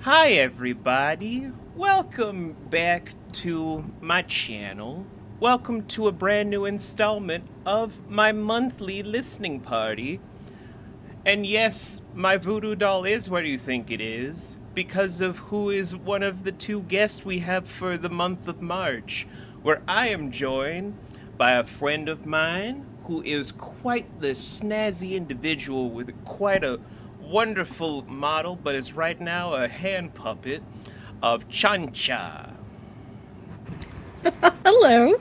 Hi everybody, welcome back to my channel. Welcome to a brand new installment of my monthly listening party. And yes, my Voodoo Doll is where you think it is, because of who is one of the two guests we have for the month of March, where I am joined by a friend of mine who is quite the snazzy individual with quite a wonderful model, but is right now a hand puppet of Chancha. Hello.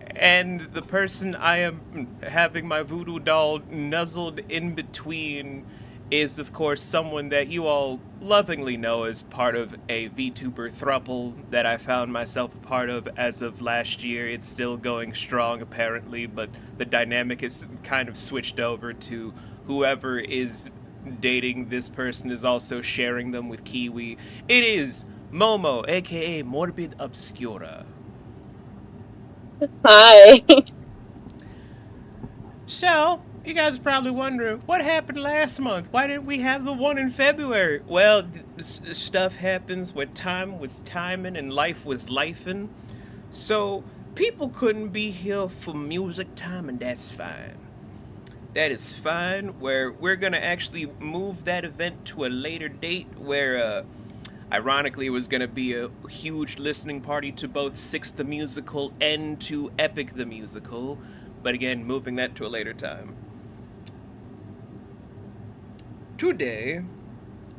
And the person I am having my Voodoo Doll nuzzled in between is, of course, someone that you all lovingly know as part of a vTuber throuple that I found myself a part of as of last year. It's still going strong, apparently, but the dynamic is kind of switched over to whoever is dating this person is also sharing them with Kiwi. It is Momo, aka Morbid Obscura. Hi. So, you guys are probably wondering, what happened last month? Why didn't we have the one in February? Well, stuff happens where time was timing and life was lifing. So, people couldn't be here for music time, and that's fine. That is fine, where we're gonna actually move that event to a later date where, ironically, it was going to be a huge listening party to both Six the Musical and to Epic the Musical, but again, moving that to a later time. Today,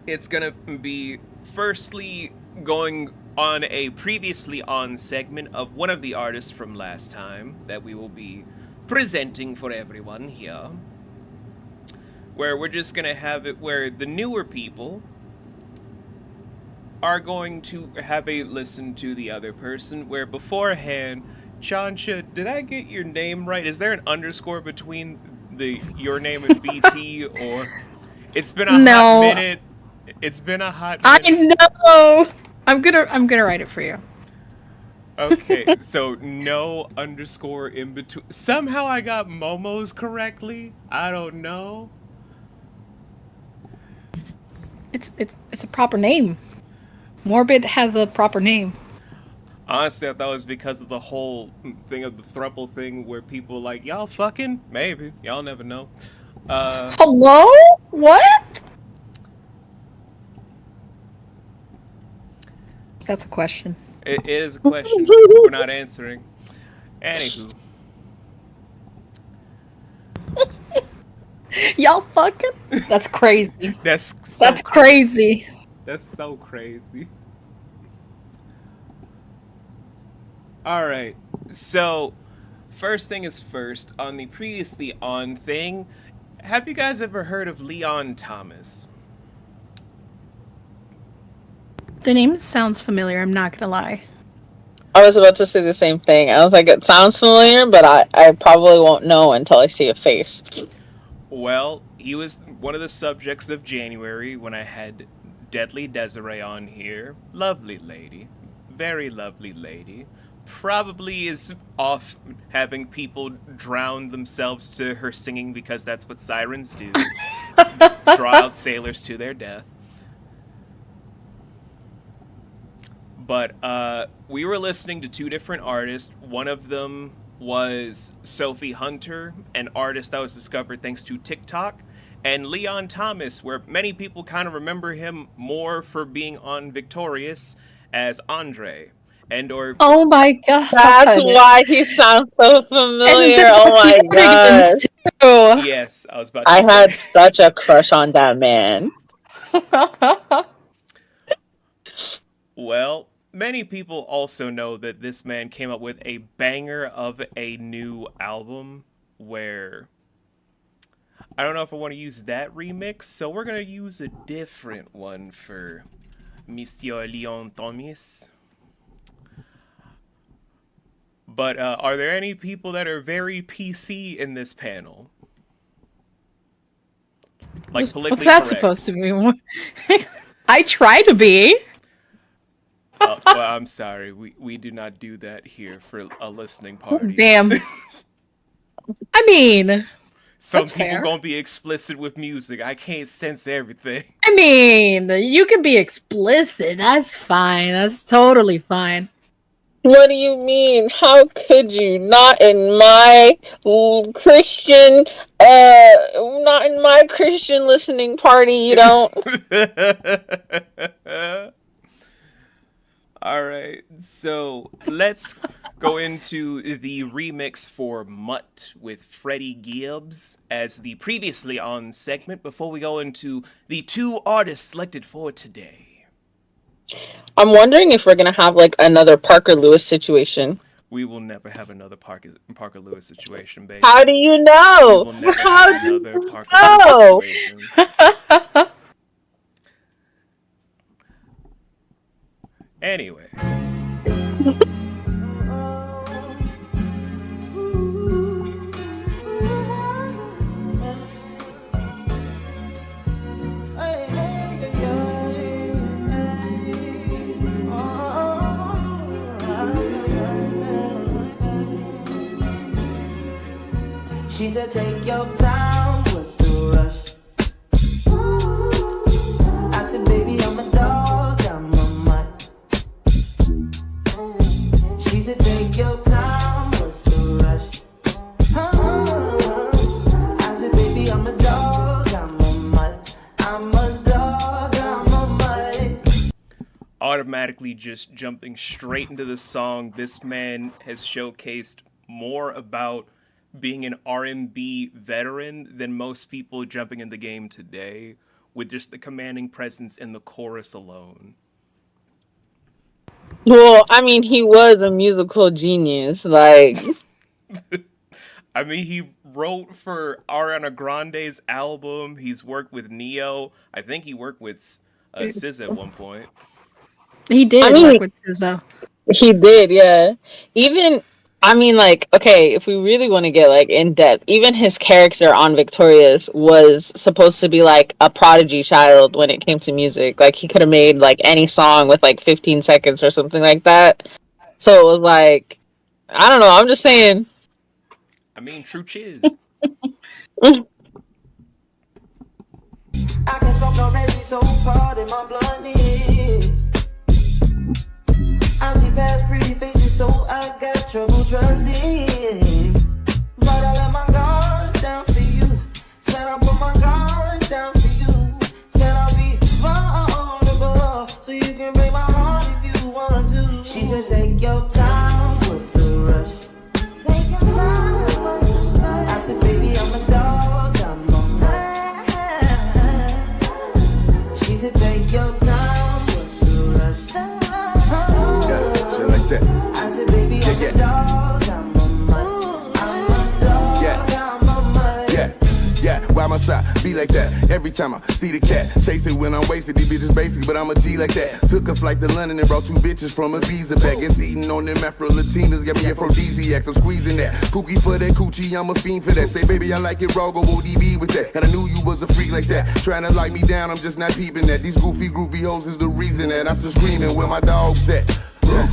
it's going to be firstly going on a previously on segment of one of the artists from last time that we will be presenting for everyone here, where we're just going to have it where the newer people are going to have a listen to the other person, where beforehand, Chancha, did I get your name right? Is there an underscore between your name and VT, or it's been a hot minute? It's been a hot minute. I know. I'm gonna write it for you. Okay, so no underscore in between. Somehow I got Momo's correctly. I don't know. It's a proper name. Morbid has a proper name. Honestly, I thought it was because of the whole thing of the throuple thing where people like, y'all fucking? Maybe. Y'all never know. Hello? What? That's a question. It is a question. We're not answering. Anywho. Y'all fucking? That's crazy. That's crazy. That's so crazy. Alright, so first thing is first, on the previously on thing, have you guys ever heard of Leon Thomas? The name sounds familiar, I'm not gonna lie. I was about to say the same thing. I was like, it sounds familiar, but I probably won't know until I see a face. Well, he was one of the subjects of January when I had Deadly Desiree on here. Lovely lady. Very lovely lady. Probably is off having people drown themselves to her singing because that's what sirens do. Draw out sailors to their death. But we were listening to two different artists. One of them was Sophie Hunter, an artist that was discovered thanks to TikTok, and Leon Thomas, where many people kind of remember him more for being on Victorious as Andre. And/or oh my god, that's why he sounds so familiar. Oh my god. Yes, I was about to say. I had such a crush on that man. Well, many people also know that this man came up with a banger of a new album where I don't know if I want to use that remix, so we're going to use a different one for Monsieur Leon Thomas. But are there any people that are very PC in this panel? Like politically What's that correct. supposed to mean? I try to be. Well, I'm sorry. We do not do that here for a listening party. Damn. I mean, some that's people fair. gonna be explicit with music. I can't censor everything. I mean, you can be explicit. That's fine. That's totally fine. What do you mean? How could you? Not in my Christian, not in my Christian listening party, you don't. All right, so let's go into the remix for Mutt with Freddie Gibbs as the previously on segment before we go into the two artists selected for today. I'm wondering if we're gonna have like another Parker Lewis situation. We will never have another Parker Lewis situation, baby. How do you know? We will never How have do another you Parker know? Lewis situation. Anyway. She said, take your time, what's the rush? I said, baby, I'm a dog, I'm a mutt. She said, take your time, what's the rush? I said, baby, I'm a dog, I'm a mutt. I'm a dog, I'm a mutt. Automatically just jumping straight into the song, this man has showcased more about being an R&B veteran than most people jumping in the game today, with just the commanding presence in the chorus alone. Well, I mean, he was a musical genius. Like, I mean, he wrote for Ariana Grande's album. He's worked with Neo. I think he worked with SZA at one point. He did work with SZA. He did, yeah. Even, I mean, like, okay, if we really want to get, like, in depth, even his character on Victorious was supposed to be, like, a prodigy child when it came to music. Like, he could have made, like, any song with, like, 15 seconds or something like that. So it was, like, I don't know, I'm just saying. I mean, true chiz. I can smoke no Reggie, so part in my blunt is. I see past pretty faces, so I got trouble trusting. But I let my guard down for you. Said I put my guard down for you. Said I'll be vulnerable, so you can break my heart if you want to. She said, take your time, what's the rush? Take your time, what's the rush? I said, baby, I'm a dog, I'm a man. She said, take your time, what's the rush? Shit like that. I said, baby, I'm a dog, I'm a mutt. I'm a dog, I'm a mutt. Yeah, why must I be like that? Every time I see the cat, chase it when I'm wasted. These bitches basic, but I'm a G like that. Took a flight to London and brought two bitches from Ibiza back. It's eating on them Afro-Latinas, got me aphrodisiacs. I'm squeezing that. Pookie for that coochie, I'm a fiend for that. Say, baby, I like it raw, go ODB with that. And I knew you was a freak like that. Trying to lock me down, I'm just not peeping that. These goofy groupie hoes is the reason that I'm still screaming where my dog's at.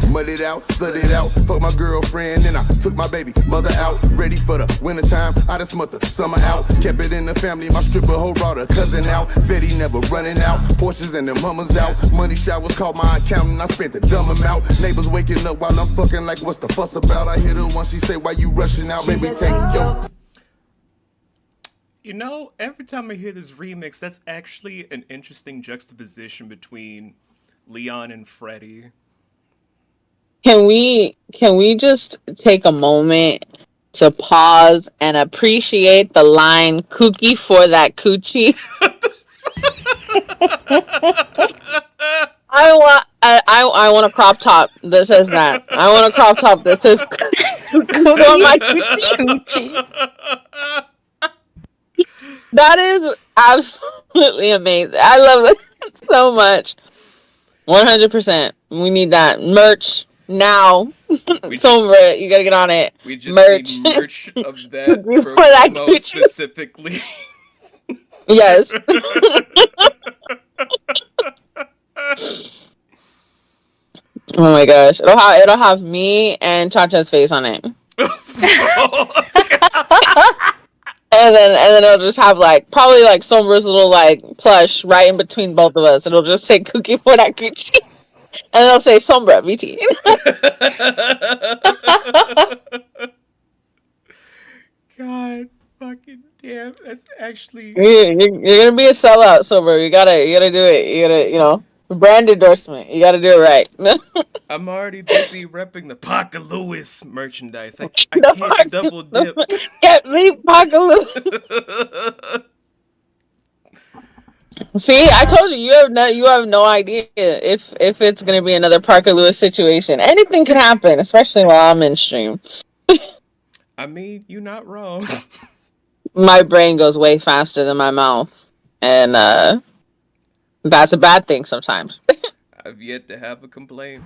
Mud it out, slut it out, fuck my girlfriend, then I took my baby mother out, ready for the wintertime, I done smut the summer out, kept it in the family, my stripper hoe brought her cousin out, Fetty never running out, Porsches and them Hummers out, money showers called my accountant, I spent the dumb amount, neighbors waking up while I'm fucking like what's the fuss about, I hit her once, she say why you rushing out, baby take your... You know, every time I hear this remix, that's actually an interesting juxtaposition between Leon and Freddie. Can we just take a moment to pause and appreciate the line "Kooky for that coochie"? I want a crop top that says that. I want a crop top that says Coochie. That is absolutely amazing. I love it so much. 100%. We need that merch now. Sombra, you gotta get on it. We just merch. need merch of that For that promo Gucci. specifically. Yes. Oh my gosh. It'll have me and Chacha's face on it. And then it'll just have like probably like Sombra's little like plush right in between both of us. It'll just say cookie for that Gucci. And it'll say Sombra VT. God fucking damn. That's actually You're gonna be a sellout, Sombra. You gotta do it. You gotta, brand endorsement. You gotta do it right. I'm already busy repping the Parker Lewis merchandise. I can't double dip. Get me Parker Lewis. See, I told you you have no idea if it's gonna be another Parker Lewis situation. Anything can happen, especially while I'm in stream. I mean, you're not wrong. My brain goes way faster than my mouth, and that's a bad thing sometimes. I've yet to have a complaint.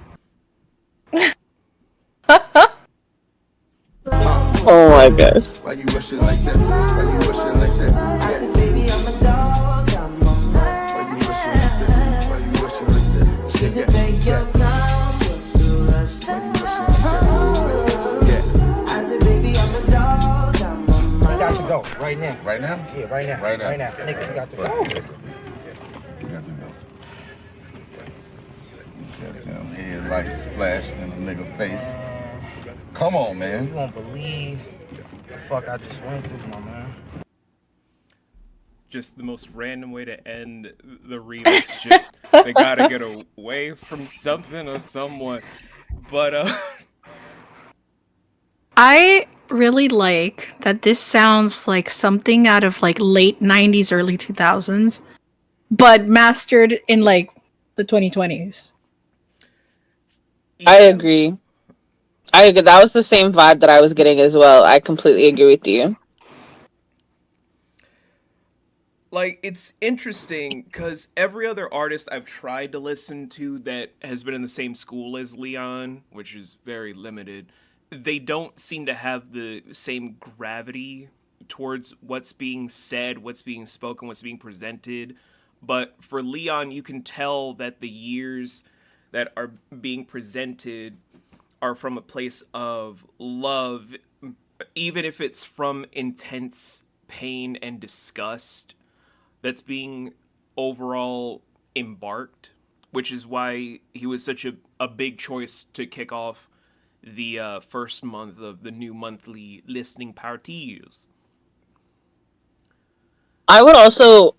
Oh my god. Why you rushing like that? Why you rushing like that? I said, baby, I'm a dog, I'm a man. Why you rushing like that? Why you rushing like that? She said, take your time, what's the rush? Why you rushing like that? I said, baby, I'm a dog, I'm a You man. got to go right now. Right now? Yeah, right now. Right now. Right now. Nigga, you got to go. You got to go. Goddamn headlights flashing in the nigga face. Come on, You man. won't believe the fuck I just went through, my man. Just the most random way to end the remix. Just they gotta get away from something or someone. But I really like that this sounds like something out of like late 90s, early 2000s, but mastered in like the 2020s. I agree. That was the same vibe that I was getting as well. I completely agree with you. Like, it's interesting because every other artist I've tried to listen to that has been in the same school as Leon, which is very limited, they don't seem to have the same gravity towards what's being said, what's being spoken, what's being presented. But for Leon, you can tell that the years that are being presented are from a place of love, even if it's from intense pain and disgust that's being overall embarked, which is why he was such a big choice to kick off the first month of the new monthly listening parties. I would also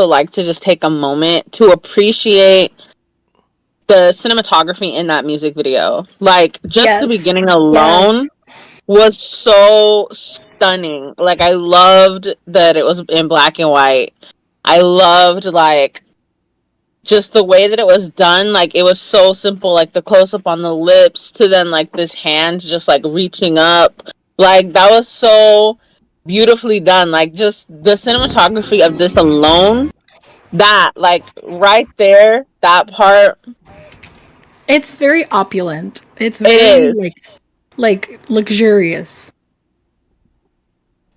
like to just take a moment to appreciate the cinematography in that music video. Like, just the beginning alone was so stunning. Like, I loved that it was in black and white. I loved, like, just the way that it was done. Like, it was so simple. Like, the close-up on the lips to then, like, this hand just, like, reaching up. Like, that was so beautifully done. Like, just the cinematography of this alone, that, like, right there, that part. It's very opulent. It's very like luxurious.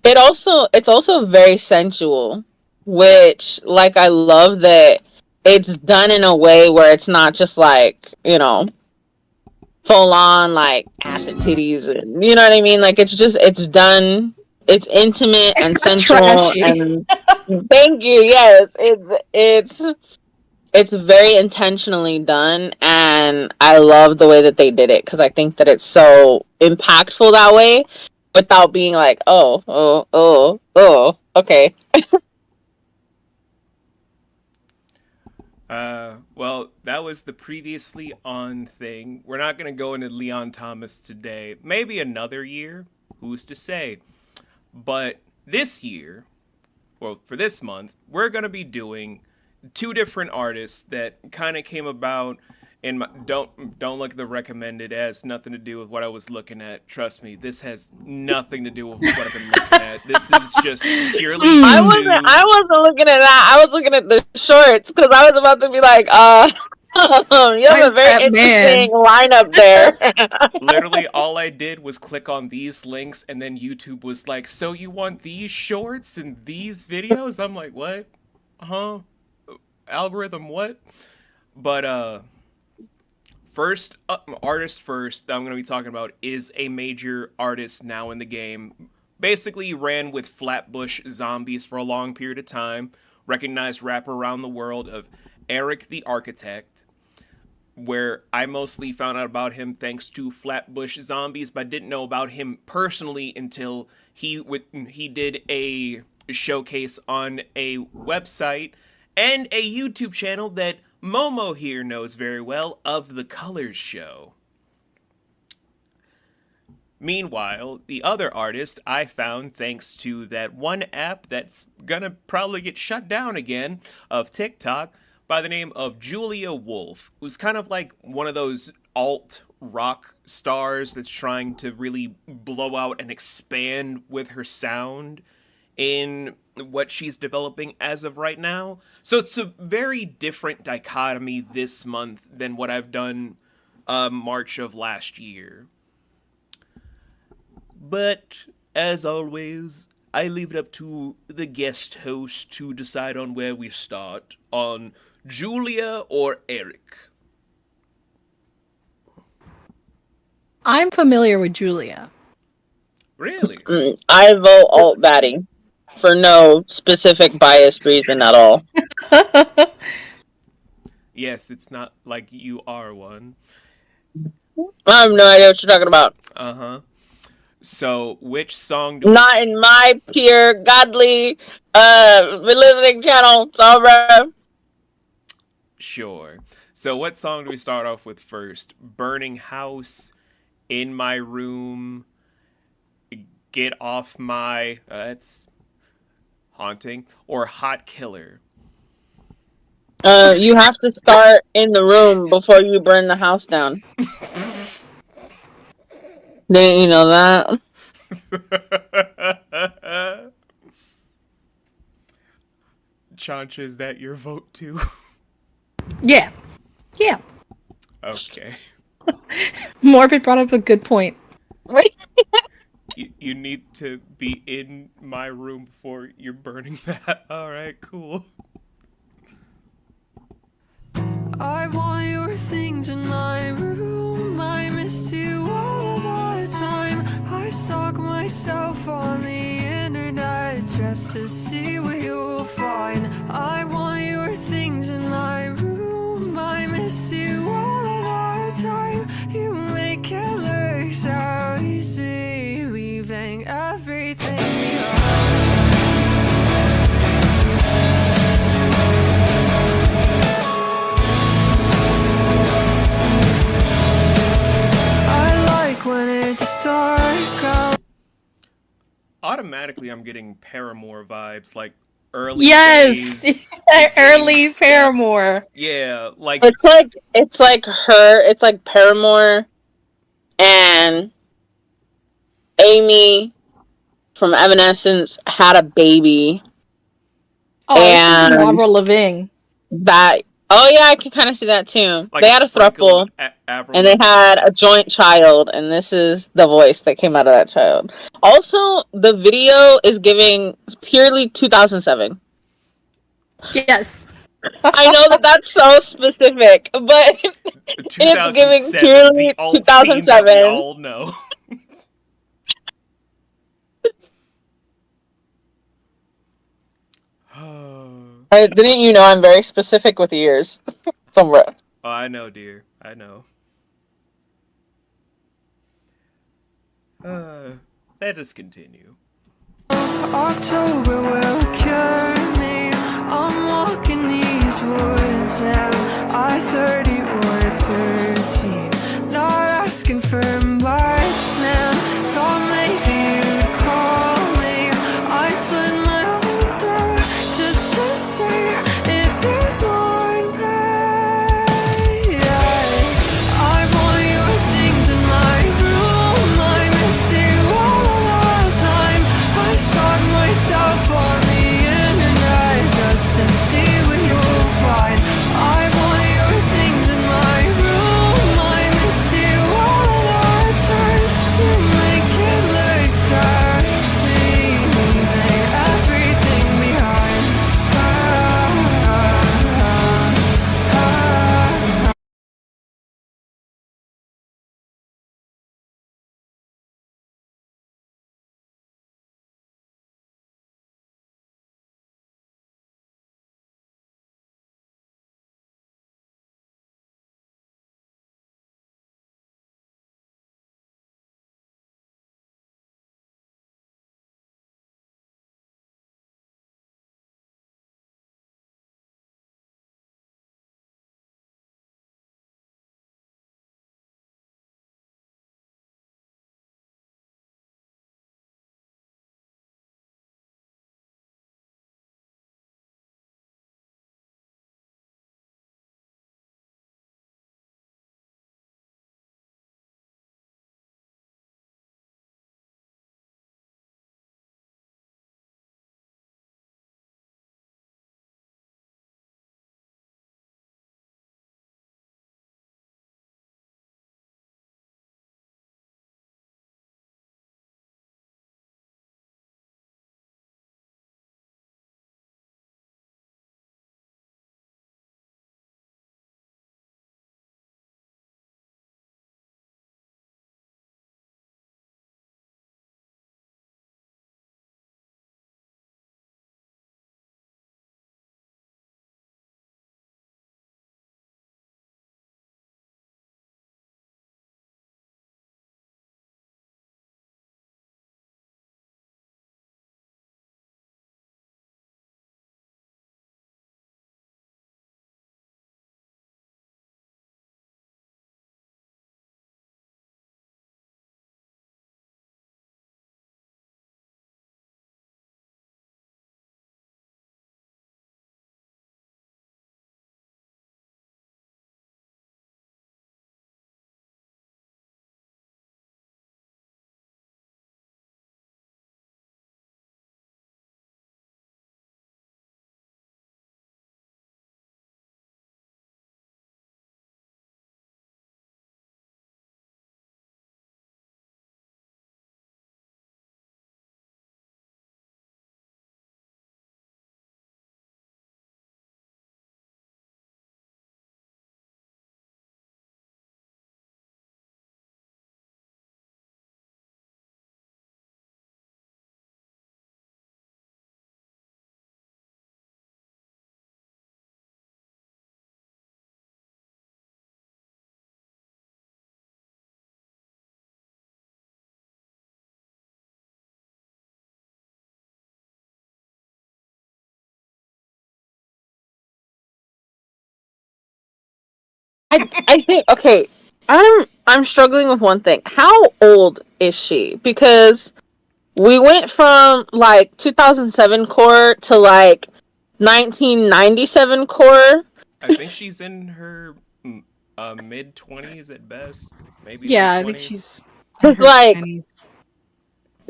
It's also very sensual, which, like, I love that it's done in a way where it's not just like, full on like acid titties and you know what I mean? Like, it's done, it's intimate and sensual trashy. and thank you. Yes, it's very intentionally done, and I love the way that they did it because I think that it's so impactful that way without being like, oh, okay. Well, that was the previously on thing. We're not going to go into Leon Thomas today. Maybe another year. Who's to say? But this year, well, for this month, we're going to be doing two different artists that kind of came about in my don't look at the recommended. It has nothing to do with what I was looking at. Trust me, this has nothing to do with what I've been looking at. This is just purely I YouTube. wasn't looking at that. I was looking at the shorts because I was about to be like, you have a Mine's very that man. interesting lineup there. Literally, all I did was click on these links, and then YouTube was like, "So you want these shorts and these videos?" I'm like, "What? Huh? Algorithm? What?" But first, artist first that I'm going to be talking about is a major artist now in the game. Basically ran with Flatbush Zombies for a long period of time. Recognized rapper around the world of Erick the Architect, where I mostly found out about him thanks to Flatbush Zombies, but didn't know about him personally until he did a showcase on a website and a YouTube channel that Momo here knows very well of The Colors Show. Meanwhile, the other artist I found thanks to that one app that's gonna probably get shut down again of TikTok by the name of Julia Wolf, who's kind of like one of those alt rock stars that's trying to really blow out and expand with her sound in what she's developing as of right now. So it's a very different dichotomy this month than what I've done March of last year. But as always, I leave it up to the guest host to decide on where we start, on Julia or Erick. I'm familiar with Julia. Really? I vote alt batting for no specific biased reason at all. Yes, it's not like you are one. I have no idea what you're talking about. Uh-huh. So, which song do Not in my pure godly listening channel. Sorry, bro. Sure. So, what song do we start off with first? Burning House, In My Room, Get Off My... that's haunting. Or Hot Killer? You have to start in the room before you burn the house down. Didn't you know that? Chancha, is that your vote too? Yeah. Yeah. Okay. Morbid brought up a good point. Wait. You need to be in my room before you're burning that. Alright, cool. I want your things in my room. I miss you all of the time. I stalk myself on the internet just to see what you'll find. I want your things in my room. I miss you all of the time. You make it look so easy, leaving everything behind. When it's dark out. Automatically, I'm getting Paramore vibes, like early Yes, days, early stuff. Paramore. Yeah, like It's like Paramore and Amy from Evanescence had a baby. Oh, And Avril Lavigne. that. Oh yeah, I can kind of see that too. like They had a sprinkle throuple, of Avril and they Lavigne. had a joint child, and this is the voice that came out of that child. Also, the video is giving purely 2007. Yes. I know that that's so specific, but it's giving 2007, purely the alt scene that we 2007. all know. Didn't you know I'm very specific with years? Somewhere. Oh, I know, dear. I know. Let us continue. October will cure me. I'm walking these woods and I 30 or 13. Not asking for much now. Thought maybe you'd call me. I'd slid my own door just to see if you'd born back. Yeah. I think okay. I'm struggling with one thing. How old is she? Because we went from like 2007 core to like 1997 core. I think she's in her mid-20s at best, maybe Yeah, late I think 20s. she's in Cause her like 20s.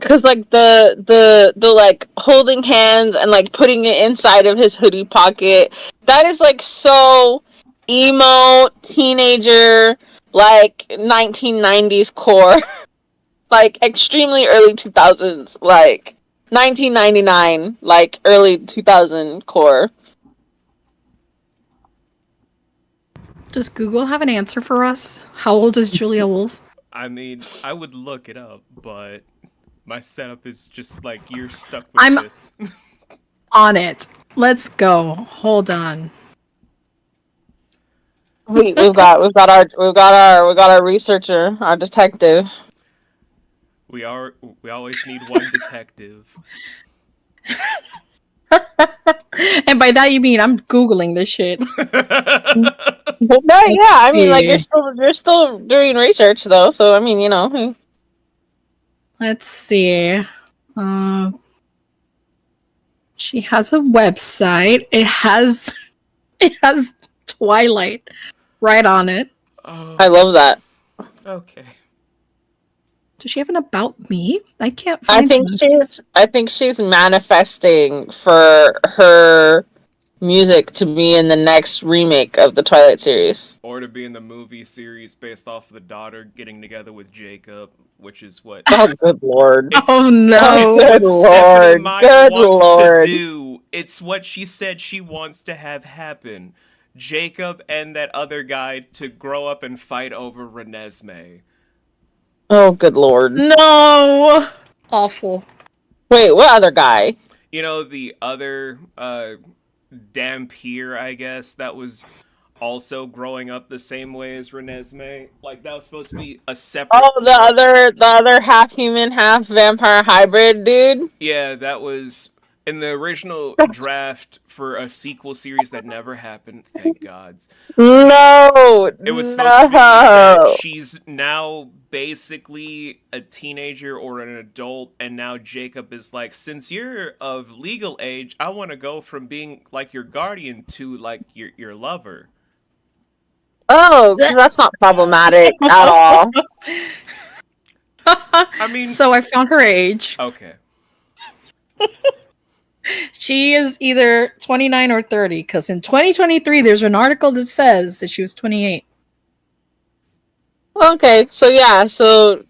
Cause like the like holding hands and like putting it inside of his hoodie pocket, that is like so emo teenager, like 1990s core, like extremely early 2000s, like 1999, like early 2000 core. Does Google have an answer for us? How old is Julia Wolf? I mean, I would look it up, but my setup is just like, you're stuck with I'm this. on it. Let's go. Hold on. We've got our researcher, our detective. We always need one detective. And by that you mean I'm Googling this shit. But yeah, I mean, like you're still doing research though, so I mean, you know. Let's see. She has a website. It has Twilight right on it. Oh, I love that. okay. Does she have an about me? I can't find I think she's manifesting for her music to be in the next remake of the Twilight series. Or to be in the movie series based off of the daughter getting together with Jacob, which is what... Oh, good lord. Oh no. It's Good what Stephanie lord. Meyer Good wants lord. to do. It's what she said she wants to have happen. Jacob and that other guy to grow up and fight over Renesmee. Oh, good lord. No. Awful. Wait, what other guy? You know, the other Dampier, I guess, that was also growing up the same way as Renesmee. Like, that was supposed to be a separate... Oh, the other half human, half vampire hybrid dude? Yeah, that was in the original draft for a sequel series that never happened, thank gods. No! It was supposed to be that she's now basically a teenager or an adult, and now Jacob is like, since you're of legal age, I want to go from being like your guardian to like your lover. Oh, that's not problematic at all. I mean... So I found her age. Okay. She is either 29 or 30, because in 2023 there's an article that says that she was 28. Okay, so yeah, so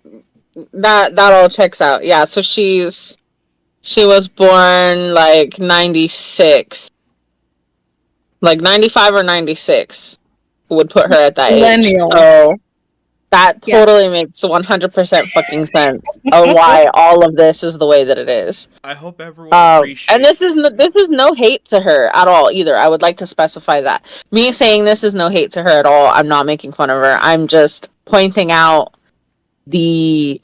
that all checks out. Yeah, so she was born like 96. Like 95 or 96 would put her at that age. So that totally makes 100% fucking sense of why all of this is the way that it is. I hope everyone appreciates... And this is no hate to her at all either. I would like to specify that. Me saying this is no hate to her at all. I'm not making fun of her. I'm just pointing out the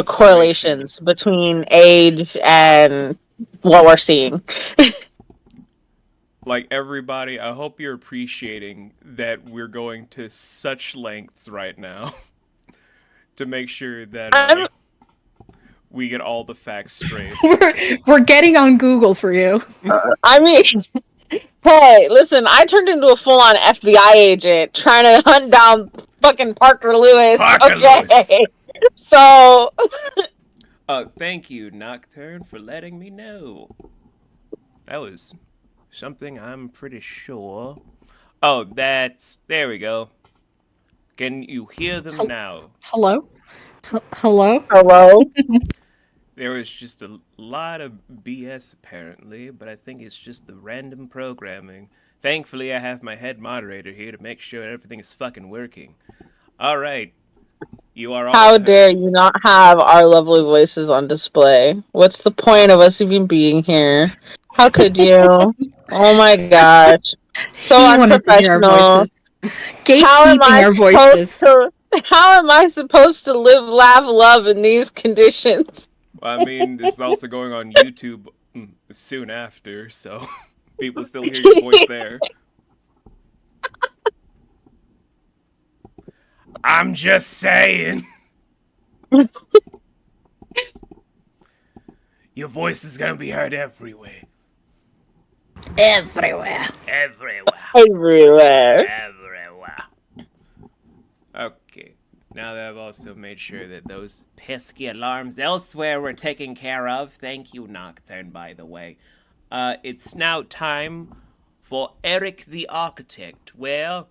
correlations between age and what we're seeing. Like, everybody, I hope you're appreciating that we're going to such lengths right now to make sure that we get all the facts straight. We're getting on Google for you. I mean, hey, listen, I turned into a full-on FBI agent trying to hunt down fucking Parker Lewis. Lewis. So... Thank you, Nocturne, for letting me know. That was... something I'm pretty sure. Oh, there we go. Can you hear them now? Hello? Hello? Hello? There was just a lot of BS apparently, but I think it's just the random programming. Thankfully, I have my head moderator here to make sure everything is fucking working. Alright. You are all... How dare you not have our lovely voices on display? What's the point of us even being here? How could you? Oh my gosh. So unprofessional. Gatekeeping our voices. How am I supposed to live, laugh, love in these conditions? Well, I mean, this is also going on YouTube soon after, so people still hear your voice there. I'm just saying. Your voice is gonna be heard everywhere. Everywhere. Okay. Now that I've also made sure that those pesky alarms elsewhere were taken care of. Thank you, Nocturne, by the way. It's now time for Erick the Architect, where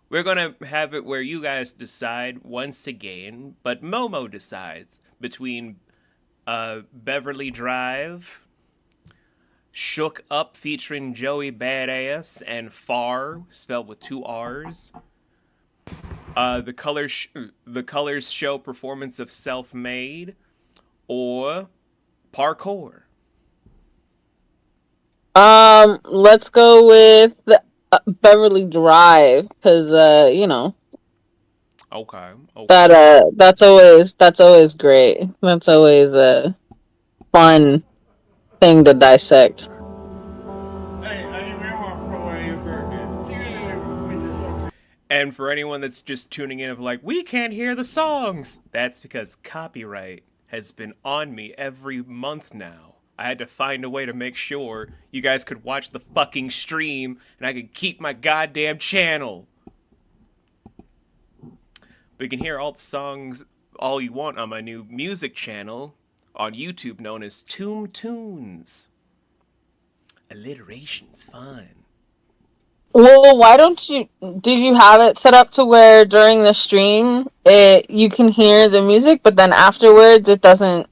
we're gonna have it where you guys decide once again, but Momo decides between Beverly Drive, Shook Up featuring Joey Badass, and Far, spelled with 2 R's. The Colors Show performance of Self-Made, or Parkour. Let's go with Beverly Drive, because Okay. that's always great. That's always a fun thing to dissect. And for anyone that's just tuning in of like, we can't hear the songs, that's because copyright has been on me every month now. I had to find a way to make sure you guys could watch the fucking stream and I could keep my goddamn channel. But you can hear all the songs all you want on my new music channel on YouTube known as Tomb Tunes. Alliteration's fun. Well, why don't you? Did you have it set up to where during the stream you can hear the music, but then afterwards it doesn't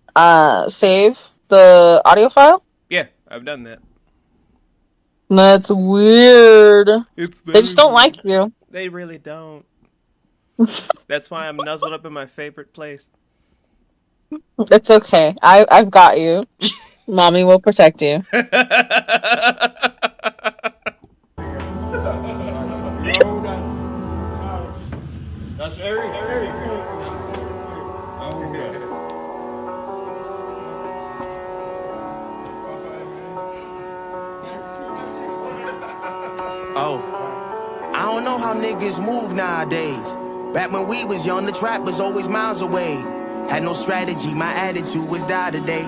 save the audio file? Yeah, I've done that. That's weird. They just don't like you. They really don't. That's why I'm nuzzled up in my favorite place. It's okay. I've got you. Mommy will protect you. That's Erick. Oh, I don't know how niggas move nowadays. Back when we was young, the trap was always miles away. Had no strategy, my attitude was die today.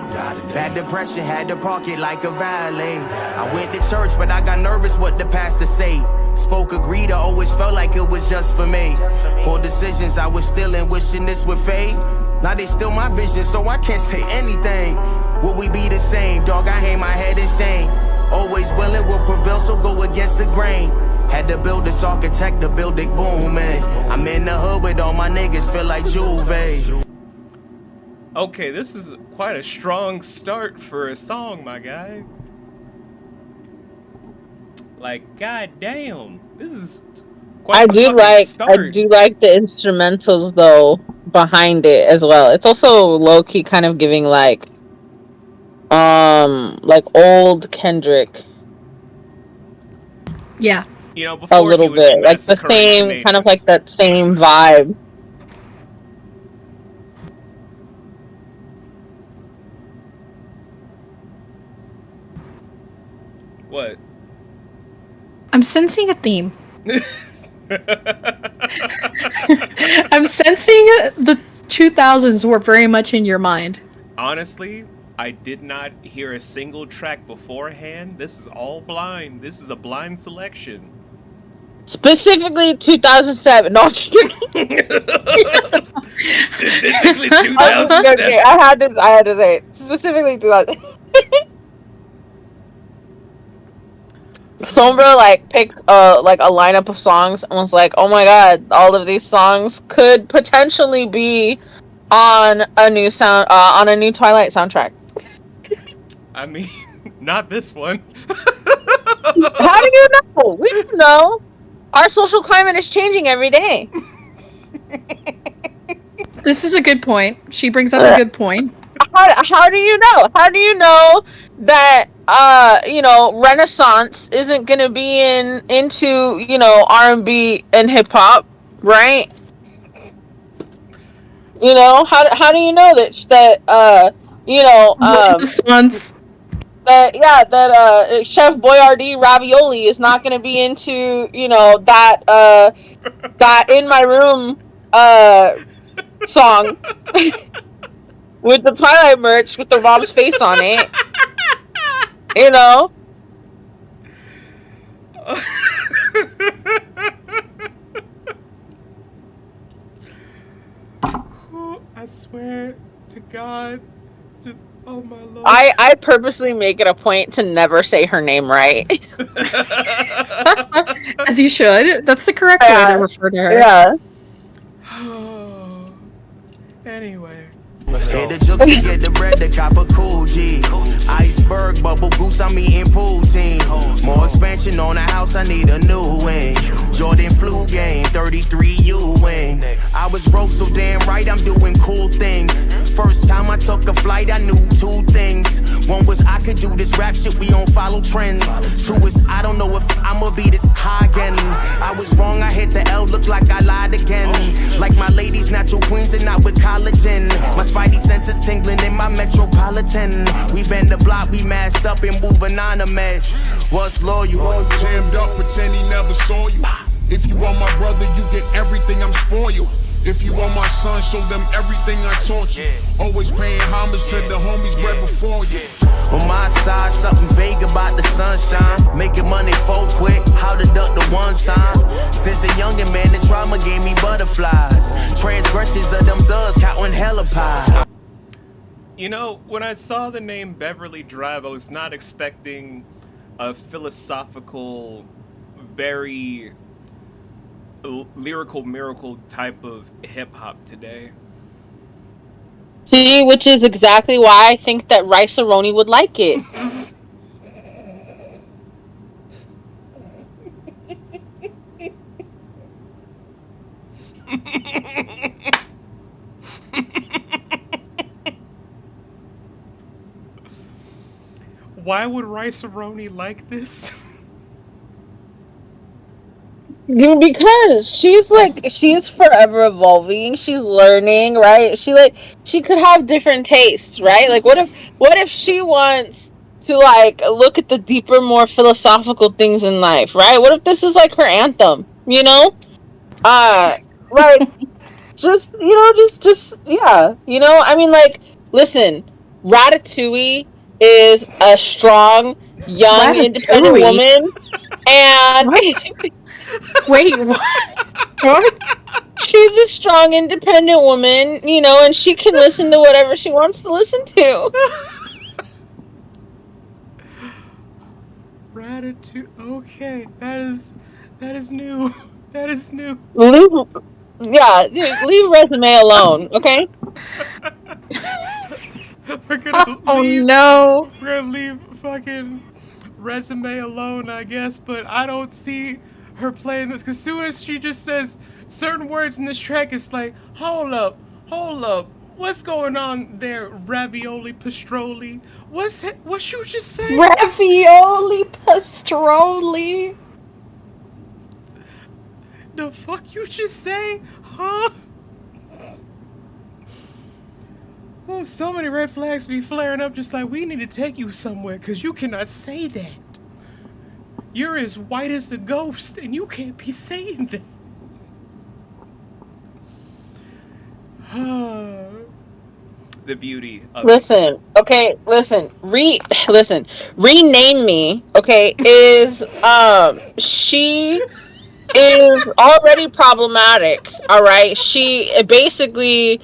Bad depression, had to park it like a valet. I went to church, but I got nervous what the pastor say. Spoke agreed, I always felt like it was just for me. Poor decisions I was stealing, wishing this would fade. Now they steal my vision, so I can't say anything. Will we be the same? Dog, I hang my head in shame. Always willing will prevail, so go against the grain. Had to build this architect to build it booming. I'm in the hood with all my niggas, feel like Juve. Okay, this is quite a strong start for a song, my guy. Like, goddamn, this is quite I do like the instrumentals though behind it as well. It's also low key kind of giving like old Kendrick. Yeah. You know, before a little he was bit like the massacring same Canadians. kind of like that same vibe. What? I'm sensing a theme. I'm sensing the 2000s were very much in your mind. Honestly, I did not hear a single track beforehand. This is all blind. This is a blind selection. Specifically 2007. No, I'm just kidding. Specifically 2007. Okay, I had to say it. Specifically 2000. Sombra like picked like a lineup of songs and was like, "Oh my god, all of these songs could potentially be on a new Twilight soundtrack." I mean, not this one. How do you know? We don't know. Our social climate is changing every day. This is a good point. She brings up a good point. How do you know? How do you know that Renaissance isn't gonna be into R&B and hip hop, right? You know, how do you know that Renaissance. that Chef Boyardee ravioli is not gonna be into that in my room song with the Twilight merch with the Rob's face on it. You know? I swear to God, just oh my Lord. I purposely make it a point to never say her name right. As you should. That's the correct way to refer to her. Yeah. Anyway. Let's go. Hit the jokes to get the bread, the copper cool G. Iceberg, bubble goose, I'm eating poutine. More expansion on the house, I need a new wing. Jordan flu game, 33 U wing. I was broke, so damn right, I'm doing cool things. First time I took a flight, I knew two things. One was I could do this rap shit, we don't follow trends. Two is I don't know if I'ma be this high again. I was wrong, I hit the L, look like I lied again. Like my ladies, natural queens and not with collagen. My spidey senses tingling in my metropolitan. We bend the block, we masked up and moving on a mesh. What's loyal? Jammed up, pretend he never saw you. If you want my brother, you get everything, I'm spoiled. If you want my son, show them everything I taught you. Always paying homage to the homies bred before you. On my side, something vague about the sunshine. Making money for quick, how to duck the one time. Since a youngin' man, the trauma gave me butterflies. Transgressions of them thugs, counting hella pie. You know, when I saw the name Beverly Drive, I was not expecting a philosophical, very lyrical miracle type of hip-hop today. See, which is exactly why I think that Rice-A-Roni would like it. Why would Rice-A-Roni like this? Because she's forever evolving, she's learning, right? She could have different tastes, right? Like what if she wants to like look at the deeper, more philosophical things in life, right? What if this is like her anthem, you know? Like just yeah, you know? I mean, like, listen, Ratatouille is a strong, young, independent woman, and wait, what? What? She's a strong, independent woman, you know, and she can listen to whatever she wants to listen to. Ratatouille. Okay, that is new. That is new. Leave Resume alone, okay? We're gonna leave. No. We're gonna leave fucking Resume alone, I guess, but I don't see her playing this, because as soon as she just says certain words in this track, it's like, hold up, what's going on there, ravioli pastroli? What you just say? Ravioli pastroli. The fuck you just say? Huh? Oh, so many red flags be flaring up, just like, we need to take you somewhere, because you cannot say that. You're as white as a ghost, and you can't be saying that. The beauty of Listen, okay, rename me, okay, is, she is already problematic, alright? She basically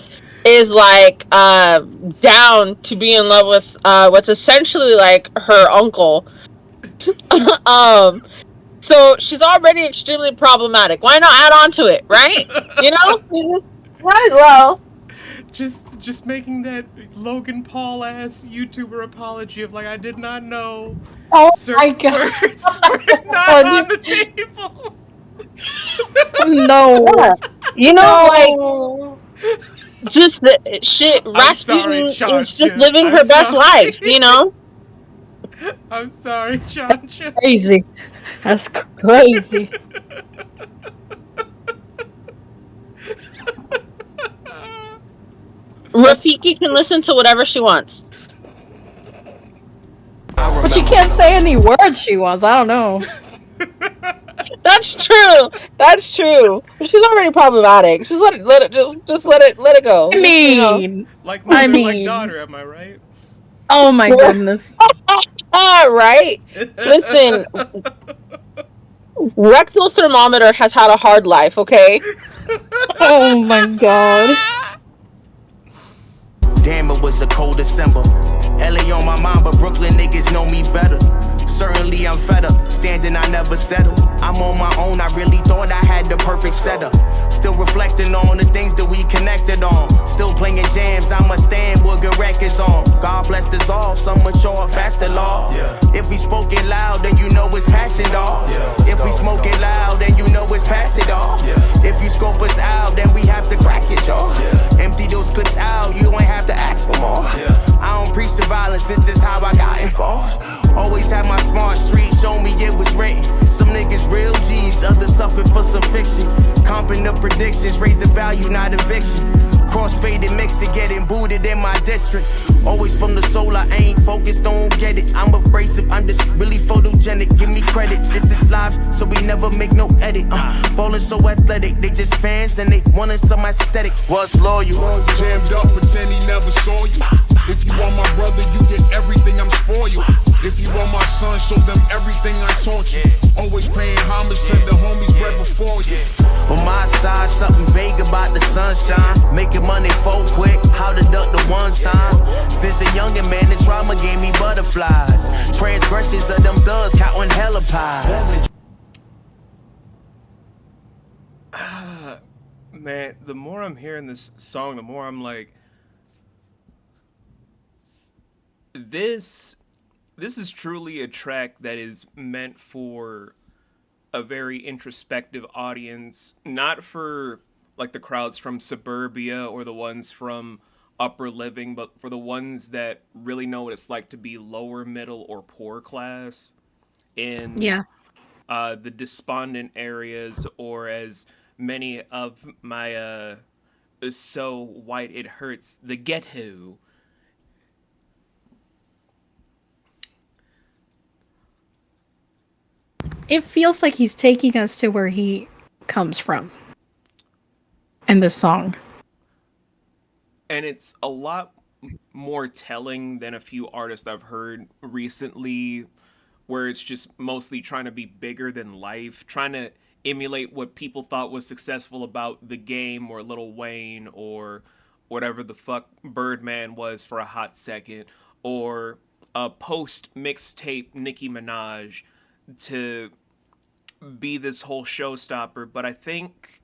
is, like, down to be in love with, what's essentially, like, her uncle. So she's already extremely problematic. Why not add on to it, right? You know? You just might as well. Just making that Logan Paul ass YouTuber apology of like, I did not know certain words were not on the table. No. Yeah. You know, like, just the shit, Rasputin is just living her best life, you know? I'm sorry, Chancha. Crazy. That's crazy. Rafiki can listen to whatever she wants. But she can't say any words she wants. I don't know. That's true. That's true. She's already problematic. Just let it go. I Just, you know. mean, Like I mother, like mean, daughter, am I right? oh my goodness. Right. Listen, rectal thermometer has had a hard life, okay? Oh my god. Damn, it was a cold December. LA on my mind, but Brooklyn niggas know me better. Certainly I'm fed up, standing I never settle. I'm on my own, I really thought I had the perfect setup. Still reflecting on the things that we connected on. Still playing jams, I'ma stand with good records on. God bless us all, some mature, faster law. If we spoke it loud, then you know it's passing off. If we smoke it loud, then you know it's passing off. If you scope us out, then we have to crack it, y'all. Empty those clips out, you ain't have to ask for more. I don't preach the violence, this is how I got involved. Always had my smart street, show me it was written. Some niggas real G's, others suffer for some fiction. Comping the predictions, raise the value, not eviction. Cross-faded mix it, getting booted in my district. Always from the soul, I ain't focused, don't get it. I'm abrasive, I'm just really photogenic, give me credit. This is live, so we never make no edit. Ballin' so athletic, they just fans and they wantin' some aesthetic. What's loyal? Jammed up, pretend he never saw you. If you are my brother, you get everything, I'm spoiled. If you are my son, show them everything I taught you. Always paying homage to the homies bred before you. On my side, something vague about the sunshine. Making money for quick, how to duck the one time. Since a youngin' man, the trauma gave me butterflies. Transgressions of them thugs, counting hella pies. Man, the more I'm hearing this song, the more I'm like, this is truly a track that is meant for a very introspective audience, not for like the crowds from suburbia or the ones from upper living, but for the ones that really know what it's like to be lower middle or poor class in Yeah. the despondent areas, or as many of my so white it hurts, the ghetto. It feels like he's taking us to where he comes from in this song. And it's a lot more telling than a few artists I've heard recently, where it's just mostly trying to be bigger than life, trying to emulate what people thought was successful about the game or Lil Wayne or whatever the fuck Birdman was for a hot second, or a post mixtape Nicki Minaj to be this whole showstopper. But I think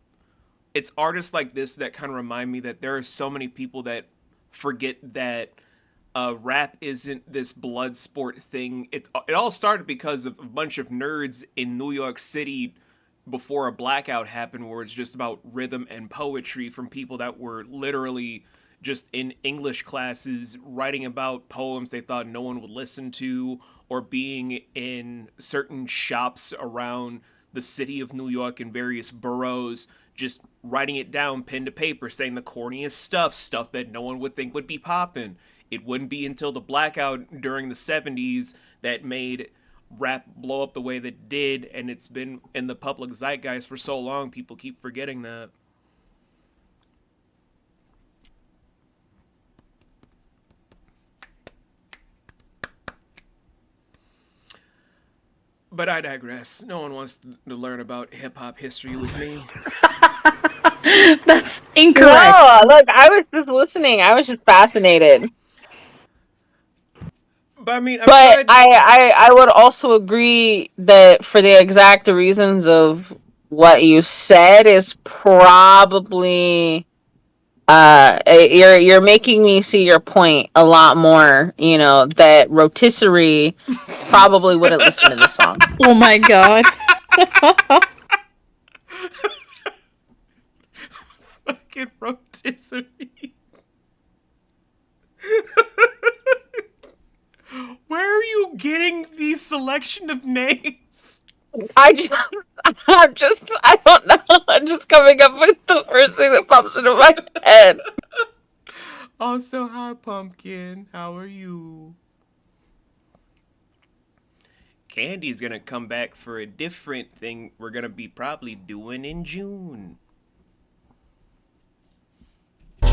it's artists like this that kind of remind me that there are so many people that forget that rap isn't this blood sport thing. It all started because of a bunch of nerds in New York City before a blackout happened, where it's just about rhythm and poetry from people that were literally just in English classes writing about poems they thought no one would listen to, or being in certain shops around the city of New York in various boroughs, just writing it down pen to paper, saying the corniest stuff that no one would think would be poppin'. It wouldn't be until the blackout during the 70s that made rap blow up the way that it did, and it's been in the public zeitgeist for so long, people keep forgetting that. But I digress. No one wants to learn about hip-hop history with me. That's incorrect. No, look, I was just listening. I was just fascinated. But I mean, But I would also agree that for the exact reasons of what you said is probably you're making me see your point a lot more, you know, that rotisserie probably wouldn't listen to this song. Oh my god. fucking rotisserie. Where are you getting the selection of names? I don't know. I'm just coming up with the first thing that pops into my head. Also, hi, Pumpkin. How are you? Candy's gonna come back for a different thing we're gonna be probably doing in June. I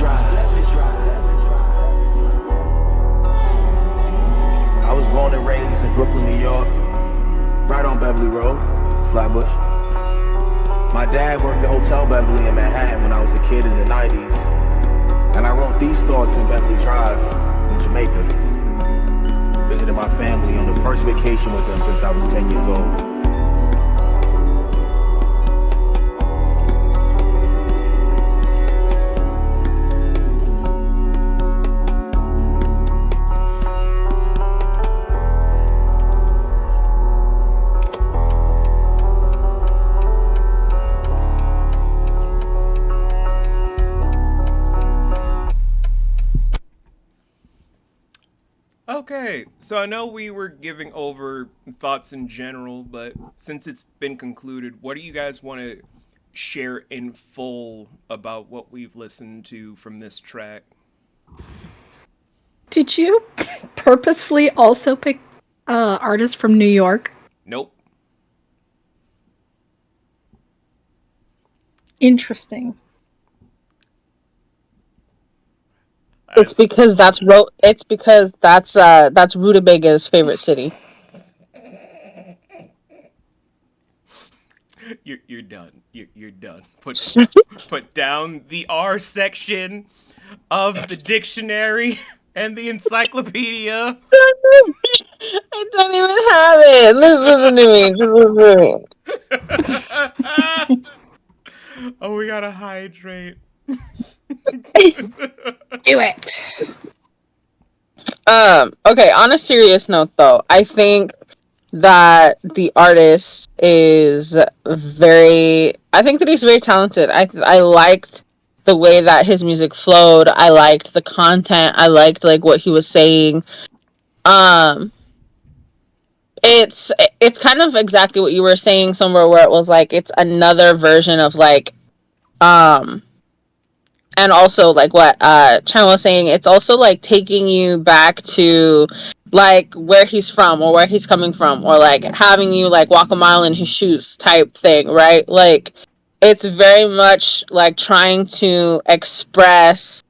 was born and raised in Brooklyn, New York, right on Beverly Road, Flatbush. My dad worked at Hotel Beverly in Manhattan when I was a kid in the 90s. And I wrote these thoughts in Beverly Drive in Jamaica. Visited my family on the first vacation with them since I was 10 years old. Okay, so I know we were giving over thoughts in general, but since it's been concluded, what do you guys want to share in full about what we've listened to from this track? Did you purposefully also pick artists from New York? Nope. Interesting. It's because that's Rutabaga's favorite city. You're done. You're done. Put down the R section of the dictionary and the encyclopedia. I don't even have it. Listen to me. Oh, we gotta hydrate. Do it. Okay, on a serious note though, I think that the artist is I think that he's very talented. I liked the way that his music flowed. I liked the content. I liked like what he was saying. It's kind of exactly what you were saying somewhere where it was like it's another version of like and also like what Chan was saying, it's also like taking you back to like where he's from or where he's coming from, or like having you like walk a mile in his shoes type thing, right? Like it's very much like trying to express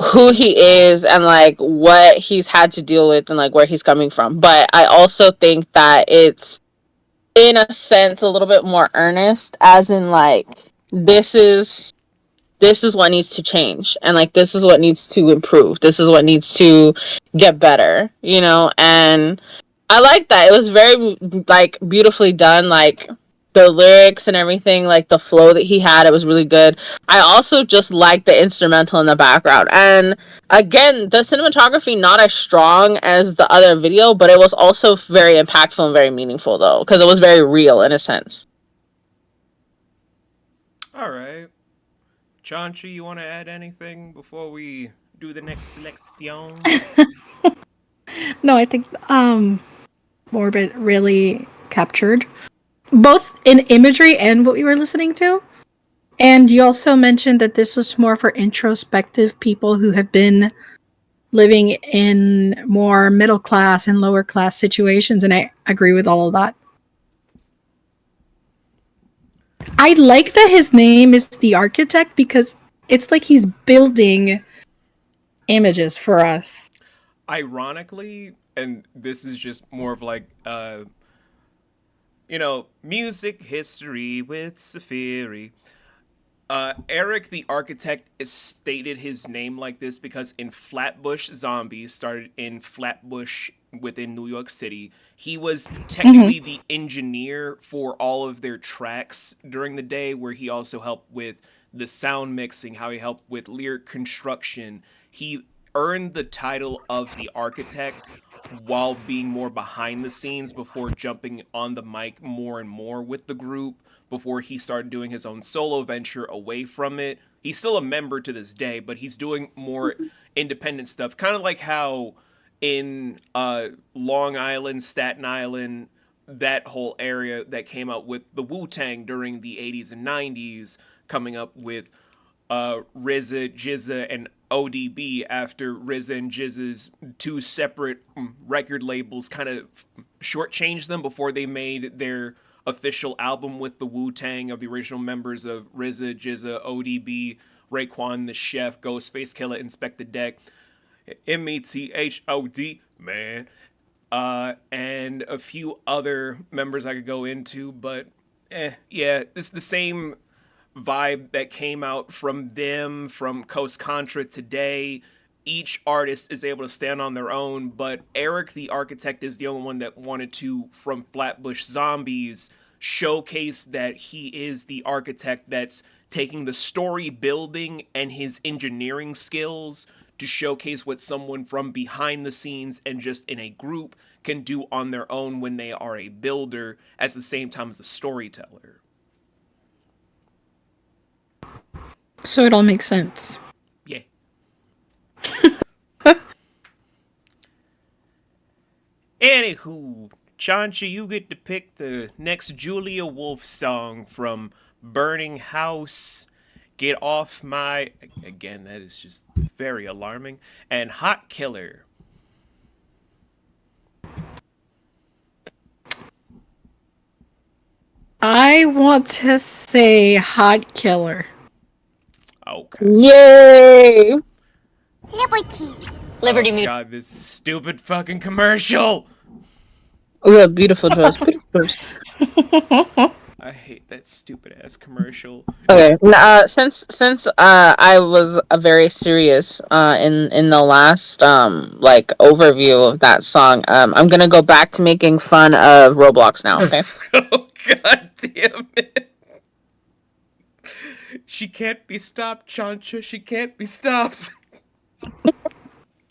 who he is and like what he's had to deal with and like where he's coming from. But I also think that it's in a sense a little bit more earnest, as in like this is what needs to change, and like this is what needs to improve, this is what needs to get better, you know. And I like that. It was very like beautifully done, like the lyrics and everything, like the flow that he had, it was really good. I also just liked the instrumental in the background, and again the cinematography not as strong as the other video, but it was also very impactful and very meaningful though, because it was very real in a sense. All right. Chanchi, you want to add anything before we do the next selection? No, I think Morbid really captured both in imagery and what we were listening to. And you also mentioned that this was more for introspective people who have been living in more middle class and lower class situations, and I agree with all of that. I like that his name is the architect because it's like he's building images for us. Ironically, and this is just more of like, music history with Safiri. Erick the Architect is stated his name like this because in Flatbush Zombies, started in Flatbush within New York City, he was technically the engineer for all of their tracks during the day, where he also helped with the sound mixing, how he helped with lyric construction. He earned the title of the architect while being more behind the scenes before jumping on the mic more and more with the group, before he started doing his own solo venture away from it. He's still a member to this day, but he's doing more independent stuff. Kind of like how in Long Island, Staten Island, that whole area that came out with the Wu-Tang during the 80s and 90s, coming up with RZA, GZA, and ODB after RZA and GZA's two separate record labels kind of shortchanged them before they made their official album with the Wu-Tang of the original members of RZA, GZA, ODB, Raekwon the Chef, Ghostface Killah, Inspector Deck, METHOD, man, and a few other members I could go into, but yeah, it's the same vibe that came out from them, from Coast Contra today. Each artist is able to stand on their own, but Erick the Architect is the only one that wanted to, from Flatbush Zombies, showcase that he is the architect that's taking the story building and his engineering skills to showcase what someone from behind the scenes and just in a group can do on their own when they are a builder at the same time as a storyteller. So it all makes sense. Yeah. Anywho, Chancha, you get to pick the next Julia Wolf song from Burning House, Get Off My... Again, that is just very alarming. And Hot Killer. I want to say Hot Killer. Okay. Yay! Liberty Oh god, this stupid fucking commercial! Oh, yeah, beautiful choice. I hate that stupid ass commercial. Okay, since I was very serious in the last like overview of that song, I'm gonna go back to making fun of Roblox now. Okay. Oh god damn it! She can't be stopped, Chancha. She can't be stopped.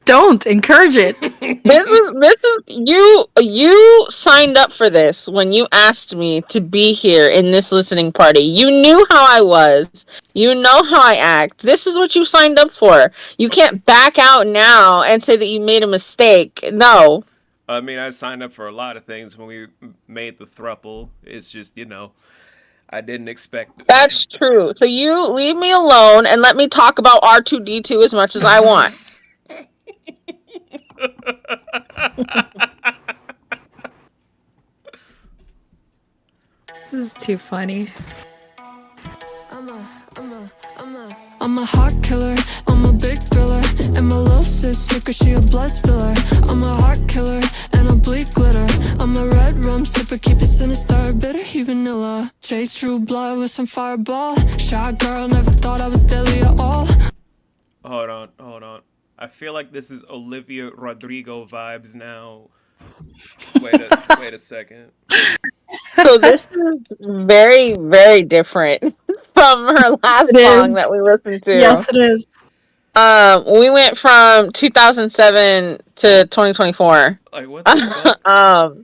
Don't encourage it. This is you signed up for this when you asked me to be here in this listening party. You knew how I was. You know how I act. This is what you signed up for. You can't back out now and say that you made a mistake. No. I mean, I signed up for a lot of things when we made the thruple. It's just, I didn't expect it. That's true. So you leave me alone and let me talk about R2D2 as much as I want. This is too funny. I'm a hot killer, I'm a big thriller, and my little sis sick cause she a blood spiller. I'm a hot killer, and I bleed glitter. I'm a red rum sipper, keep it sinister, bitter, he vanilla. Chase true blood with some fireball. Shy girl, never thought I was deadly at all. Hold on. I feel like this is Olivia Rodrigo vibes now. Wait a second. So this is very, very different from her last song that we listened to. Yes, it is. We went from 2007 to 2024. Like, what the fuck?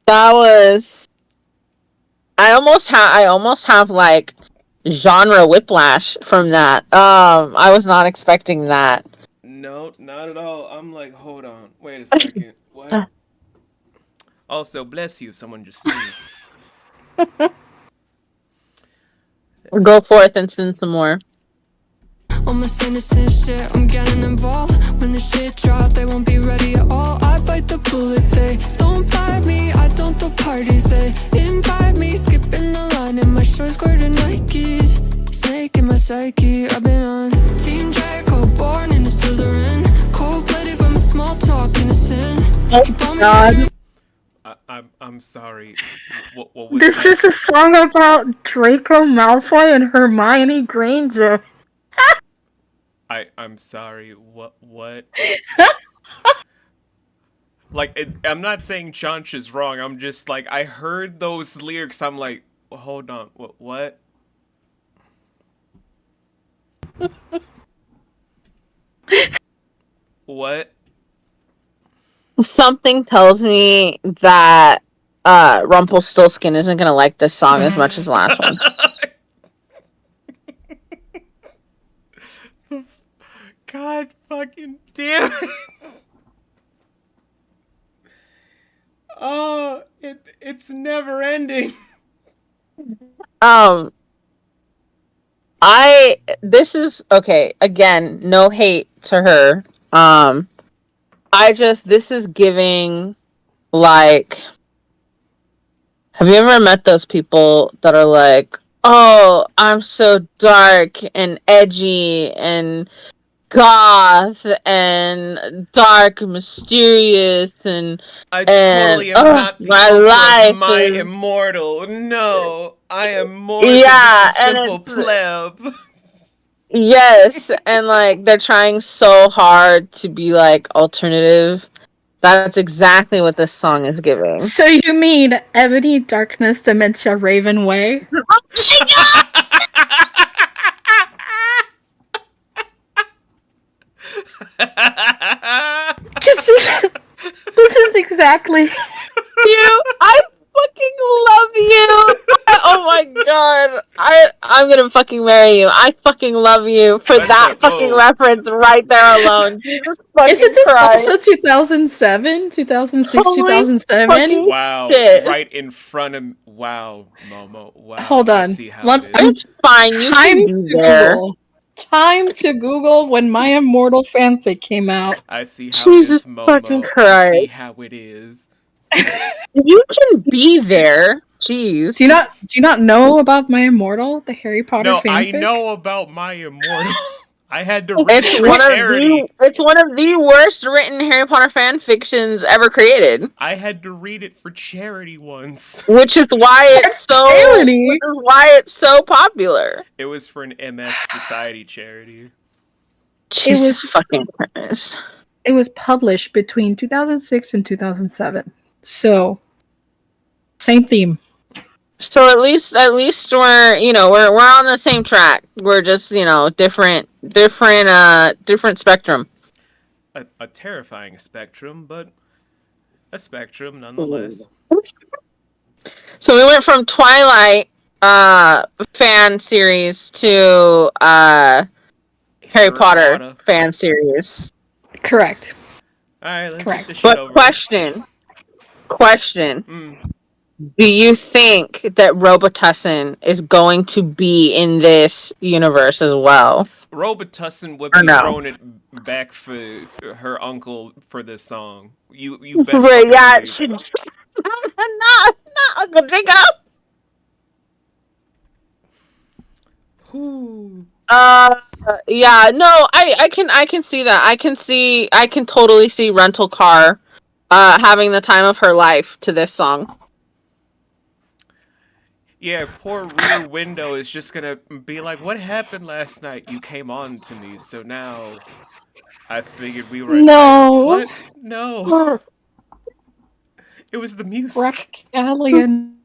That was... I almost have like genre whiplash from that. I was not expecting that. No, not at all. I'm like, hold on. Wait a second. What? Also, bless you if someone just sneezed. Go forth and sing some more. On my innocent shit, I'm getting involved. When the shit drop, they won't be ready at all. I bite the bullet, they don't buy me. I don't throw parties, they invite me. Skipping the line in my short skirt and Nikes. Snake in my psyche, I've been on Team Draco, born in a Slytherin. Cold-blooded with my small talk innocent. Oh god. I'm sorry. What This is a song about Draco Malfoy and Hermione Granger. I'm sorry. What? Like, I'm not saying Chanch is wrong. I'm just like, I heard those lyrics. I'm like, well, hold on. What? What? Something tells me that Rumpelstiltskin isn't gonna like this song as much as the last one. God fucking damn it. Oh, it's never ending. This is okay. Again, no hate to her. This is giving like. Have you ever met those people that are like, oh, I'm so dark and edgy and goth and dark and mysterious I totally am not the my ultra life my is immortal. No, I am more than yeah, just a and simple it's pleb. yes, and like they're trying so hard to be like alternative. That's exactly what this song is giving. So you mean Ebony, Darkness, Dementia, Raven Way? Because this is exactly. I fucking love you. Oh my god. I'm gonna fucking marry you. I fucking love you for that fucking reference right there alone. Jesus fucking Isn't this Christ. also 2007? 2006, Holy 2007? fucking Wow, shit. right in front of wow, Momo. Wow. Hold I on. see how it is. It's fine. You Time can to be there. Google. Time to Google when My Immortal fanfic came out. I see how Jesus it is, Momo. fucking I Christ. see how it is. You can be there. Jeez. Do you not know about My Immortal, the Harry Potter No, fanfic? I know about My Immortal. I had to read It's it one for of charity. the worst written Harry Potter fan fictions ever created. I had to read it for charity once. Which is why it's so popular. It was for an MS Society charity. Jesus fucking Christ. It was published between 2006 and 2007. So, same theme. So at least we're we're on the same track. We're just different spectrum. A terrifying spectrum, but a spectrum nonetheless. So we went from Twilight fan series to Harry Potter fan series. Correct. All right, let's Correct. get this shit But over. question. Do you think that Robitussin is going to be in this universe as well? Robitussin would be throwing it back for her uncle for this song. You best fucking believe it. not Uncle Jacob. Yeah, no, I can see that. I can totally see Rental Car having the time of her life to this song. Yeah, poor Rear Window is just gonna be like, what happened last night? You came on to me, so now I figured we were No. What? No. It was the music. Rapscallion.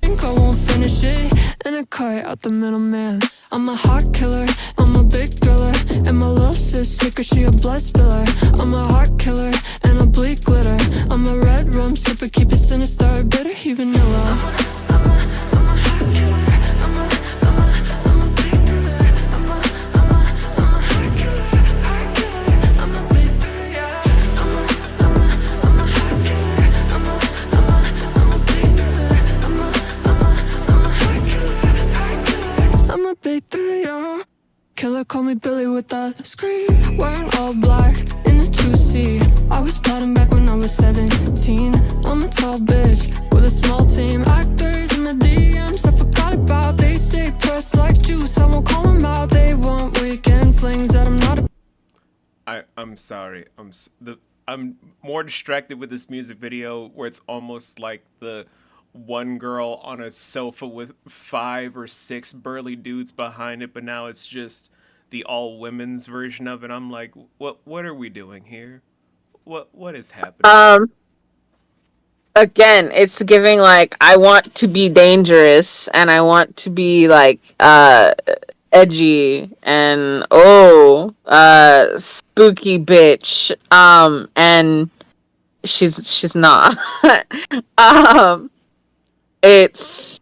Think I won't finish it, and I cut out the middleman. I'm a hot killer, I'm a big thriller, and my little sis sick 'cause she a blood spiller. I'm a hot killer, and I bleed glitter. I'm a red rum sipper, keep it sinister, bitter, he vanilla. I'm a hot killer, I'm a big thriller. I'm a hot killer, I'm a big thriller, yeah. I'm a hot killer, I'm a big thriller. I'm a big thriller. Killer call me Billy with that scream. Wearing all black in the 2C. I was plotting back when I was 17. I'm a tall bitch with a small team. Actors in the DMs I forgot about. They stay pressed like juice. I won't call them out. They want weekend flings that I'm not. I'm sorry. I'm more distracted with this music video where it's almost like the one girl on a sofa with 5 or 6 burly dudes behind it, but now it's just the all women's version of it. I'm like, what are we doing here? What is happening? Again, it's giving like I want to be dangerous and I want to be like edgy and spooky bitch. And she's not. It's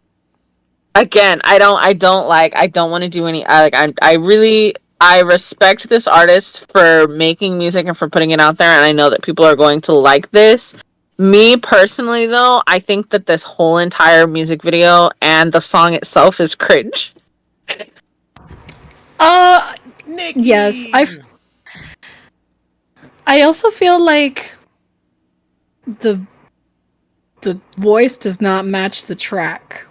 again, I don't want to do any. I respect this artist for making music and for putting it out there, and I know that people are going to like this. Me personally, though, I think that this whole entire music video and the song itself is cringe. Nikki. Yes, I also feel like the voice does not match the track.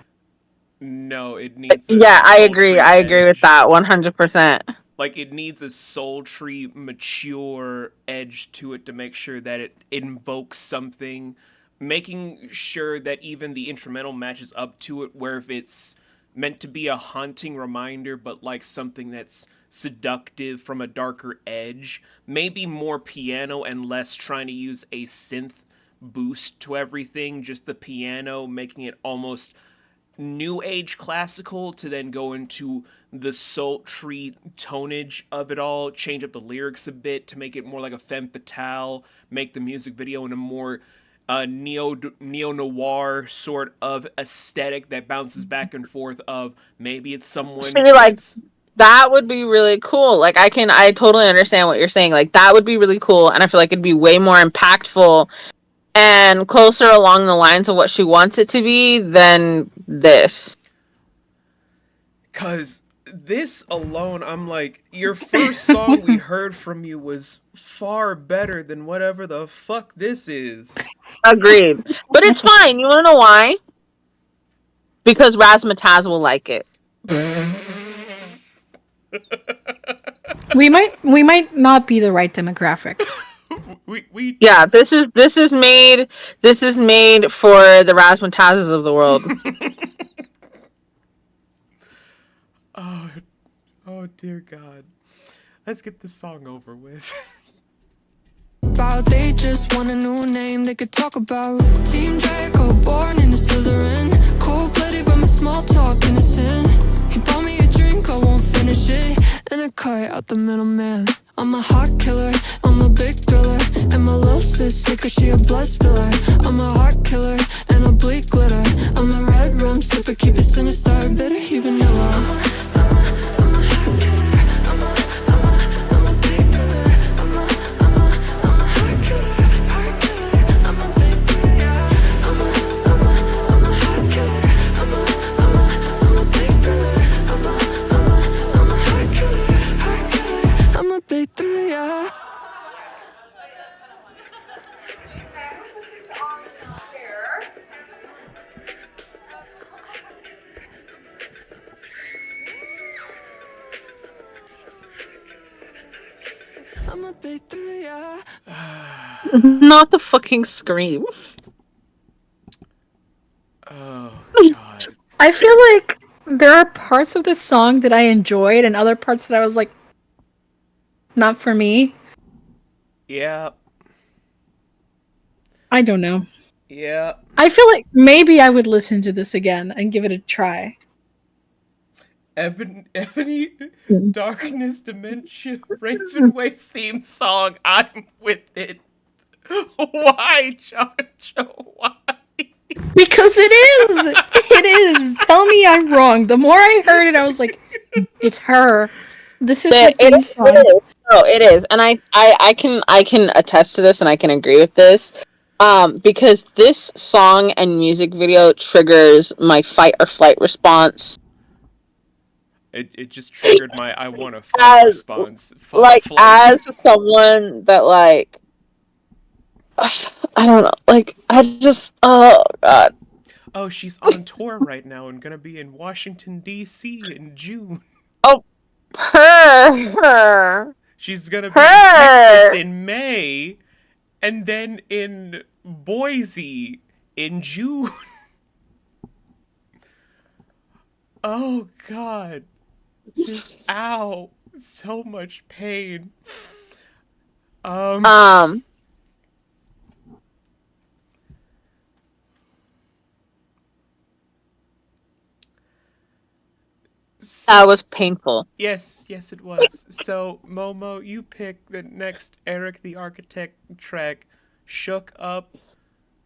No, it needs. Yeah, I agree. sultry I agree with edge. that 100%. Like, it needs a sultry, mature edge to it to make sure that it invokes something, making sure that even the instrumental matches up to it, where if it's meant to be a haunting reminder, but like something that's seductive from a darker edge, maybe more piano and less trying to use a synth boost to everything, just the piano making it almost new age classical to then go into the sultry tonage of it all, change up the lyrics a bit to make it more like a femme fatale, make the music video in a more neo noir sort of aesthetic that bounces back and forth of maybe it's someone See, like, that's that would be really cool. Like, I totally understand what you're saying. Like, that would be really cool, and I feel like it'd be way more impactful and closer along the lines of what she wants it to be than this. Cause this alone, I'm like, your first song we heard from you was far better than whatever the fuck this is. Agreed. But it's fine. You wanna know why? Because Razzmatazz will like it. We might not be the right demographic. we Yeah, this is made for the Razzmatazzes of the world. Oh dear God. Let's get this song over with. They just want a new name they could talk about. Team Draco, born in a Slytherin. Cold-blooded but my small talk innocent. He bought me a drink, I won't finish it. And I cut out the middleman. I'm a hot killer, I'm a big thriller. And my little sis sick cause she a blood spiller. I'm a hot killer and a bleak glitter. I'm a red rum sipper, keep it sinister, bitter, he vanilla. Not the fucking screams. Oh God. I feel like there are parts of this song that I enjoyed and other parts that I was like, not for me. Yeah. I don't know. Yeah. I feel like maybe I would listen to this again and give it a try. Ebony, Darkness, Dementia, Raven Waves theme song. I'm with it. Why, Chancho? Why? Because it is! It is! Tell me I'm wrong. The more I heard it, I was like, it's her. This is the theme song. It is. No, it is. And I can attest to this and I can agree with this. Because this song and music video triggers my fight or flight response. It just triggered my I want to fight response. Like, as someone that, like, I don't know, like, I just, oh, God. Oh, she's on tour right now and gonna be in Washington, D.C. in June. Oh, her. She's gonna be in Texas in May, and then in Boise in June. Oh, God. Just, ow. So much pain. That was painful. Yes, it was. So, Momo, you pick the next Erick the Architect track, Shook Up,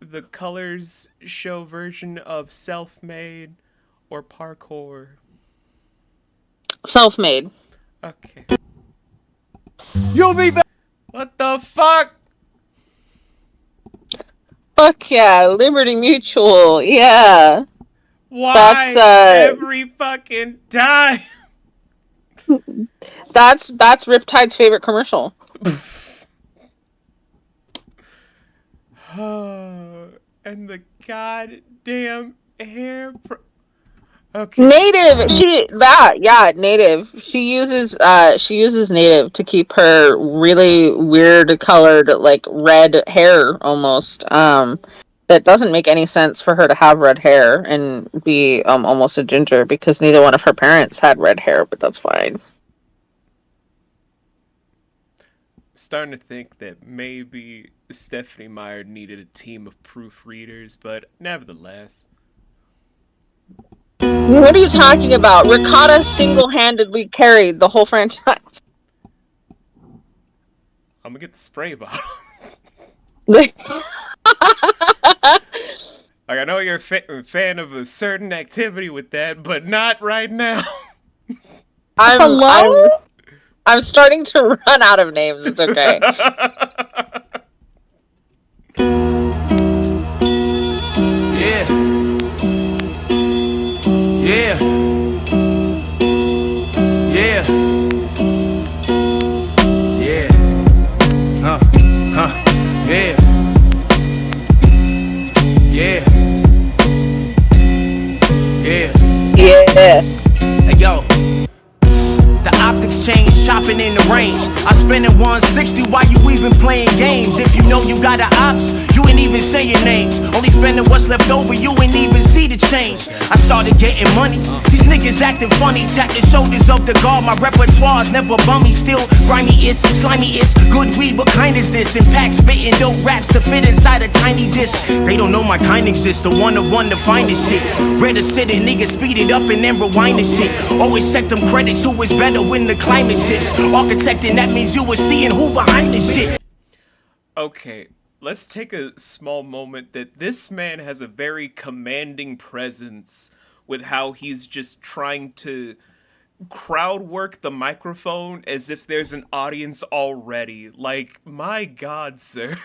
the Colors Show version of Self-Made, or Parkour. Self-Made. Okay. You'll be back! What the fuck? Fuck yeah, Liberty Mutual. Yeah. Why That's every fucking time? that's Riptide's favorite commercial. And the goddamn hair. Okay. Native. Native. She uses native to keep her really weird colored like red hair almost. That doesn't make any sense for her to have red hair and be almost a ginger because neither one of her parents had red hair, but that's fine. Starting to think that maybe Stephanie Meyer needed a team of proofreaders, but nevertheless. What are you talking about? Ricotta single-handedly carried the whole franchise. I'm gonna get the spray bottle. Like, I know you're a fan of a certain activity with that, but not right now. I'm starting to run out of names. It's okay. Yeah. Yeah. Yeah. Yeah. Yeah. Yeah. Yeah. Yeah. Hey yo. The optics change, chopping in the range. I spend it 160 while you even playing games. If you know you got the ops, you ain't even saying names. Only spending what's left over, you ain't even see the change. I started getting money, these niggas acting funny. Tap the shoulders of the guard, my repertoire's never bummy. Still grimy is, slimy is, good weed, what kind is this? Impact spitting dope raps to fit inside a tiny disc. They don't know my kind exists, the one of one, the finest shit. Ready to sit it, niggas speed it up and then rewind the shit. Always check them credits, who is better when the climate shifts. Architecting, that means you were seeing who behind this shit. Okay, let's take a small moment that this man has a very commanding presence with how he's just trying to crowd work the microphone as if there's an audience already. Like, my god, sir.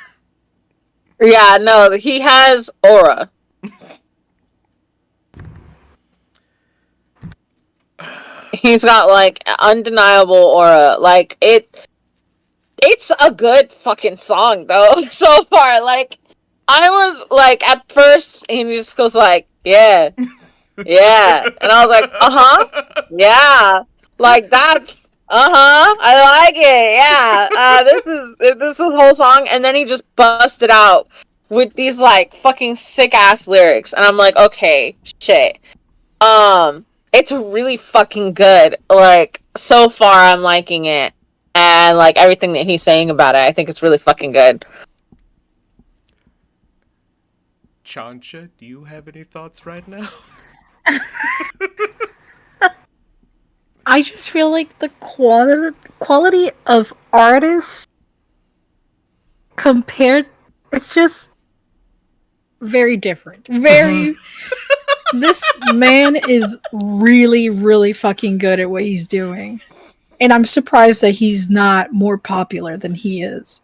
Yeah, no, he has aura. He's got like undeniable aura. Like it's a good fucking song though so far. Like I was like at first he just goes like, yeah. Yeah. And I was like, uh-huh. Yeah. Like that's I like it. Yeah. This is the whole song, and then he just busted out with these like fucking sick ass lyrics, and I'm like, okay, shit. It's really fucking good. Like, so far I'm liking it. And, like, everything that he's saying about it, I think it's really fucking good. Chancha, do you have any thoughts right now? I just feel like the quality of artists compared, it's just very different. Very... This man is really, really fucking good at what he's doing. And I'm surprised that he's not more popular than he is.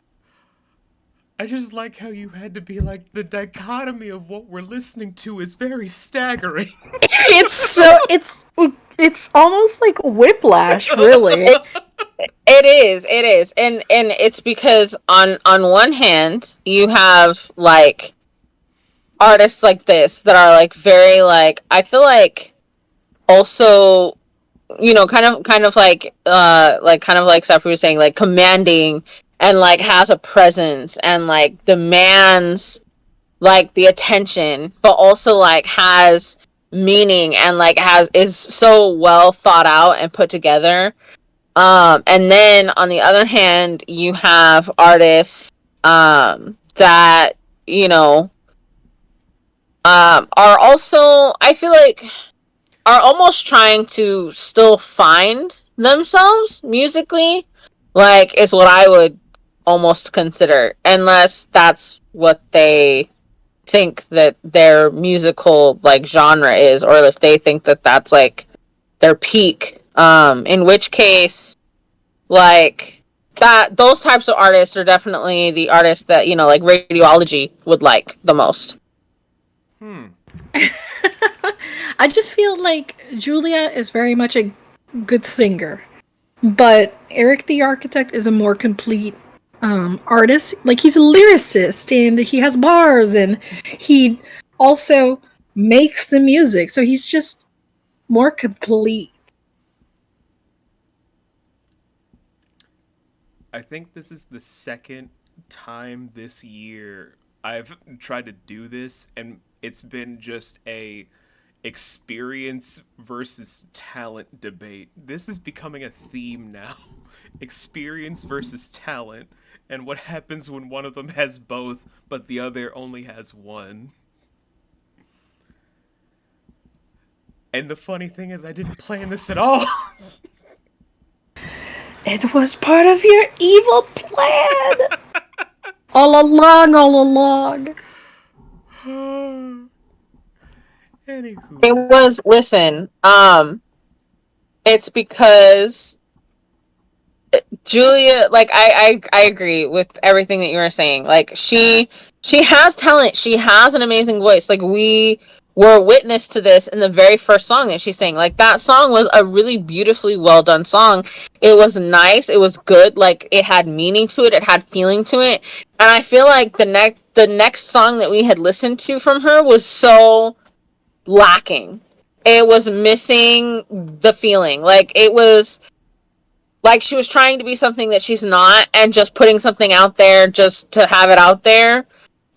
I just like how you had to be like, the dichotomy of what we're listening to is very staggering. It's almost like whiplash, really. It is. And it's because on one hand, you have, like, artists like this that are like very like, I feel like also, you know, kind of like Safiri was saying, like commanding and like has a presence and like demands like the attention, but also like has meaning and like is so well thought out and put together. And then on the other hand, you have artists that, you know, are also, I feel like, are almost trying to still find themselves musically, like, is what I would almost consider, unless that's what they think that their musical, like, genre is, or if they think that that's, like, their peak, in which case, like, that those types of artists are definitely the artists that, you know, like Radiology would like the most. I just feel like Julia is very much a good singer, but Eric the Architect is a more complete artist. Like, he's a lyricist and he has bars and he also makes the music, so he's just more complete. I think this is the second time this year I've tried to do this, and it's been just a experience versus talent debate. This is becoming a theme now. Experience versus talent, and what happens when one of them has both, but the other only has one. And the funny thing is, I didn't plan this at all. It was part of your evil plan! all along. Anywho. It was, listen, it's because Julia, like, I agree with everything that you were saying. Like, she has talent. She has an amazing voice. Like, we were witness to this in the very first song that she sang. Like, that song was a really beautifully well done song. It was nice. It was good. Like, it had meaning to it. It had feeling to it. And I feel like the next song that we had listened to from her was so lacking. It was missing the feeling. Like, it was like she was trying to be something that she's not, and just putting something out there just to have it out there,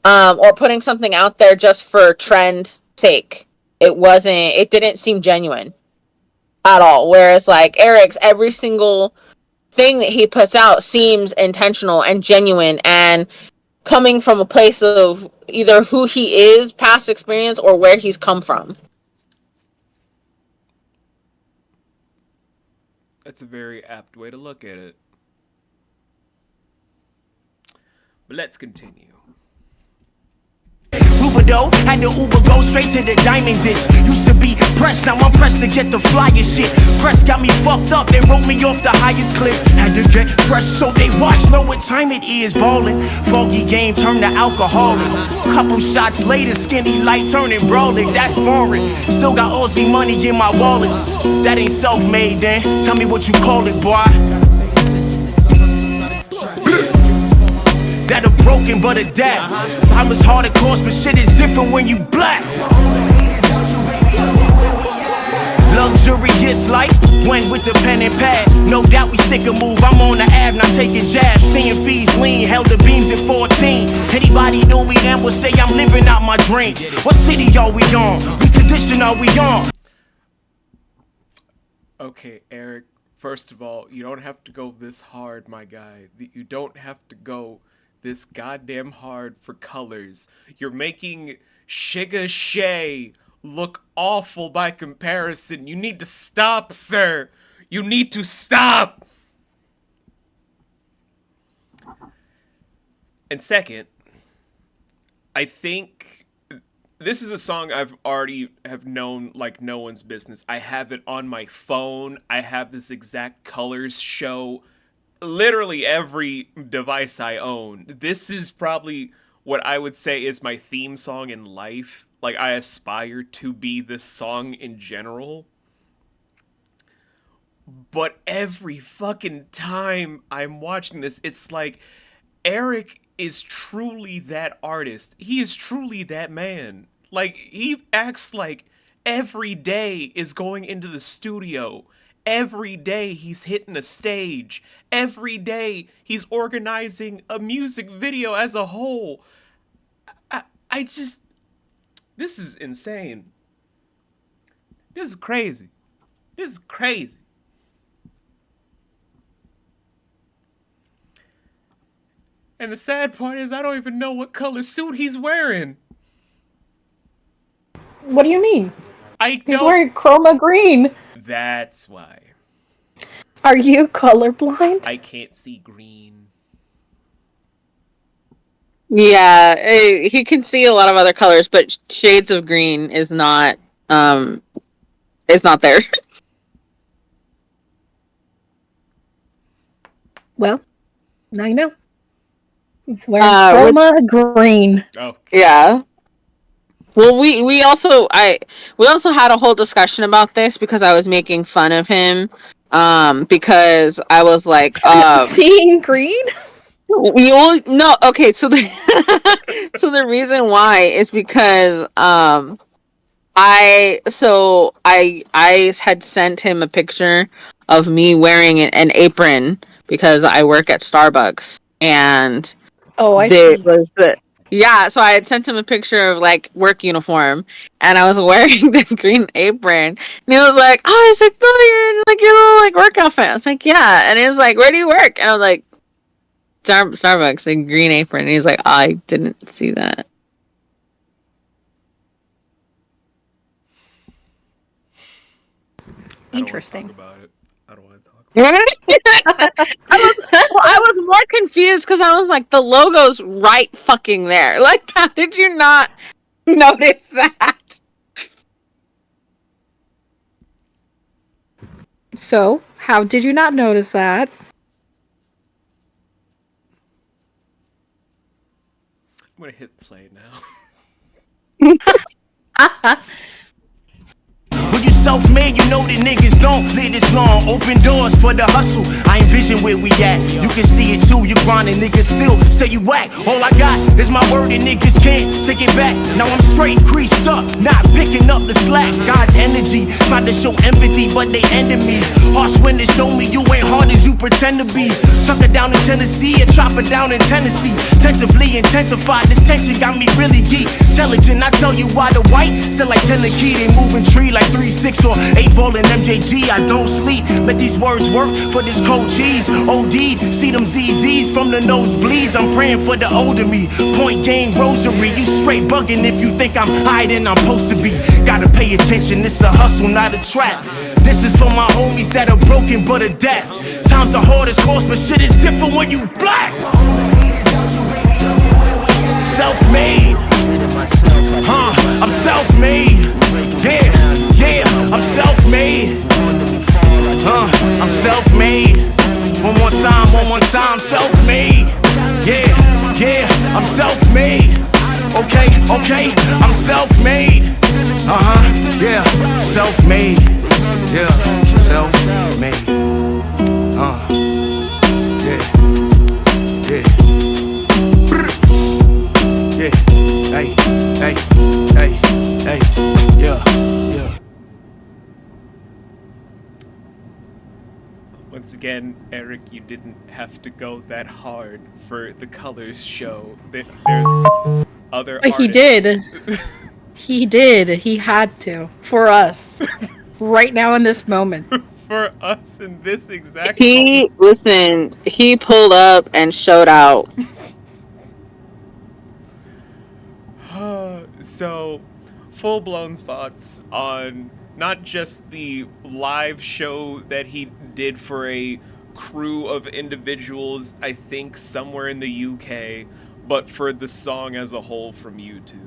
or putting something out there just for trend sake. It didn't seem genuine at all. Whereas like Erick's, every single thing that he puts out seems intentional and genuine and coming from a place of either who he is, past experience, or where he's come from. That's a very apt way to look at it. But let's continue. Though, had the Uber go straight to the diamond disc. Used to be pressed, now I'm pressed to get the flyest shit. Press got me fucked up, they wrote me off the highest cliff. Had to get fresh so they watch, know what time it is. Ballin', foggy game turned to alcoholic. Couple shots later, skinny light turning brolic. That's foreign. Still got Aussie money in my wallets. That ain't self-made, then tell me what you call it, boy. That a broken but a dad. I'm as hard of course, but shit is different when you black. Luxurious life, went with the pen and pad. No doubt we stick a move, I'm on the ab, not taking jabs. Seeing fees lean, held the beams at 14. Anybody knew we then would say I'm living out my dreams. What city are we on? What condition are we on? Okay, Eric, first of all, you don't have to go this hard, my guy. You don't have to go this goddamn hard for colors. You're making Shiga Shay look awful by comparison. You need to stop, sir. You need to stop. And second, I think this is a song I've already have known like no one's business. I have it on my phone. I have this exact colors show literally every device I own. This is probably what I would say is my theme song in life. Like, I aspire to be this song in general. But every fucking time I'm watching this, it's like Erick is truly that artist. He is truly that man. Like, he acts like every day is going into the studio. Every day he's hitting a stage. Every day he's organizing a music video as a whole. I just... This is insane. This is crazy. This is crazy. And the sad part is I don't even know what color suit he's wearing. What do you mean? I don't... He's wearing chroma green. That's why. Are you colorblind? I can't see green. Yeah, he can see a lot of other colors, but shades of green is not there. Well, Now you know. It's wearing Which- chroma green. Oh, Yeah. Well, we also had a whole discussion about this because I was making fun of him. Because I was like, Seeing green? no, okay, so the reason why is because I had sent him a picture of me wearing an apron because I work at Starbucks, and I there see. was so I had sent him a picture of like work uniform, and I was wearing this green apron, and he was like, "Oh," I was like, "No, you're like your little like work outfit." I was like, "Yeah," and he was like, "Where do you work?" And I was like, Starbucks, like green apron. And he's like, oh, "I didn't see that." Interesting. I don't want to talk about it. I was more confused because I was like, the logo's right fucking there. Like, how did you not notice that? So, how did you not notice that? I'm gonna hit play now. When you self-made, you know that niggas don't live this long. Open doors for the hustle. I envision where we at. You can see it too. You grinding, niggas still say you whack. All I got is my word and niggas can't take it back. Now I'm straight creased up, not picking up the slack. God's energy tried to show empathy, but they ended me. Harsh when they show me you ain't hard as you pretend to be. Chuck it down in Tennessee and chop it down in Tennessee. Tentatively intensified, this tension got me really geek. Intelligent, I tell you why the white still like 10 the key. They moving tree like 3-6 or 8 ball in MJG. I don't sleep, let these words work for this cold cheese. OD, see them ZZs from the nosebleeds. I'm praying for the older me. Point game rosary. You straight bugging if you think I'm hiding. I'm supposed to be. Gotta pay attention. It's a hustle, not a trap. This is for my homies that are broken but adapt. Times are hard as course, but shit is different when you black. Self-made. I'm self-made. Yeah, I'm self-made. I'm self-made. One more time, self-made. Yeah, I'm self-made. Okay, I'm self-made. Yeah, self-made. Yeah, self-made. Yeah. Hey, yeah. Once again, Eric, you didn't have to go that hard for the colors show. There's other artists. He did. He did. He had to. For us. Right now in this moment. For us in this exact moment. Listen, he pulled up and showed out. So, full-blown thoughts on not just the live show that he did for a crew of individuals, I think somewhere in the UK, but for the song as a whole from YouTube.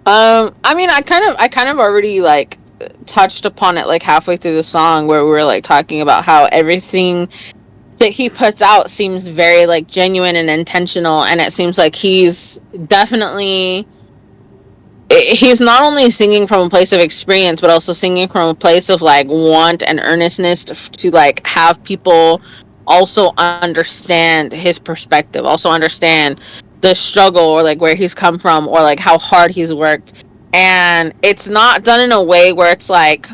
I mean, I kind of already like touched upon it like halfway through the song where we were like talking about how everything that he puts out seems very like genuine and intentional, and it seems like he's not only singing from a place of experience but also singing from a place of like want and earnestness to like have people also understand his perspective, also understand the struggle or like where he's come from or like how hard he's worked. And it's not done in a way where it's like,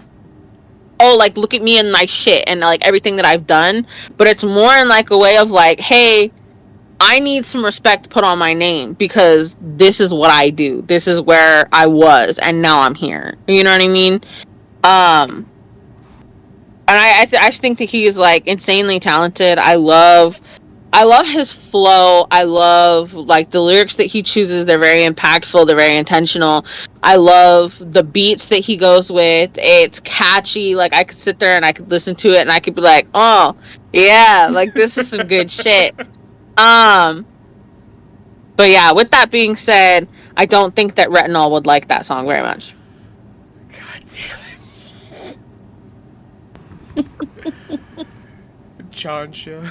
oh, like, look at me and my shit and like everything that I've done, but it's more in like a way of like, hey, I need some respect put on my name because this is what I do. This is where I was and now I'm here. You know what I mean? And I think that he is like insanely talented. I love his flow. I love like the lyrics that he chooses. They're very impactful. They're very intentional. I love the beats that he goes with. It's catchy. Like I could sit there and I could listen to it and I could be like, oh yeah, like this is some good shit. But yeah, with that being said, I don't think that Retinol would like that song very much. God damn it. Chancha.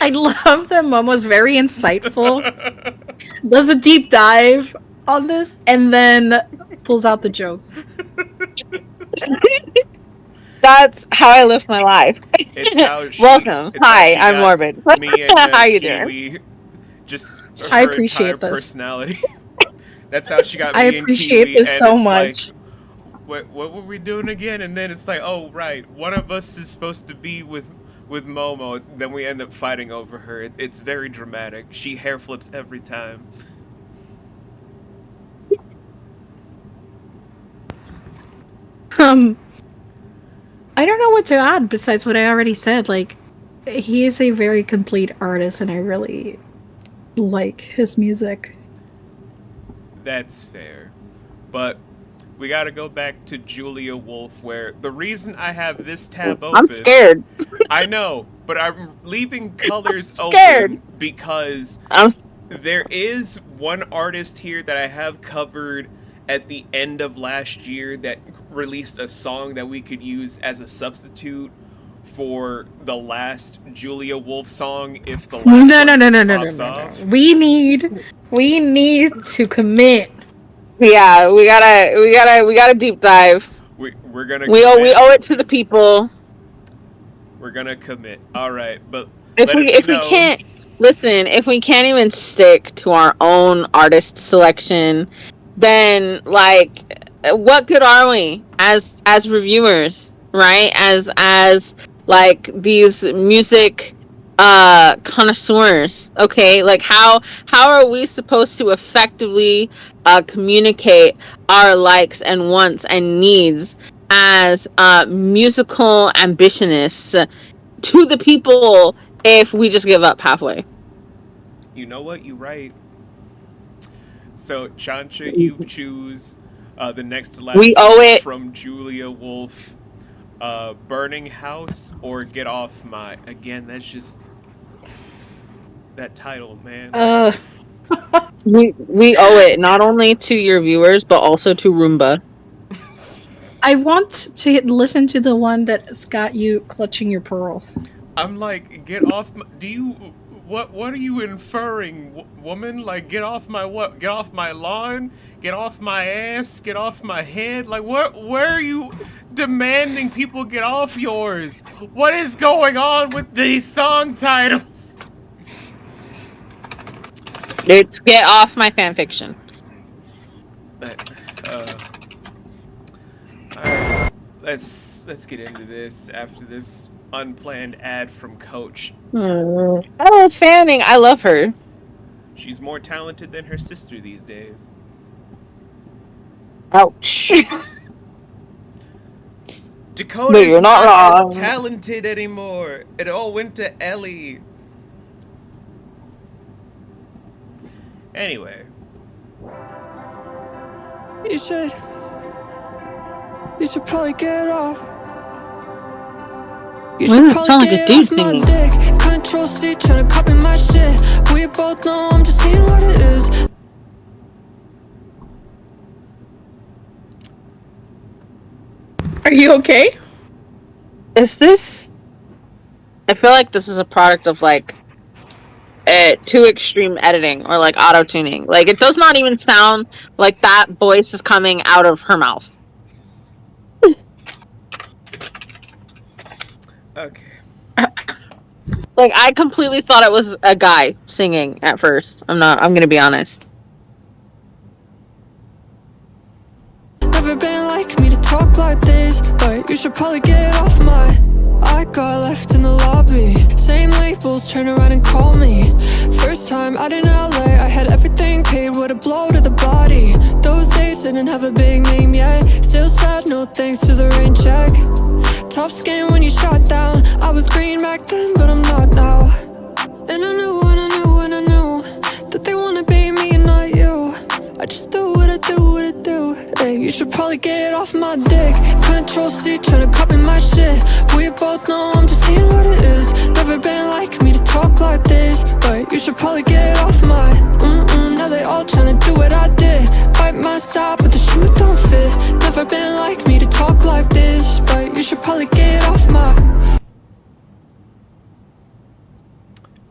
I love that Mom was very insightful, does a deep dive on this, and then pulls out the jokes. That's how I live my life. It's how she, Welcome. it's how Hi, she I'm got Morbid. Me and How you Kiwi, doing? just I her appreciate entire this. personality. That's how she got I me and appreciate Kiwi, this and so it's much. like, what were we doing again? And then it's like, oh right, one of us is supposed to be with Momo. Then we end up fighting over her. It's very dramatic. She hair flips every time. I don't know what to add besides what I already said. Like, he is a very complete artist, and I really like his music. That's fair. But we gotta go back to Julia Wolf, where the reason I have this tab open... I'm scared. I know, but I'm leaving colors Scared. open because there is one artist here that I have covered at the end of last year that released a song that we could use as a substitute for the last Julia Wolf song if the last No. We need to commit. Yeah, we gotta deep dive. We're gonna we owe it to the people. We're gonna commit. All right, but if we can't listen, if we can't even stick to our own artist selection, then like what good are we as reviewers, right? As like these music connoisseurs, okay? Like how are we supposed to effectively communicate our likes and wants and needs as musical ambitionists to the people if we just give up halfway? You know what? You're right. So, Chancha, you choose the next to last song from Julia Wolf, Burning House or Get Off My... Again, that's just... That title, man. We owe it not only to your viewers, but also to Roomba. I want to listen to the one that's got you clutching your pearls. I'm like, get off my... Do you... What are you inferring, woman? Like, get off my what? Get off my lawn? Get off my ass? Get off my head? Like, where are you demanding people get off yours? What is going on with these song titles? It's Get Off My Fanfiction. Alright, let's get into this after this unplanned ad from Coach. Oh, Fanning, I love her. She's more talented than her sister these days. Ouch. Dakota's not as talented anymore. It all went to Ellie. Anyway. You should probably get off. You should probably get off my dick. Control C, tryna copy my shit. We both know I'm just seeing what it is. Are you okay? Is this... I feel like this is a product of like too extreme editing or like auto-tuning. Like it does not even sound like that voice is coming out of her mouth. Okay. Like I completely thought it was a guy singing at first. I'm gonna be honest. Never been like me to talk like this, but you should probably get off my... I got left in the lobby. Same labels, turn around and call me. First time out in LA, I had everything paid with a blow to the body. Those days didn't have a big name yet. Still sad, no thanks to the rain check. Tough skin when you shot down. I was green back then, but I'm not now. And I knew that they wanna be me and not you. I just do what I do. Hey, you should probably get off my dick. Control C, tryna copy my shit. We both know I'm just seeing what it is. Never been like me to talk like this, but you should probably get off my... Now they all tryna do what I did. Bite my style, but the shoe don't fit. Never been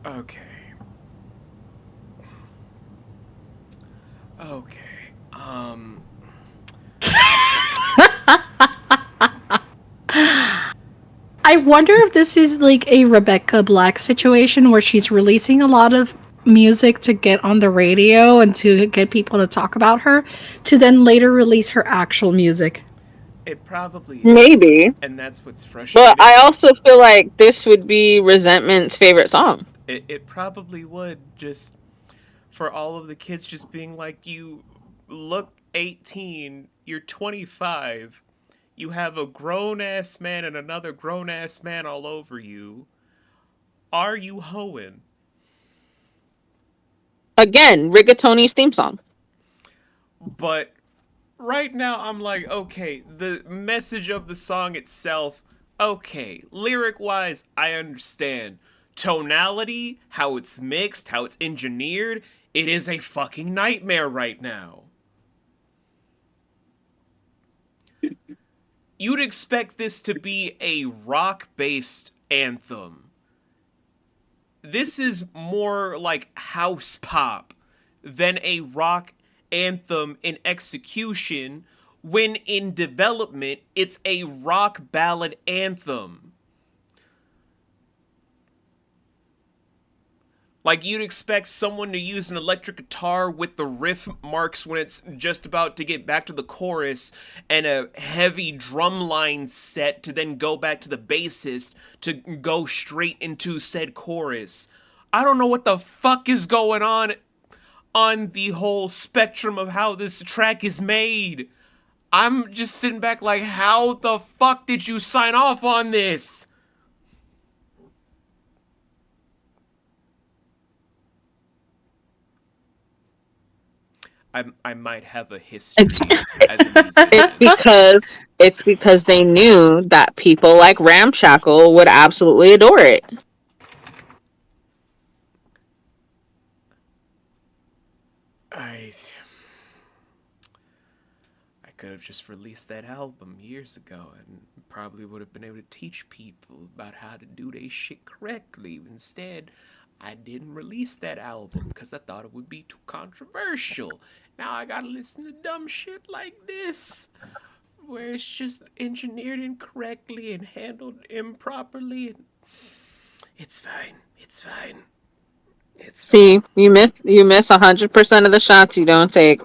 Okay. Okay. I wonder if this is like a Rebecca Black situation where she's releasing a lot of music to get on the radio and to get people to talk about her, to then later release her actual music. It probably is. Maybe. And that's what's frustrating. But I also feel like this would be Resentment's favorite song. It probably would, just for all of the kids just being like, you look 18, you're 25, you have a grown-ass man and another grown-ass man all over you. Are you hoeing? Again, Rigatoni's theme song. But right now I'm like, okay, the message of the song itself, okay, lyric-wise, I understand. Tonality, how it's mixed, how it's engineered, it is a fucking nightmare right now. You'd expect this to be a rock-based anthem. This is more like house pop than a rock anthem in execution, when in development, it's a rock ballad anthem. Like, you'd expect someone to use an electric guitar with the riff marks when it's just about to get back to the chorus, and a heavy drum line set to then go back to the bassist to go straight into said chorus. I don't know what the fuck is going on the whole spectrum of how this track is made. I'm just sitting back like, how the fuck did you sign off on this? I might have a history as a musician. It's because they knew that people like Ramshackle would absolutely adore it. I could have just released that album years ago and probably would have been able to teach people about how to do their shit correctly. Instead, I didn't release that album because I thought it would be too controversial. Now I gotta listen to dumb shit like this, where it's just engineered incorrectly and handled improperly. It's fine. It's fine. It's See, you miss 100% of the shots you don't take.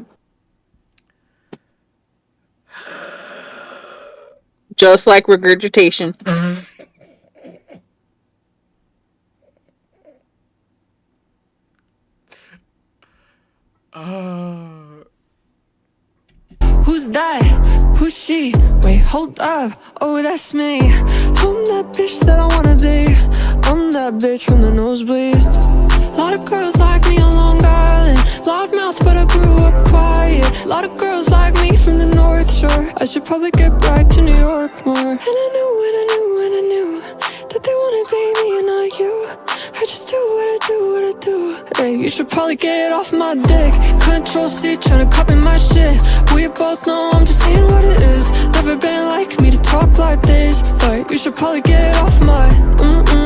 Just like regurgitation. Who's that? Who's she? Wait, hold up. Oh, that's me. I'm that bitch that I wanna be. I'm that bitch from the nosebleeds. Lot of girls like me on Long Island. Loud mouth, but I grew up quiet. Lot of girls like me from the North Shore. I should probably get back to New York more. And I knew that they wanna be me and not you. I just do what I do. Hey, you should probably get off my dick. Control C, tryna copy my shit. We both know I'm just saying what it is. Never been like me to talk like this, but you should probably get off my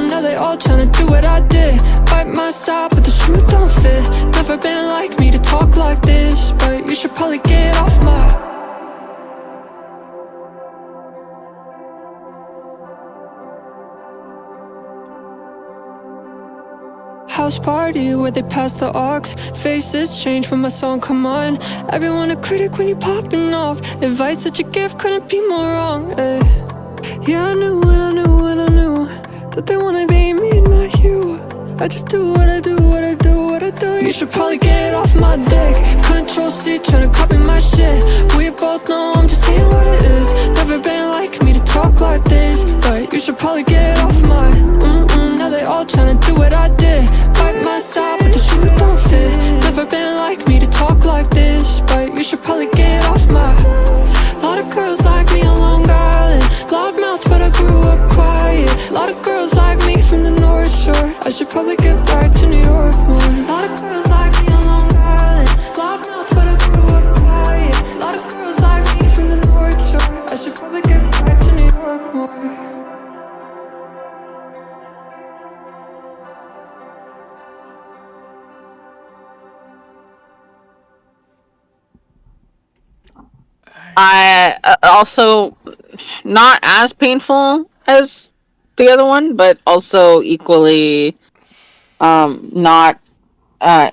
now they all tryna do what I did. Bite my side, but the truth don't fit. Never been like me to talk like this, but you should probably get off my house party where they pass the aux. Faces change when my song come on. Everyone a critic when you popping off. Advice that you give couldn't be more wrong. Yeah, I knew that they wanna be me, not you. I just do what I do. You should probably get off my dick. Control C, tryna copy my shit. We both know I'm just saying what it is. Never been like me to talk like this, but you should probably get off my now they all tryna do what I did. Bite my side, but the truth don't fit. Never been like me to talk like this, but you should probably get off my lot of girls like me on Long Island. Loud mouth, but I grew up quiet. Lot of girls like me from the North Shore. I should probably get back to New York more. Lot of girls like me on Long Island. Loud mouth, but I grew up quiet. Lot of girls like me from the North Shore. I should probably get back to New York more. I also not as painful as the other one, but also equally not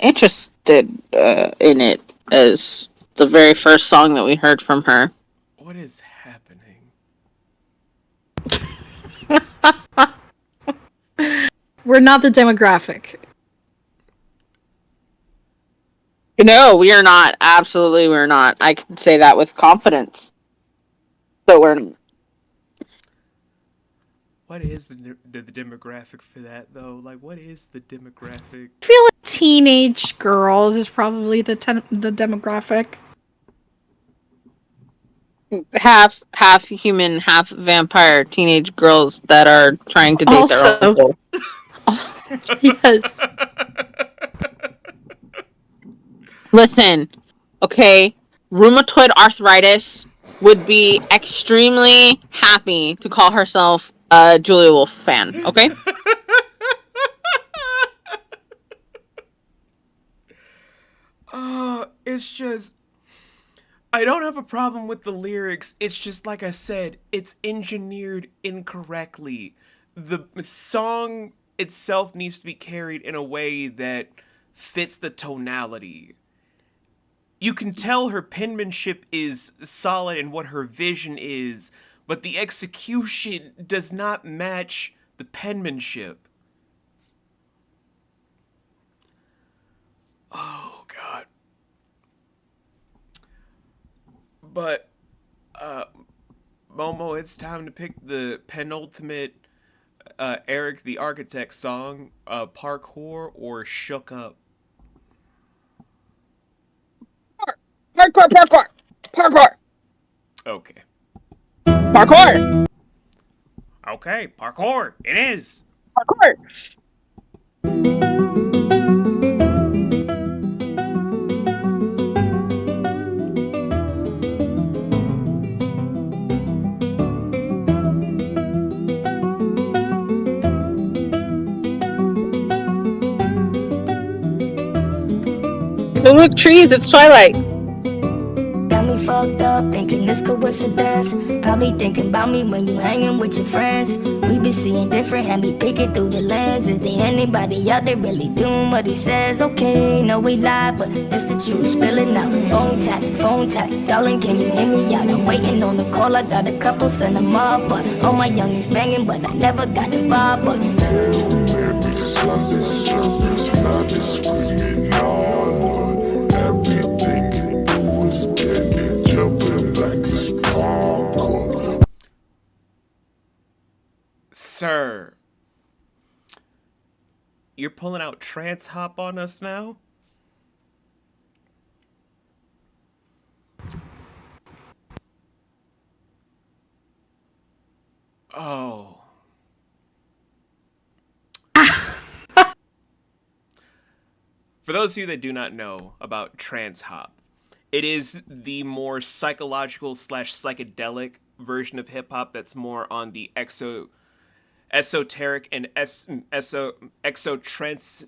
interested in it as the very first song that we heard from her. What is happening? We're not the demographic. No, we are not. Absolutely, we're not. I can say that with confidence. So we're not. What is the demographic for that though? Like, what is the demographic? I feel like teenage girls is probably the demographic. Half human, half vampire teenage girls that are trying to date their own adults. Yes. Listen, okay, rheumatoid arthritis would be extremely happy to call herself a Julia Wolf fan, okay? It's just, I don't have a problem with the lyrics. It's just, like I said, it's engineered incorrectly. The song itself needs to be carried in a way that fits the tonality. You can tell her penmanship is solid and what her vision is, but the execution does not match the penmanship. Oh, God. But, Momo, it's time to pick the penultimate Erick the Architect song, Parkour or Shook Up. Parkour! Okay. Parkour! Okay, parkour! It is! Parkour! Look, trees, it's twilight. Got me fucked up, thinking this coincidence. Probably thinking about me when you hanging with your friends. We been seeing different, had me picking through the lens. Is there anybody out there really doing what he says? Okay, no we lie, but it's the truth, spilling out. Phone tap, darling, can you hear me out? I'm waiting on the call, I got a couple, send them up. But all my youngins banging, but I never got involved. But Every Sunday service, not this screaming on. Everything you do is get it jumping like it's popcorn. Sir, you're pulling out trance hop on us now? Oh. For those of you that do not know about trance hop, it is the more psychological / psychedelic version of hip hop that's more on the esoteric and exotrance.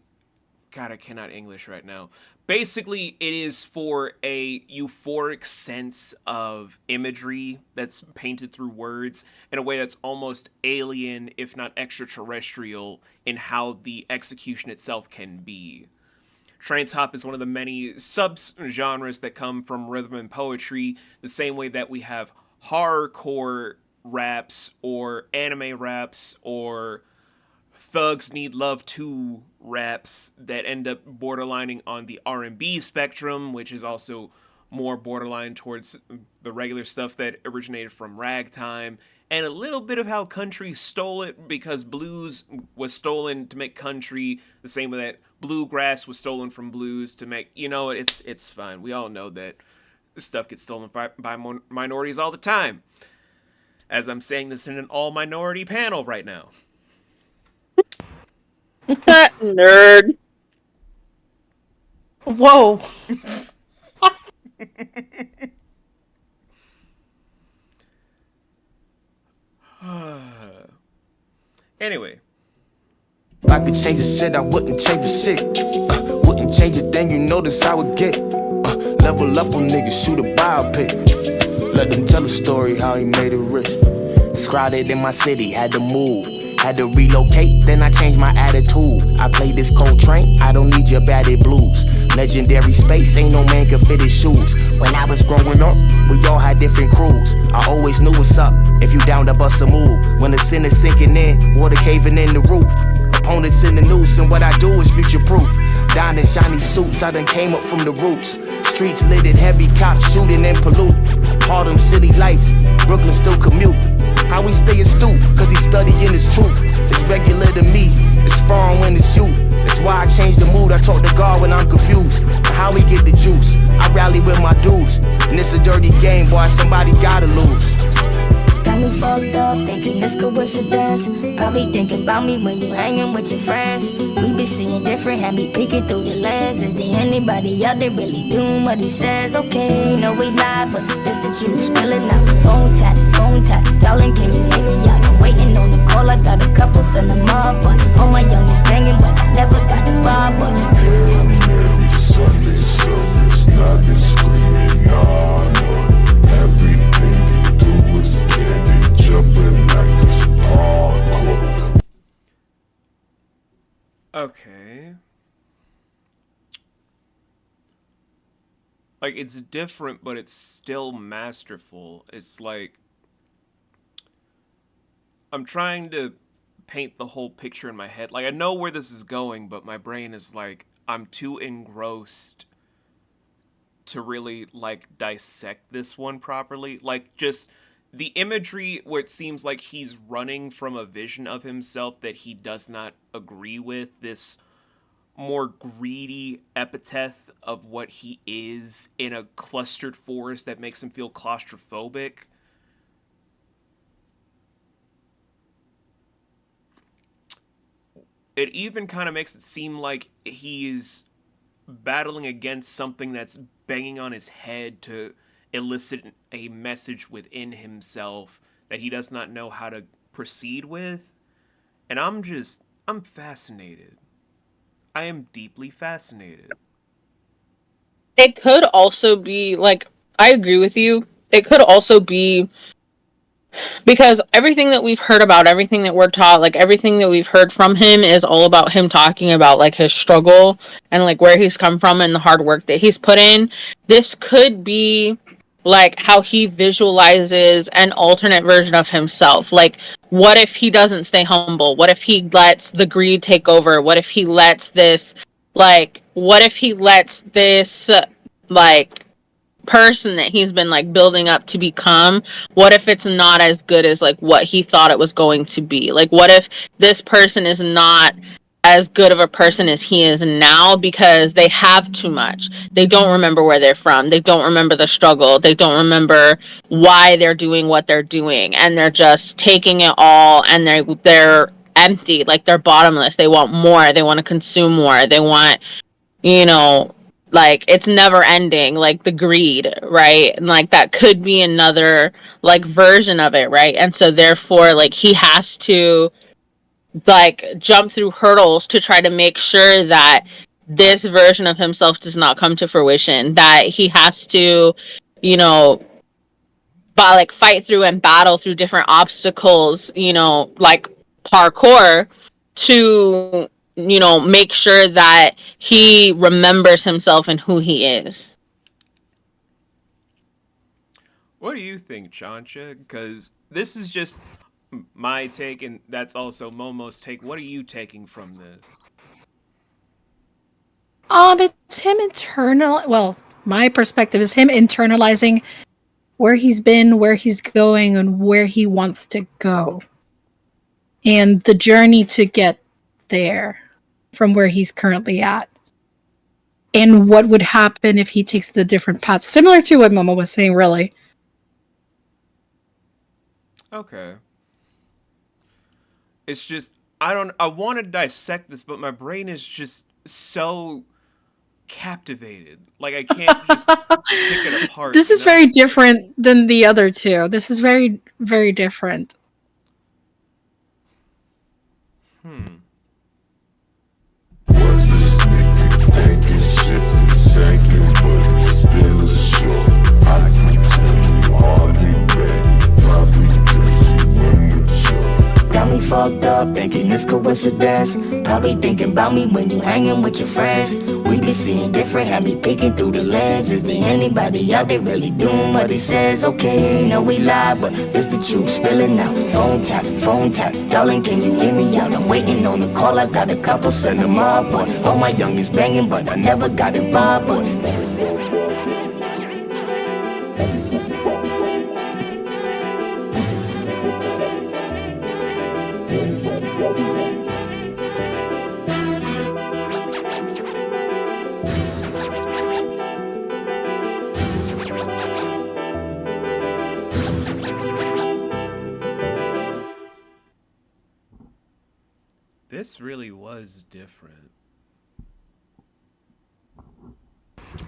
God, I cannot English right now. Basically, it is for a euphoric sense of imagery that's painted through words in a way that's almost alien, if not extraterrestrial, in how the execution itself can be. Trance hop is one of the many sub-genres that come from rhythm and poetry, the same way that we have horrorcore raps or anime raps or Thugs Need Love 2 raps that end up borderlining on the R&B spectrum, which is also more borderline towards the regular stuff that originated from ragtime, and a little bit of how country stole it because blues was stolen to make country, the same way that bluegrass was stolen from blues to make, it's fine. We all know that this stuff gets stolen by minorities all the time. As I'm saying this in an all-minority panel right now. Nerd. Whoa. Anyway. If I could change the shit, I wouldn't change the shit. Wouldn't change a thing, you notice I would get. Level up on niggas, shoot a biopic. Let them tell a story how he made it rich. Scrouted in my city, had to move. Had to relocate, then I changed my attitude. I played this cold train, I don't need your batted blues. Legendary space, ain't no man can fit his shoes. When I was growing up, we all had different crews. I always knew what's up, if you down to bust a move. When the sin is sinking in, water caving in the roof. Opponents in the noose, and what I do is future proof. Down in shiny suits, I done came up from the roots. Streets littered, heavy cops shooting and pollute. Harlem city lights, Brooklyn still commute. How we stay astute, cause he studying his truth. It's regular to me, it's foreign when it's you. That's why I change the mood, I talk to God when I'm confused. How we get the juice, I rally with my dudes. And it's a dirty game, boy, somebody gotta lose. Got me fucked up, thinking this coincidence. Probably thinking about me when you hanging with your friends. We be seeing different, had me peeking through the lens. Is there anybody out there really doing what he says? Okay, no we lie, but it's the truth. Spilling out, phone tap, darling, can you hear me? Y'all been waiting on the call, I got a couple, send them up. But all my youngins banging, but I never got the bar. But every Sunday service, not this screaming, nah, Lord. Everything you do is candy, jumping like it's hardcore. Okay. Like, it's different, but it's still masterful. It's like, I'm trying to paint the whole picture in my head. Like, I know where this is going, but my brain is like, I'm too engrossed to really, like, dissect this one properly. Like, just the imagery where it seems like he's running from a vision of himself that he does not agree with, this more greedy epithet of what he is in a clustered forest that makes him feel claustrophobic. It even kind of makes it seem like he's battling against something that's banging on his head to elicit a message within himself that he does not know how to proceed with. And I'm fascinated. I am deeply fascinated. It could also be, like, I agree with you. It could also be because everything that we've heard about, everything that we're taught, like, everything that we've heard from him is all about him talking about, like, his struggle and, like, where he's come from and the hard work that he's put in. This could be, like, how he visualizes an alternate version of himself. Like, what if he doesn't stay humble? What if he lets the greed take over? What if he lets this, like, what if he lets this, like, person that he's been, like, building up to become, what if it's not as good as, like, what he thought it was going to be? Like, what if this person is not as good of a person as he is now because they have too much? They don't remember where they're from. They don't remember the struggle. They don't remember why they're doing what they're doing. And they're just taking it all, and they're empty, like, they're bottomless. They want more. They want to consume more. They want, you know, like, it's never ending, like, the greed, right? And, like, that could be another, like, version of it, right? And so therefore, like, he has to, like, jump through hurdles to try to make sure that this version of himself does not come to fruition, that he has to, you know, like, fight through and battle through different obstacles, you know, like parkour, to, you know, make sure that he remembers himself and who he is. What do you think, Chancha? Because this is just my take, and that's also Momo's take. What are you taking from this? It's him well, my perspective is him internalizing where he's been, where he's going, and where he wants to go. And the journey to get there from where he's currently at. And what would happen if he takes the different paths. Similar to what Momo was saying, really. Okay. It's just, I want to dissect this, but my brain is just so captivated. Like, I can't just pick it apart. This is very different than the other two. This is very, very different. Was this nigga thinking shit is sinking, but it still is short. I can tell you hard thinking this coincidence. Probably thinking about me when you hanging with your friends. We be seeing different, have me peeking through the lens. Is there anybody out there really doing what he says? Okay, no we lie, but it's the truth spilling out. Phone tap, darling, can you hear me out? I'm waiting on the call, I got a couple, send them up, but all my youngest banging, but I never got involved, but This really was different.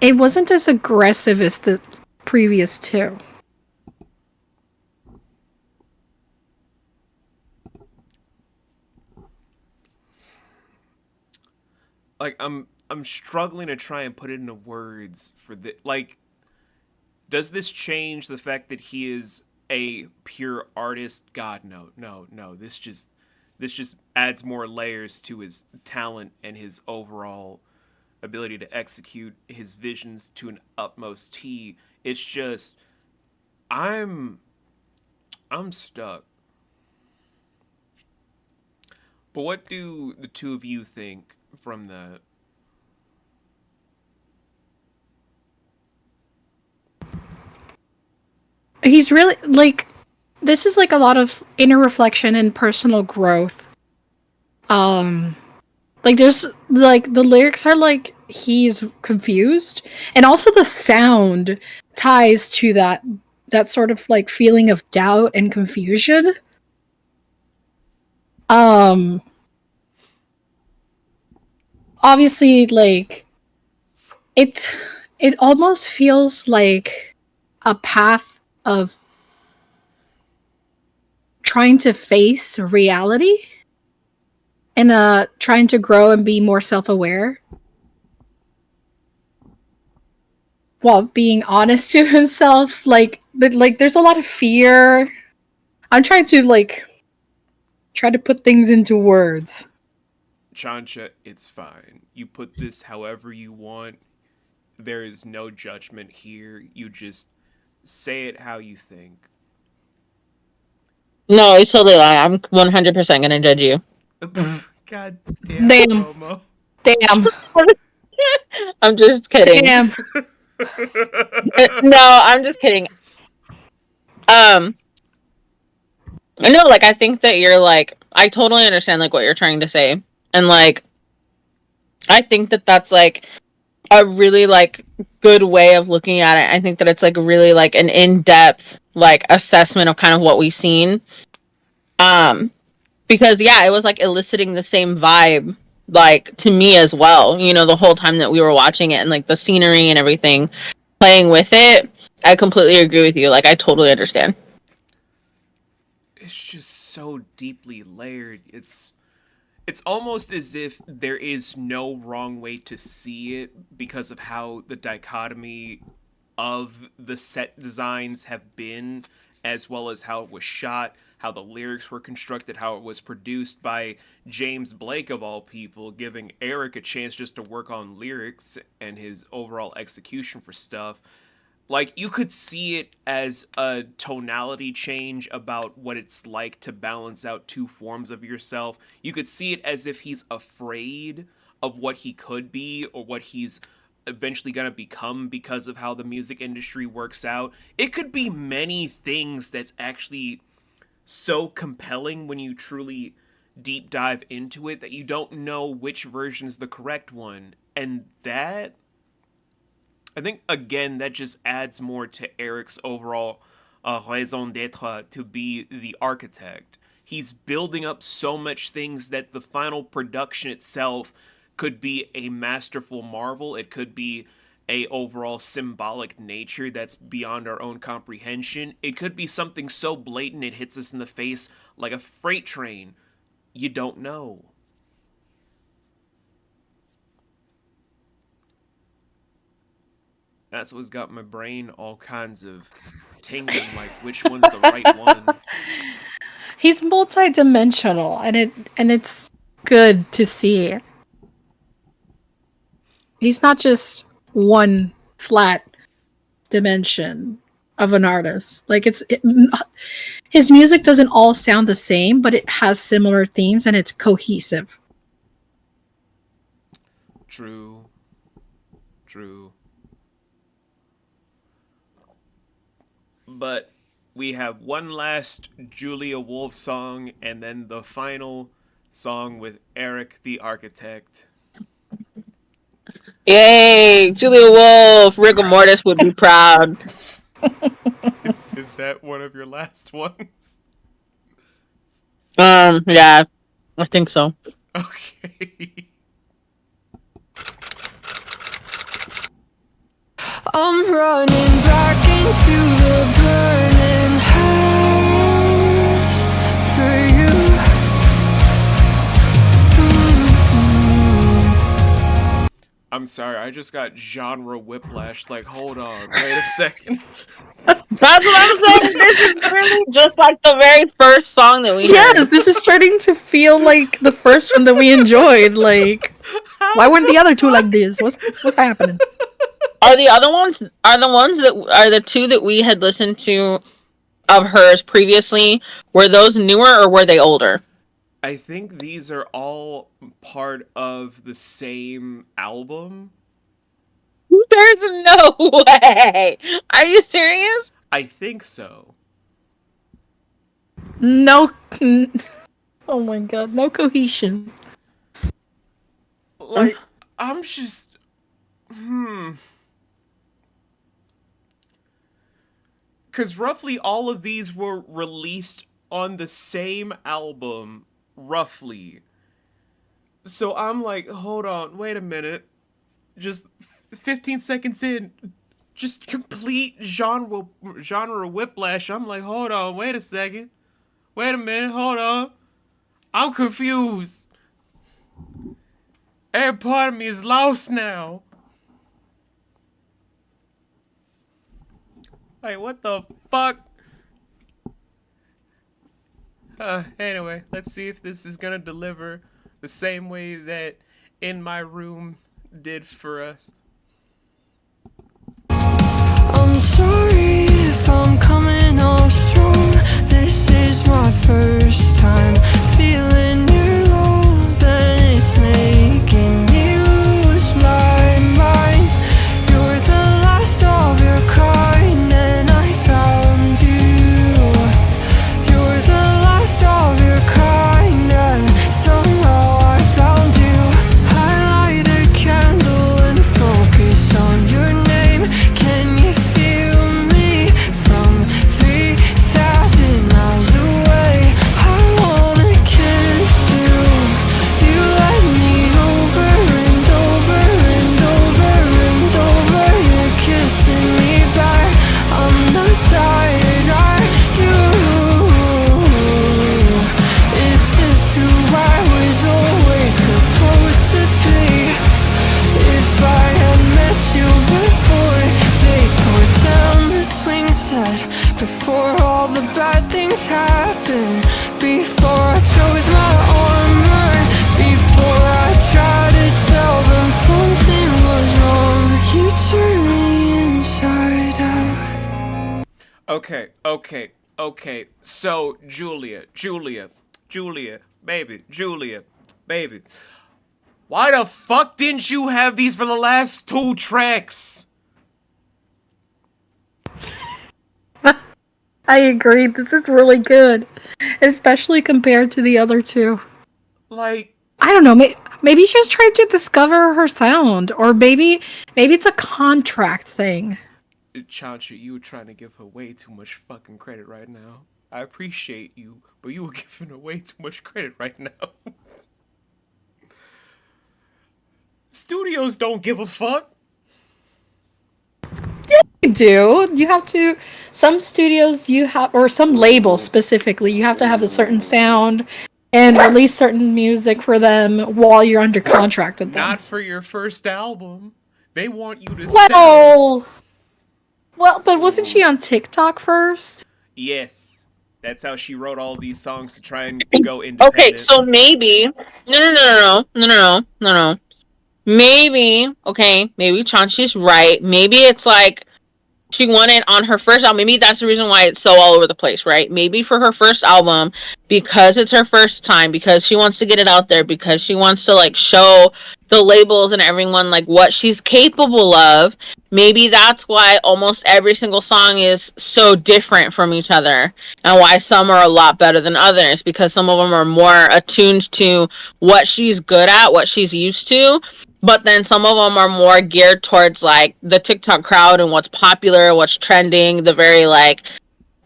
It wasn't as aggressive as the previous two. Like I'm struggling to try and put it into words for the like. Does this change the fact that he is a pure artist? God, no. This just adds more layers to his talent and his overall ability to execute his visions to an utmost T. It's just I'm stuck. But what do the two of you think from that? He's really like, this is like a lot of inner reflection and personal growth. Like there's like the lyrics are like he's confused, and also the sound ties to that sort of like feeling of doubt and confusion. Obviously, like it almost feels like a path of trying to face reality and trying to grow and be more self-aware while being honest to himself. Like there's a lot of fear. I'm trying to put things into words. Chancha, it's fine. You put this however you want. There is no judgment here. You just say it how you think. No, it's totally lie. I'm 100% gonna judge you. God damn, Damn. Momo. Damn. I'm just kidding. Damn. No, I'm just kidding. No, like I think that you're like, I totally understand like what you're trying to say, and like I think that that's like a really like good way of looking at it. I think that it's like really like an in-depth like assessment of kind of what we've seen. Because yeah, it was like eliciting the same vibe like to me as well, you know, the whole time that we were watching it, and like the scenery and everything playing with it. I completely agree with you. Like I totally understand. It's just so deeply layered. It's almost as if there is no wrong way to see it because of how the dichotomy of the set designs have been, as well as how it was shot, how the lyrics were constructed, how it was produced by James Blake of all people, giving Erick a chance just to work on lyrics and his overall execution for stuff. Like, you could see it as a tonality change about what it's like to balance out two forms of yourself. You could see it as if he's afraid of what he could be or what he's eventually going to become because of how the music industry works out. It could be many things that's actually so compelling when you truly deep dive into it that you don't know which version is the correct one. And that, I think, again, that just adds more to Erick's overall raison d'etre to be the architect. He's building up so much things that the final production itself could be a masterful marvel. It could be a overall symbolic nature that's beyond our own comprehension. It could be something so blatant it hits us in the face like a freight train. You don't know. That's what's got my brain all kinds of tingling, like which one's the right one. he's multi-dimensional, and it's good to see. He's not just one flat dimension of an artist. Like his music doesn't all sound the same, but it has similar themes and it's cohesive. True. But we have one last Julia Wolf song and then the final song with Erick the Architect. Yay, Julia Wolf, rigor mortis would be proud. Is that one of your last ones? Yeah, I think so. Okay. I'm running back into the burning house for you. I'm sorry, I just got genre whiplash. Like, hold on, wait a second. That's what I'm saying. This is literally just like the very first song that we heard. Yes, this is starting to feel like the first one that we enjoyed. Like, why weren't the other two like this? What's happening? Are the other ones the ones that are the two that we had listened to of hers previously? Were those newer or were they older? I think these are all part of the same album. There's no way. Are you serious? I think so. No. Oh my god, no cohesion. Like, I'm just. Because roughly all of these were released on the same album, roughly. So I'm like, hold on, wait a minute. Just 15 seconds in, just complete genre whiplash. I'm like, hold on, wait a second. Wait a minute, hold on. I'm confused. Every part of me is lost now. Like, what the fuck? Anyway, let's see if this is gonna deliver the same way that In My Room did for us. I'm sorry if I'm coming off strong. This is my first time feeling your love, and it's making me lose my mind. You're the last of your kind, and I found you. You're the last of your kind, and somehow I found you. I light a candle and focus on your name. Can you feel me from 3,000 miles away? I wanna kiss you. You let me over and over and over and over. You're kissing me back. I'm not tired, are you? Is this who I was always supposed to be? If I had met you before they tore down the swing set, before all the bad things happened, before I chose my armor, before I tried to tell them something was wrong, you turned me inside out. Okay. So, Julia, baby. Why the fuck didn't you have these for the last 2 tracks? I agree. This is really good, especially compared to the other two. Like, I don't know. Maybe she's trying to discover her sound, or maybe it's a contract thing. Chancha, you were trying to give her way too much fucking credit right now. I appreciate you, but you were giving her way too much credit right now. Studios don't give a fuck. You do. You have to. Some studios you have, or some labels specifically, you have to have a certain sound and release certain music for them while you're under contract with them. Not for your first album. They want you to sell. Well, but wasn't she on TikTok first? Yes. That's how she wrote all these songs to try and go independent. Okay, so maybe no. Maybe Chanchi's right. Maybe it's like she wanted on her first album. Maybe that's the reason why it's so all over the place, right? Maybe for her first album, because it's her first time, because she wants to get it out there, because she wants to like show the labels and everyone like what she's capable of. Maybe that's why almost every single song is so different from each other, and why some are a lot better than others, because some of them are more attuned to what she's good at, what she's used to. But then some of them are more geared towards like the TikTok crowd and what's popular, what's trending, the very like,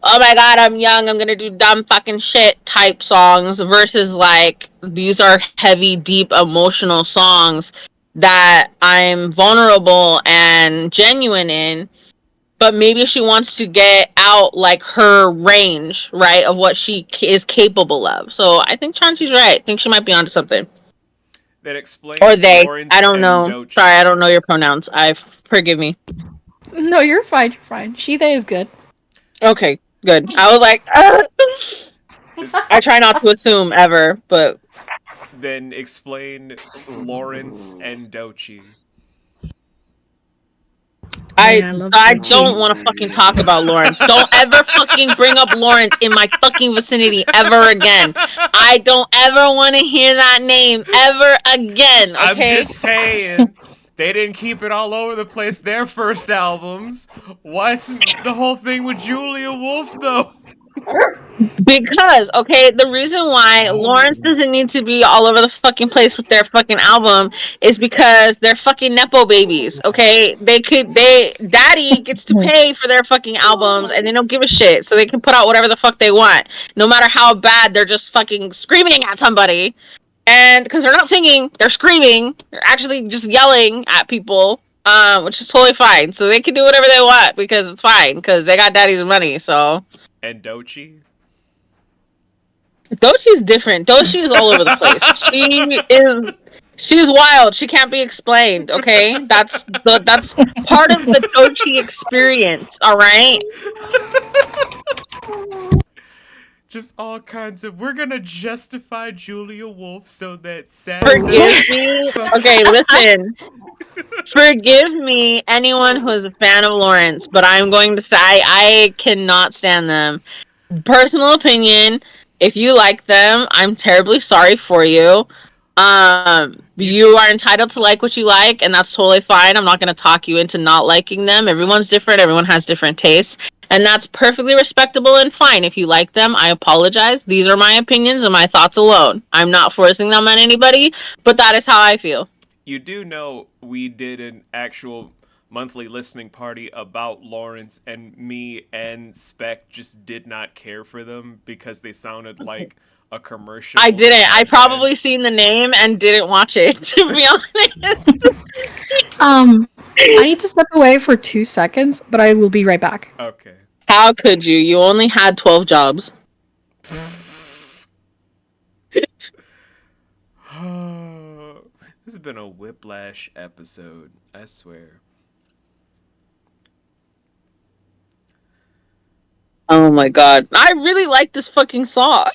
oh my god, I'm young, I'm gonna do dumb fucking shit type songs, versus like these are heavy, deep, emotional songs that I'm vulnerable and genuine in. But maybe she wants to get out like her range, right, of what she is capable of. So I think Chanchi's right. I think she might be onto something. That explains Or they. Lawrence I don't and know. Dochi. Sorry, I don't know your pronouns. Forgive me. No, you're fine. You're fine. She, they is good. Okay, good. I was like, I try not to assume ever, but Then explain Lawrence and Dochi. I don't want to fucking talk about Lawrence. Don't ever fucking bring up Lawrence in my fucking vicinity ever again. I don't ever want to hear that name ever again. Okay? I'm just saying. They didn't keep it all over the place their first albums. What's the whole thing with Julia Wolf though? Because, okay, the reason why Lawrence doesn't need to be all over the fucking place with their fucking album is because they're fucking nepo babies, okay? Daddy gets to pay for their fucking albums and they don't give a shit, so they can put out whatever the fuck they want. No matter how bad, they're just fucking screaming at somebody. And because they're not singing, they're screaming. They're actually just yelling at people, which is totally fine. So they can do whatever they want because it's fine, because they got daddy's money, so... And Dochi? Dochi's different. Dochi is all over the place. She's wild. She can't be explained, okay? That's part of the Dochi experience, all right? Just all kinds of, we're gonna justify Julia Wolf so that Forgive me. Okay, listen. Forgive me, anyone who is a fan of Lawrence, but I'm going to say I cannot stand them. Personal opinion, if you like them, I'm terribly sorry for you. You are entitled to like what you like, and that's totally fine. I'm not going to talk you into not liking them. Everyone's different. Everyone has different tastes. And that's perfectly respectable and fine. If you like them, I apologize. These are my opinions and my thoughts alone. I'm not forcing them on anybody, but that is how I feel. You do know we did an actual monthly listening party about Lawrence, and me and Spec just did not care for them because they sounded like a commercial. I didn't. I probably seen the name and didn't watch it, to be honest. I need to step away for 2 seconds, but I will be right back. Okay. How could you? You only had 12 jobs. This has been a whiplash episode, I swear. Oh my god. I really like this fucking song.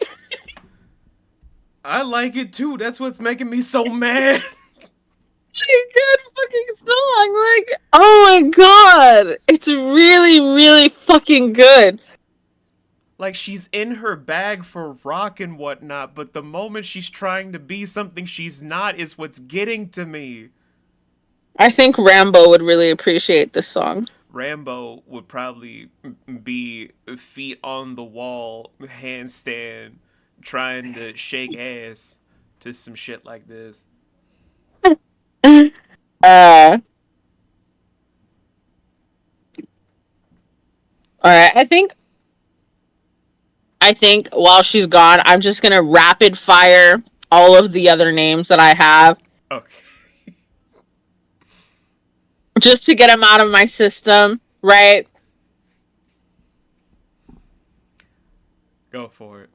I like it too. That's what's making me so mad. It's a good fucking song. Like, oh my god. It's really, really fucking good. Like, she's in her bag for rock and whatnot, but the moment she's trying to be something she's not is what's getting to me. I think Rambo would really appreciate this song. Rambo would probably be feet on the wall, handstand, trying to shake ass to some shit like this. Alright, I think while she's gone, I'm just gonna rapid fire all of the other names that I have. Okay. Just to get them out of my system, right? Go for it.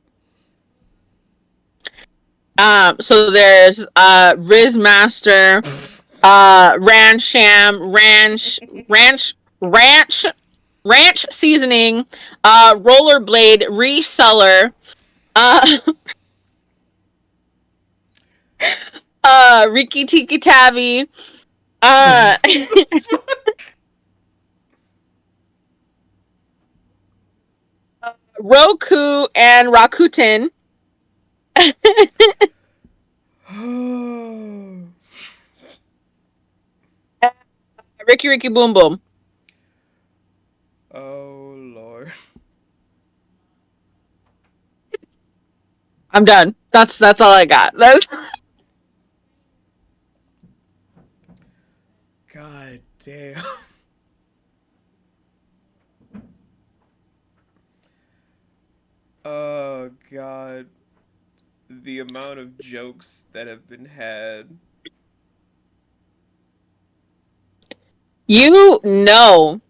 So there's Rizmaster, Rancham, ranch seasoning, rollerblade reseller, Riki Tiki Tavi, Roku and Rakuten. Ricky Ricky Boom Boom. Oh Lord. I'm done. That's all I got. That's God damn. Oh God. The amount of jokes that have been had. You know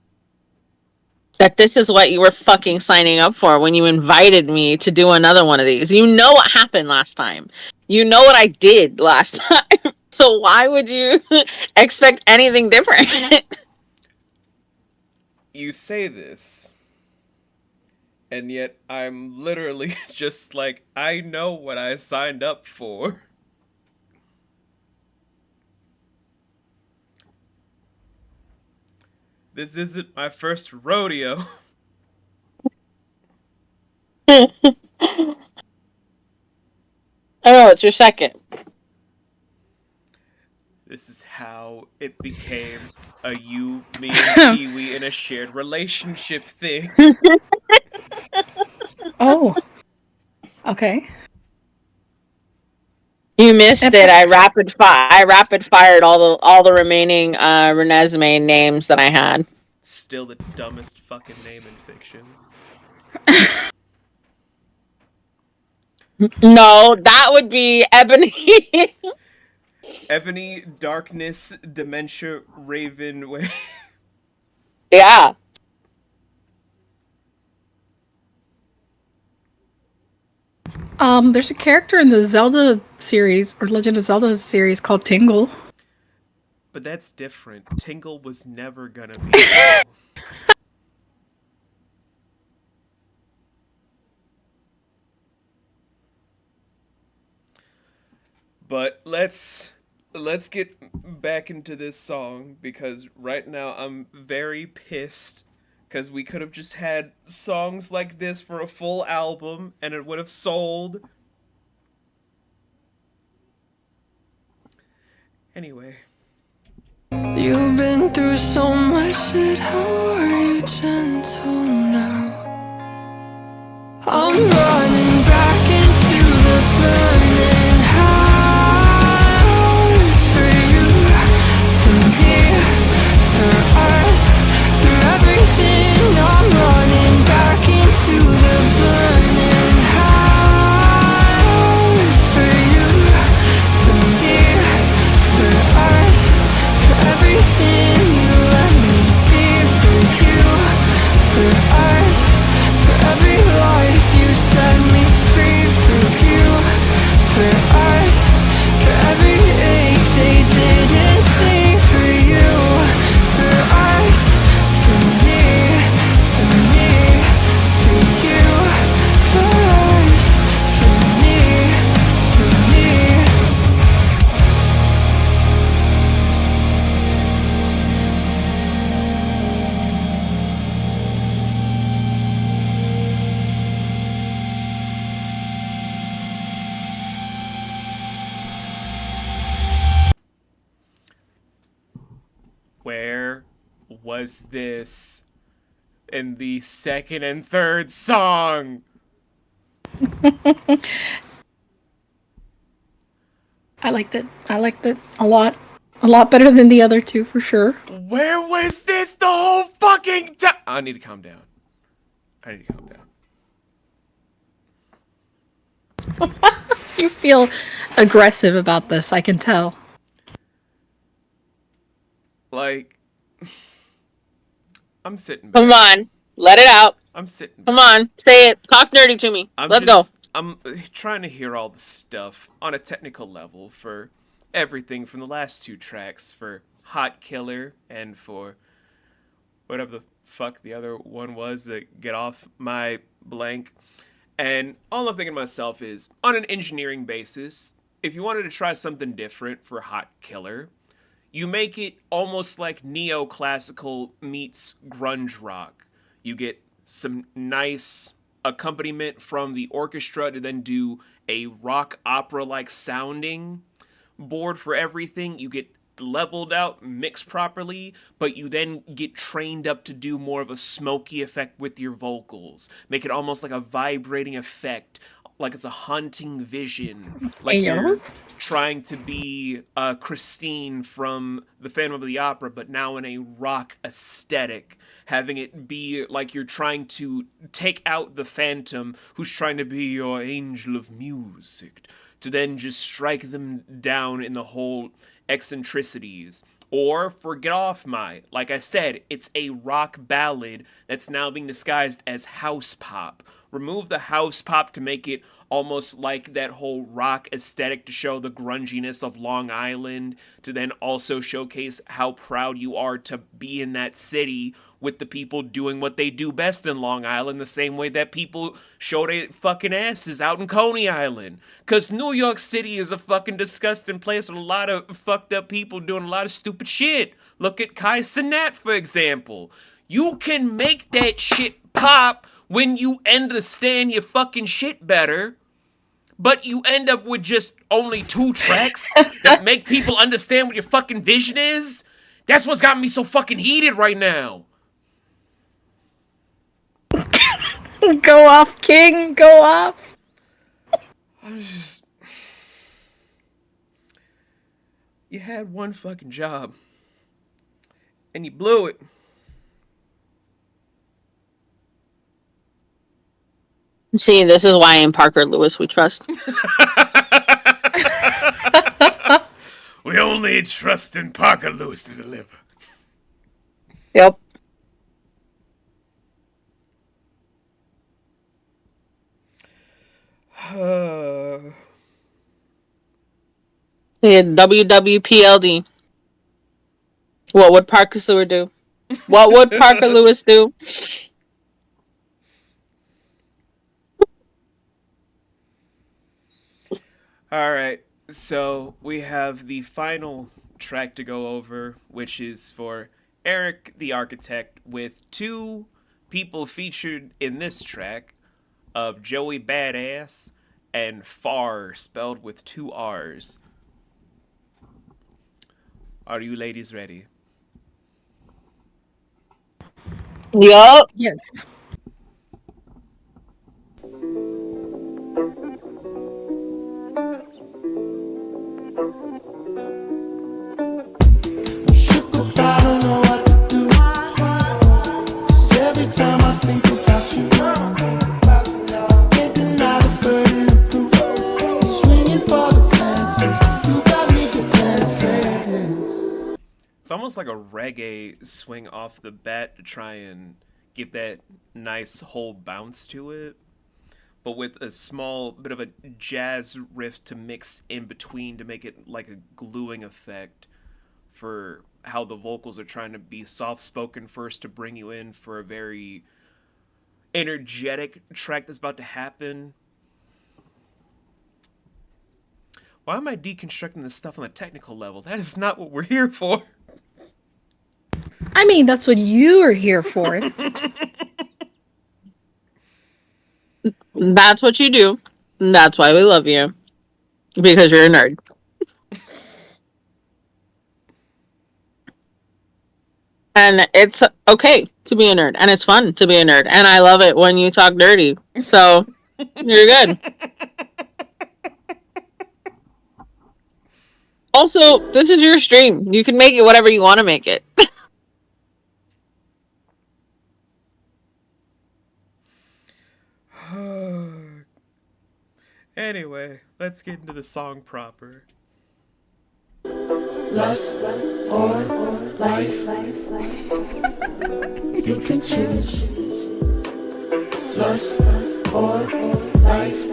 that this is what you were fucking signing up for when you invited me to do another one of these. You know what happened last time. You know what I did last time. So why would you expect anything different? You say this, and yet I'm literally just like, I know what I signed up for. This isn't my first rodeo. Oh, it's your second. This is how it became a you, me, and Kiwi in a shared relationship thing. Oh. Okay. You missed it. I rapid fired all the remaining Renesmee names that I had. Still the dumbest fucking name in fiction. No, that would be Ebony. Ebony, Darkness, Dementia, Raven. Yeah. There's a character in the Zelda series or Legend of Zelda series called Tingle. But that's different. Tingle was never gonna be Tingle. But let's get back into this song, because right now I'm very pissed, because we could have just had songs like this for a full album and it would have sold. Anyway. You've been through so much shit, how are you gentle now? I'm running back into the burning house for you, for me, for us, for everything. I'm running back into the burning house for you, for me, for us, for everything you let me be, for you, for us, for every life you set me free, for you, for us, for every ache they didn't see, for you, for us, for me, for you, for us, for me, for me. Where was this in the second and third song? I liked it. I liked it a lot. A lot better than the other two, for sure. Where was this the whole fucking time? I need to calm down. You feel aggressive about this, I can tell. Like, I'm sitting back. Come on. Let it out. I'm sitting back. Come on. Say it. Talk nerdy to me. Let's go. I'm trying to hear all the stuff on a technical level for everything from the last two tracks, for Hot Killer and for whatever the fuck the other one was, get off my blank. And all I'm thinking to myself is, on an engineering basis, if you wanted to try something different for Hot Killer, you make it almost like neoclassical meets grunge rock. You get some nice accompaniment from the orchestra to then do a rock opera-like sounding board for everything. You get leveled out, mixed properly, but you then get trained up to do more of a smoky effect with your vocals. Make it almost like a vibrating effect, like it's a haunting vision, like you're trying to be Christine from the Phantom of the Opera, but now in a rock aesthetic, having it be like you're trying to take out the Phantom, who's trying to be your angel of music, to then just strike them down in the whole eccentricities. Or for Get Off My, like I said, it's a rock ballad that's now being disguised as house pop. Remove the house pop to make it almost like that whole rock aesthetic to show the grunginess of Long Island, to then also showcase how proud you are to be in that city with the people doing what they do best in Long Island, the same way that people show their fucking asses out in Coney Island. Cause New York City is a fucking disgusting place with a lot of fucked up people doing a lot of stupid shit. Look at Kai Cenat, for example. You can make that shit pop when you understand your fucking shit better, but you end up with just only 2 tracks that make people understand what your fucking vision is. That's what's got me so fucking heated right now. Go off, King. Go off. I was just... You had one fucking job, and you blew it. See, this is why in Parker Lewis we trust. We only trust in Parker Lewis to deliver. Yep. Yeah, WWPLD. What would Parker Stewart do? What would Parker Lewis do? All right, so we have the final track to go over, which is for Erick the Architect, with 2 people featured in this track of Joey Badass and Far, spelled with 2 R's. Are you ladies ready? Yup. Yes. I don't know what to do. 'Cause every time I think about you, can't deny the burden of proof. I'm swinging for the fences. You got me defenses. It's almost like a reggae swing off the bat to try and give that nice whole bounce to it, but with a small bit of a jazz riff to mix in between to make it like a gluing effect for how the vocals are trying to be soft-spoken first to bring you in for a very energetic track that's about to happen. Why am I deconstructing this stuff on a technical level? That is not what we're here for. I mean, that's what you are here for. That's what you do. That's why we love you. Because you're a nerd. And it's okay to be a nerd. And it's fun to be a nerd. And I love it when you talk dirty. So, you're good. Also, this is your stream. You can make it whatever you want to make it. Anyway, let's get into the song proper. Lust or life, you can choose. Lust or life,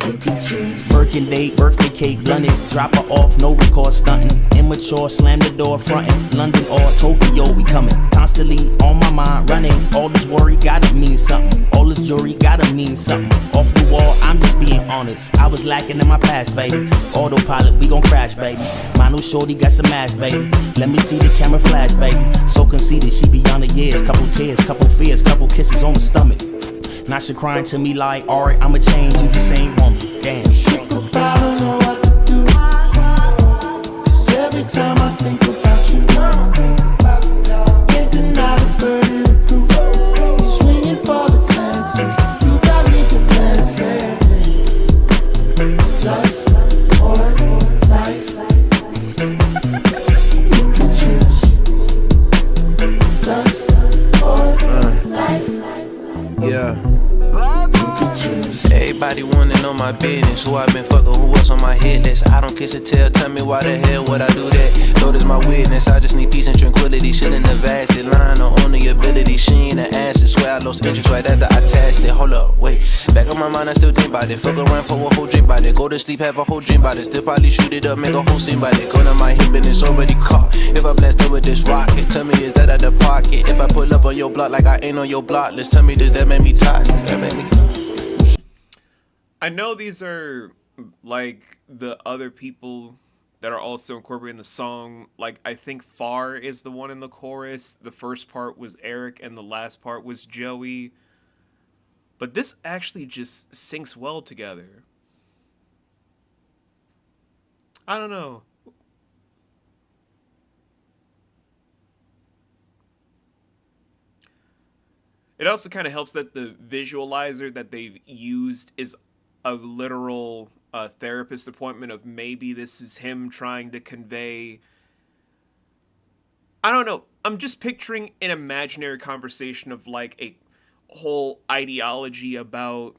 you can choose. Birkin date, birthday cake, run it, drop her off, no record stunting. immature, slam the door, frontin'. London or Tokyo, we coming. Constantly on my mind, running. All this worry gotta mean something. All this jewelry gotta mean something. Off the wall, I'm just being honest. I was lacking in my past, baby. Autopilot, we gon' crash, baby. My new shorty got some ass, baby. Let me see the camera flash, baby. So conceited, she beyond the years. Couple tears, couple fears, couple kisses on the stomach. Now she crying to me like, alright, I'ma change, you just ain't want me. Damn. I don't know what to do. 'Cause every time I think about you, can't deny the burden of proof. Swinging for the fences, you got me defenseless. Lust or life, you can choose. Lust or life, Yeah. you can choose. Everybody wanna know my business, who I been fucking, who was on my hit list. I don't kiss or tell, tell me why the hell would I do that? Lord is my witness, I just need peace and tranquility. Shouldn't have asked it, lying on only ability. She ain't an ass, I swear I lost interest right after I tasked it. Hold up, wait, back on my mind I still think about it. Fuck around for a whole drink about it. Go to sleep, have a whole dream about it. Still probably shoot it up, make a whole scene about it. Go to my hip and it's already caught. If I blast her with this rocket, tell me is that out the pocket? If I pull up on your block like I ain't on your block list, tell me does that make me toxic? That make me I know these are like the other people that are also incorporating the song. Like, I think Far is the one in the chorus. The first part was Erick and the last part was Joey. But this actually just syncs well together. I don't know. It also kind of helps that the visualizer that they've used is a literal therapist appointment of maybe this is him trying to convey. I don't know. I'm just picturing an imaginary conversation of like a whole ideology about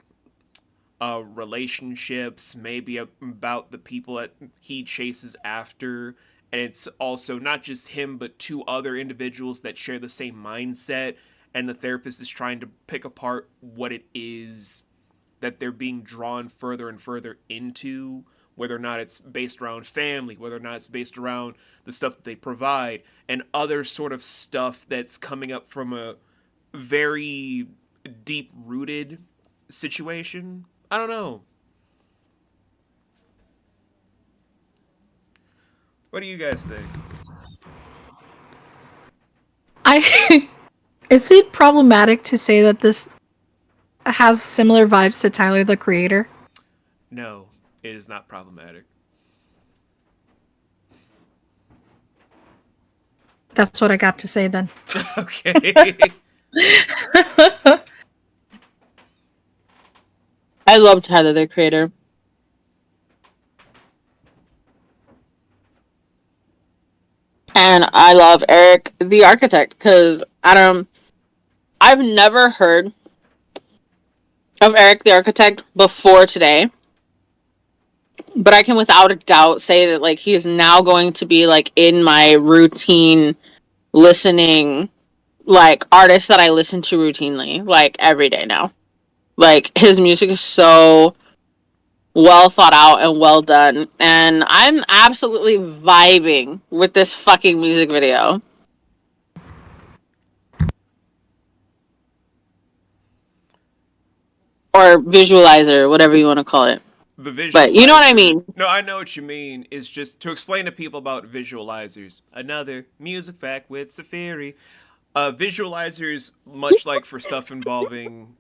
relationships, maybe about the people that he chases after. And it's also not just him, but two other individuals that share the same mindset. And the therapist is trying to pick apart what it is that they're being drawn further and further into, whether or not it's based around family, whether or not it's based around the stuff that they provide, and other sort of stuff that's coming up from a very deep-rooted situation. I don't know. What do you guys think? Is it problematic to say that this has similar vibes to Tyler, the Creator? No, it is not problematic. That's what I got to say then. Okay. I love Tyler, the Creator. And I love Erick, the Architect, because I've never heard of Erick, the Architect before today. But I can without a doubt say that like he is now going to be like in my routine listening, like artists that I listen to routinely, like every day now. Like his music is so well thought out and well done, and I'm absolutely vibing with this fucking music video. Or visualizer, whatever you want to call it. The visualizer. But you know what I mean. No, I know what you mean. Is just to explain to people about visualizers. Another music fact with Safiri. Visualizers, much like for stuff involving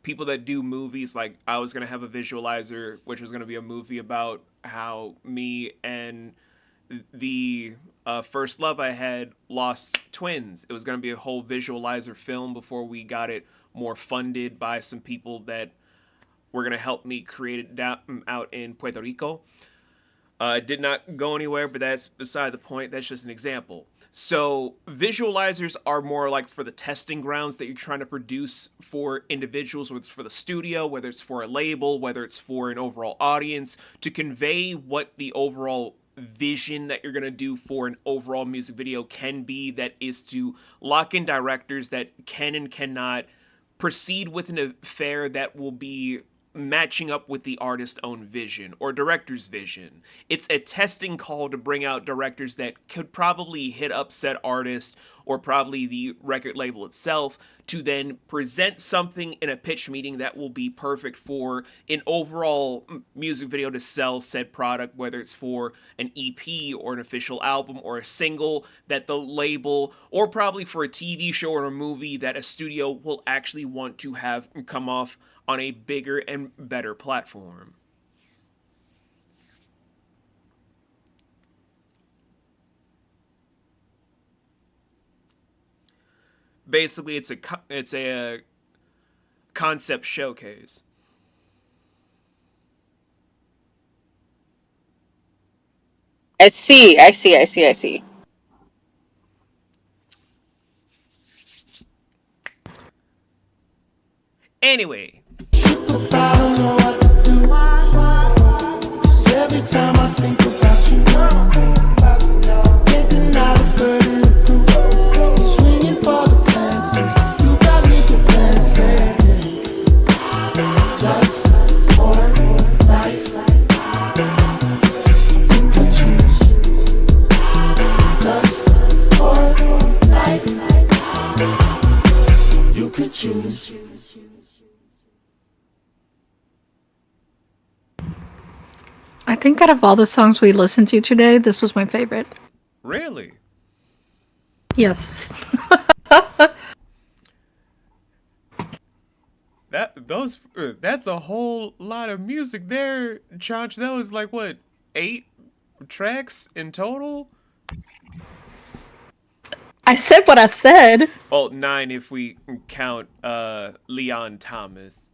people that do movies, like I was going to have a visualizer, which was going to be a movie about how me and the first love I had lost twins. It was going to be a whole visualizer film before we got it more funded by some people that were going to help me create it out in Puerto Rico. It did not go anywhere, but that's beside the point. That's just an example. So visualizers are more like for the testing grounds that you're trying to produce for individuals, whether it's for the studio, whether it's for a label, whether it's for an overall audience, to convey what the overall vision that you're going to do for an overall music video can be, that is to lock in directors that can and cannot proceed with an affair that will be matching up with the artist's own vision or director's vision. It's a testing call to bring out directors that could probably hit up said artist or probably the record label itself to then present something in a pitch meeting that will be perfect for an overall music video to sell said product, whether it's for an EP or an official album or a single that the label, or probably for a TV show or a movie that a studio will actually want to have come off on a bigger and better platform. Basically, it's a concept showcase. I see. Anyway. I don't know what to do. 'Cause every time I think about you, can't deny the burden of proof. I'm swinging for the fences. You got me defenseless. Lust or life, you can choose. Lust or life, you can choose. I think out of all the songs we listened to today, this was my favorite. Really? Yes. That's a whole lot of music there, Chanch. That was like what, 8 tracks in total? I said what I said. Well, 9 if we count Leon Thomas.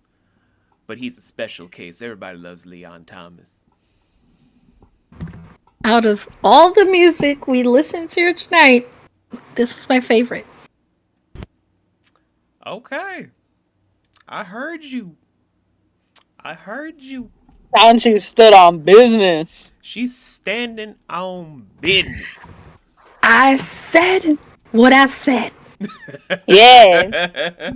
But he's a special case. Everybody loves Leon Thomas. Out of all the music we listened to tonight, this was my favorite. Okay. I heard you. And she stood on business. She's standing on business. I said what I said. Yeah.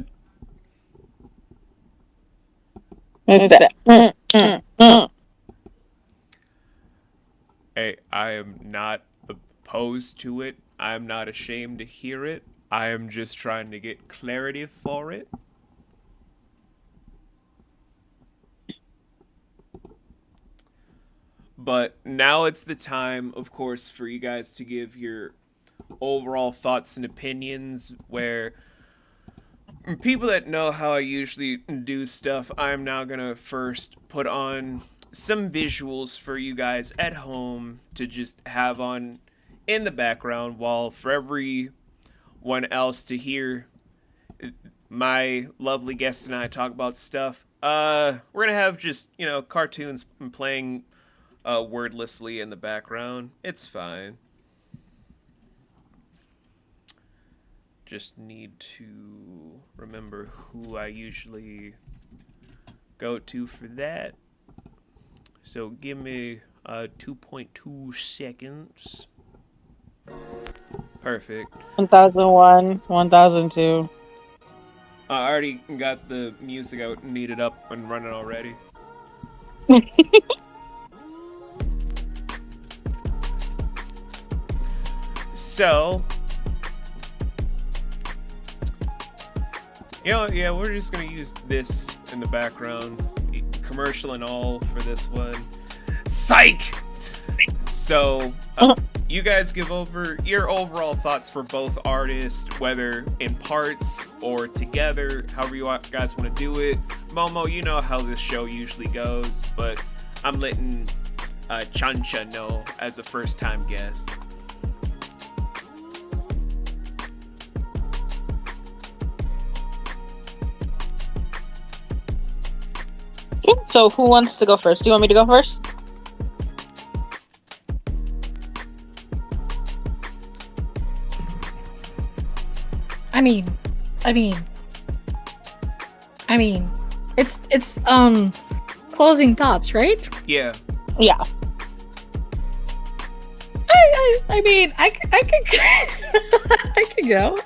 Hey, I am not opposed to it. I am not ashamed to hear it. I am just trying to get clarity for it. But now it's the time, of course, for you guys to give your overall thoughts and opinions, where people that know how I usually do stuff, I'm now gonna first put on some visuals for you guys at home to just have on in the background, while for everyone else to hear my lovely guest and I talk about stuff, we're gonna have just, cartoons playing wordlessly in the background. It's fine. Just need to remember who I usually go to for that. So give me 2.2 seconds. Perfect. 1001, 1002. I already got the music out needed up and running already. So, yeah, we're just gonna use this in the background, commercial and all for this one. Psych! So, you guys give over your overall thoughts for both artists, whether in parts or together, however you guys want to do it. Momo, you know how this show usually goes, but I'm letting Chancha know as a first-time guest. So who wants to go first? Do you want me to go first? I mean, it's closing thoughts, right? Yeah. Yeah. I mean, I could I could go.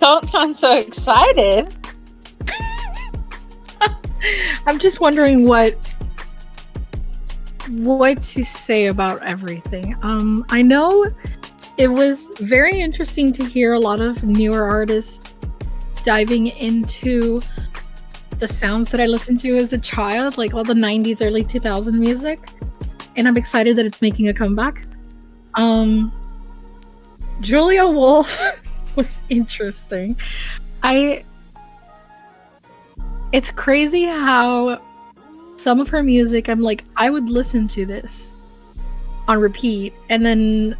Don't sound so excited. I'm just wondering what to say about everything. I know it was very interesting to hear a lot of newer artists diving into the sounds that I listened to as a child, like all the 90s, early 2000 music. And I'm excited that it's making a comeback. Julia Wolf was interesting. It's crazy how some of her music, I'm like, I would listen to this on repeat. And then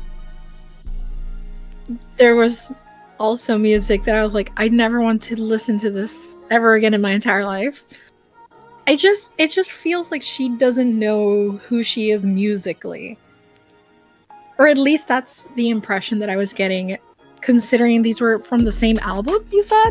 there was also music that I was like, I never want to listen to this ever again in my entire life. It just feels like she doesn't know who she is musically. Or at least that's the impression that I was getting, considering these were from the same album, you said?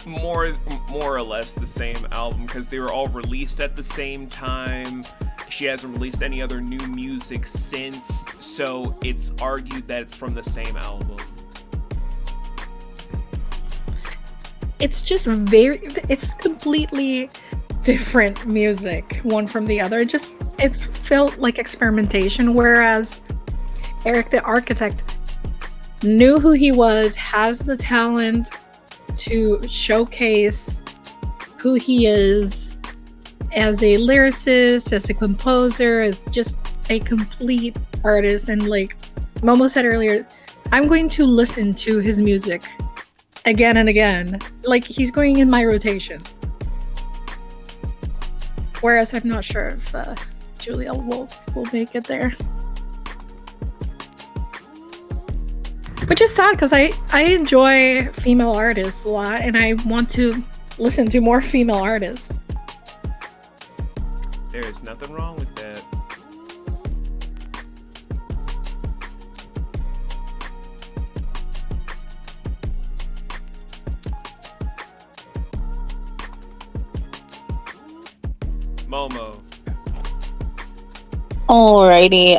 More or less the same album, because they were all released at the same time. She hasn't released any other new music since, so it's argued that it's from the same album. It's just it's completely different music, one from the other. It felt like experimentation, whereas Erick the Architect knew who he was, has the talent to showcase who he is as a lyricist, as a composer, as just a complete artist. And like Momo said earlier, I'm going to listen to his music again and again. Like, he's going in my rotation. Whereas I'm not sure if Julia Wolf will make it there. Which is sad, because I enjoy female artists a lot, and I want to listen to more female artists. There is nothing wrong with that. Momo. Alrighty,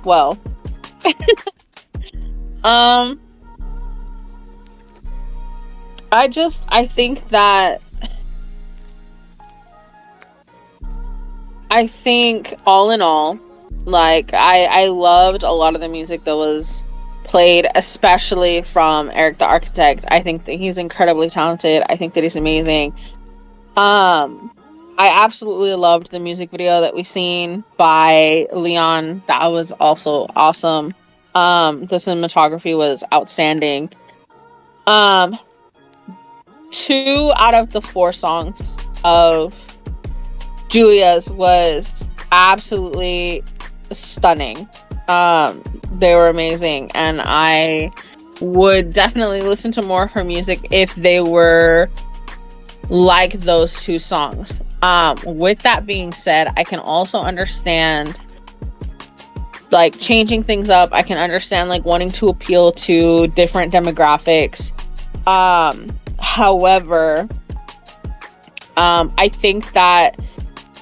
well. I think all in all, like, I loved a lot of the music that was played, especially from Erick the Architect. I think that he's incredibly talented. I think that he's amazing. I absolutely loved the music video that we seen by Leon. That was also awesome. The cinematography was outstanding. 2 out of the 4 songs of Julia's was absolutely stunning. They were amazing, and I would definitely listen to more of her music if they were like those 2 songs. With that being said, I can also understand like changing things up. I can understand like wanting to appeal to different demographics. However, I think that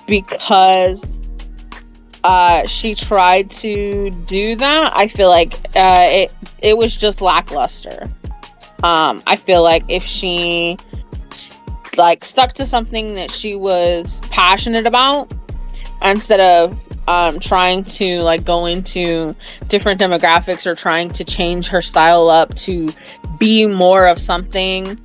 because she tried to do that, I feel like it was just lackluster. I feel like if she stuck to something that she was passionate about, instead of trying to like go into different demographics or trying to change her style up to be more of something,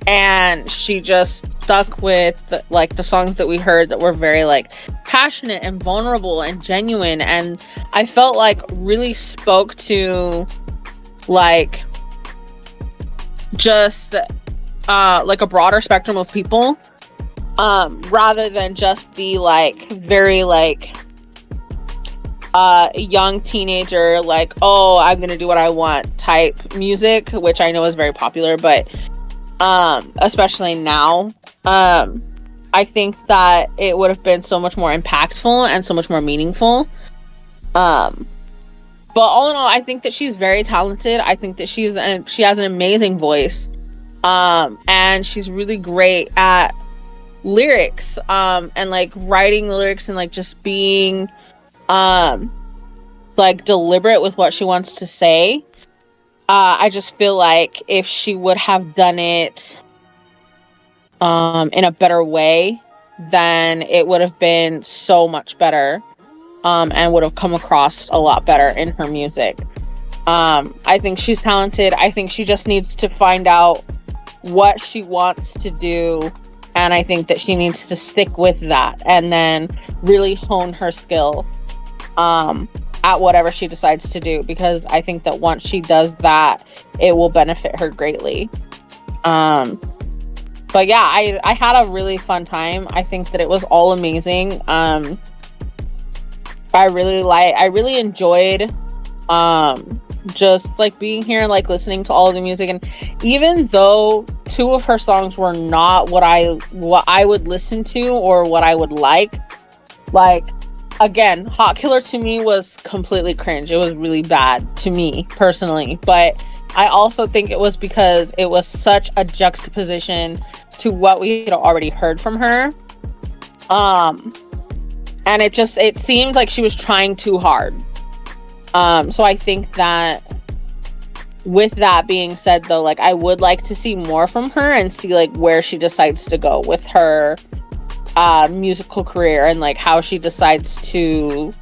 and she just stuck with like the songs that we heard that were very like passionate and vulnerable and genuine, and I felt like really spoke to like just like a broader spectrum of people, rather than just the like very like young teenager like, oh, I'm gonna do what I want type music, which I know is very popular, but especially now, I think that it would have been so much more impactful and so much more meaningful. But all in all, I think that she's very talented. I think that she has an amazing voice, and she's really great at lyrics, and like writing lyrics and like just being like deliberate with what she wants to say. I just feel like if she would have done it in a better way, then it would have been so much better, and would have come across a lot better in her music. I think she's talented. I think she just needs to find out what she wants to do, and I think that she needs to stick with that and then really hone her skill at whatever she decides to do, because I think that once she does that, it will benefit her greatly. But yeah, I had a really fun time. I think that it was all amazing. I really enjoyed just like being here and like listening to all of the music. And even though 2 of her songs were not what I would listen to or what I would like again, Hot Killer to me was completely cringe. It was really bad to me personally, but I also think it was because it was such a juxtaposition to what we had already heard from her. And it seemed like she was trying too hard. So I think that with that being said though, like I would like to see more from her and see like where she decides to go with her musical career and like how she decides to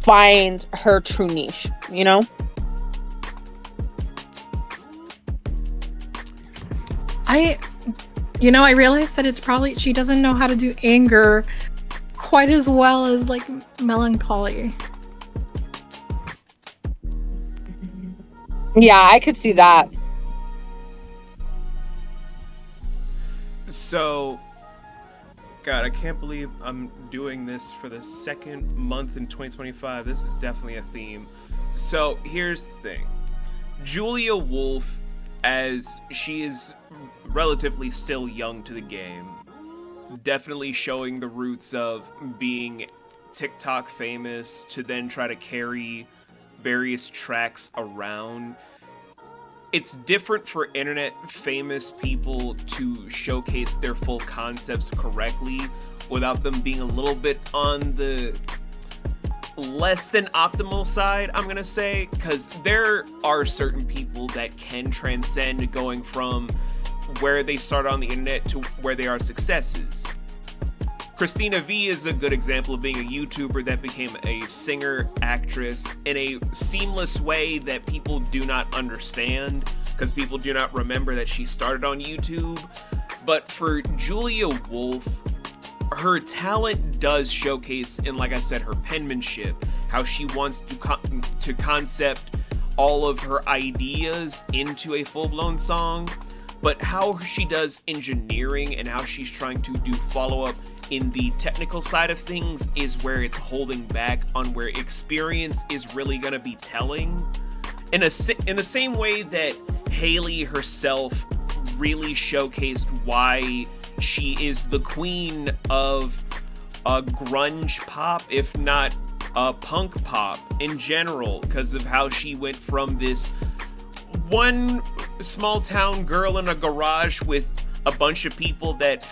find her true niche, you know? I realized that it's probably she doesn't know how to do anger quite as well as like melancholy. Yeah, I could see that. So, God, I can't believe I'm doing this for the second month in 2025. This is definitely a theme. So, here's the thing. Julia Wolf, as she is relatively still young to the game, definitely showing the roots of being TikTok famous to then try to carry various tracks around. It's different for internet famous people to showcase their full concepts correctly without them being a little bit on the less than optimal side, I'm gonna say, because there are certain people that can transcend going from where they start on the internet to where they are successes. Christina V is a good example of being a YouTuber that became a singer, actress in a seamless way that people do not understand because people do not remember that she started on YouTube. But for Julia Wolf, her talent does showcase in, like I said, her penmanship, how she wants to concept all of her ideas into a full-blown song, but how she does engineering and how she's trying to do follow-up in the technical side of things is where it's holding back on where experience is really going to be telling. In the same way that Haley herself really showcased why she is the queen of grunge pop, if not punk pop in general, because of how she went from this one small town girl in a garage with a bunch of people that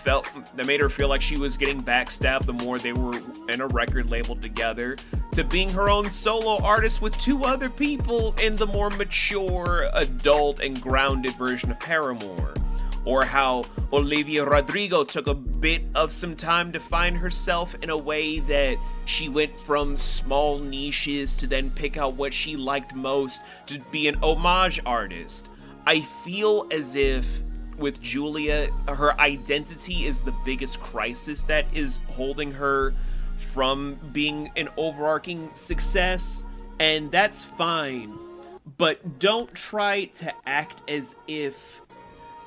made her feel like she was getting backstabbed the more they were in a record label together, to being her own solo artist with 2 other people in the more mature, adult, and grounded version of Paramore. Or how Olivia Rodrigo took a bit of some time to find herself in a way that she went from small niches to then pick out what she liked most to be an homage artist. I feel as if with Julia, her identity is the biggest crisis that is holding her from being an overarching success, and that's fine, but don't try to act as if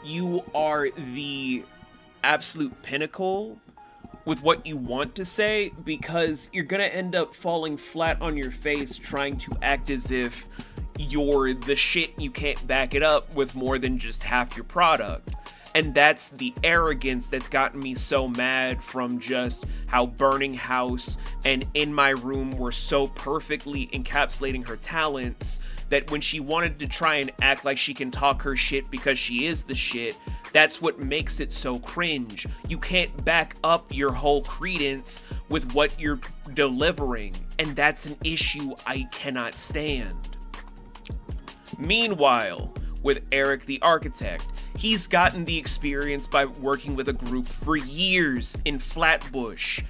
you are the absolute pinnacle with what you want to say, because you're gonna end up falling flat on your face trying to act as if you're the shit. You can't back it up with more than just half your product. And that's the arrogance that's gotten me so mad from just how Burning House and In My Room were so perfectly encapsulating her talents that when she wanted to try and act like she can talk her shit because she is the shit, that's what makes it so cringe. You can't back up your whole credence with what you're delivering, and that's an issue I cannot stand. Meanwhile, with Erick the Architect, he's gotten the experience by working with a group for years in Flatbush.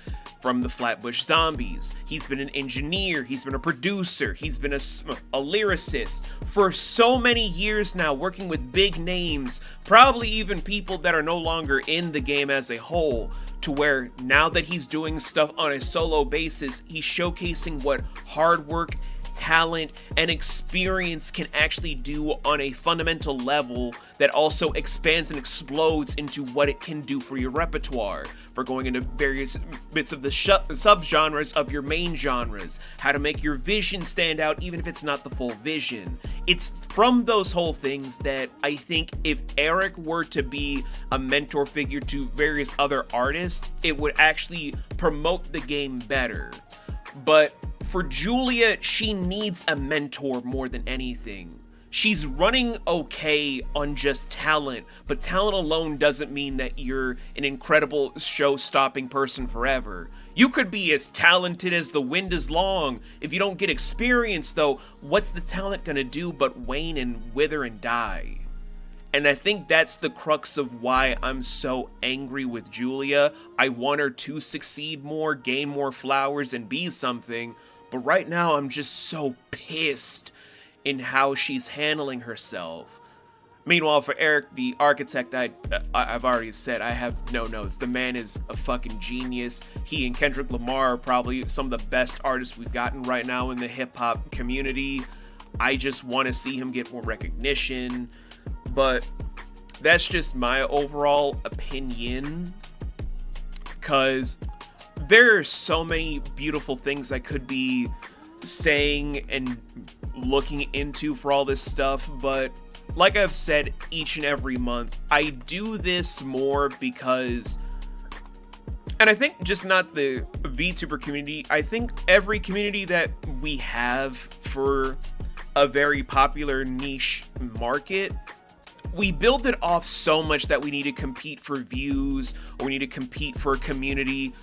From the Flatbush Zombies, he's been an engineer, he's been a producer, he's been a lyricist for so many years now, working with big names, probably even people that are no longer in the game as a whole, to where now that he's doing stuff on a solo basis, he's showcasing what hard work, talent, and experience can actually do on a fundamental level that also expands and explodes into what it can do for your repertoire, for going into various bits of the subgenres of your main genres, how to make your vision stand out even if it's not the full vision. It's from those whole things that I think if Erick were to be a mentor figure to various other artists, it would actually promote the game better. But for Julia, she needs a mentor more than anything. She's running okay on just talent, but talent alone doesn't mean that you're an incredible show-stopping person forever. You could be as talented as the wind is long. If you don't get experience, though, what's the talent gonna do but wane and wither and die? And I think that's the crux of why I'm so angry with Julia. I want her to succeed more, gain more flowers, and be something. But right now, I'm just so pissed in how she's handling herself. Meanwhile, for Erick the Architect, I've already said I have no notes. The man is a fucking genius. He and Kendrick Lamar are probably some of the best artists we've gotten right now in the hip-hop community. I just want to see him get more recognition. But that's just my overall opinion, because there are so many beautiful things I could be saying and looking into for all this stuff, but like I've said each and every month, I do this more because, and I think just not the VTuber community, I think every community that we have for a very popular niche market, we build it off so much that we need to compete for views, or we need to compete for a community.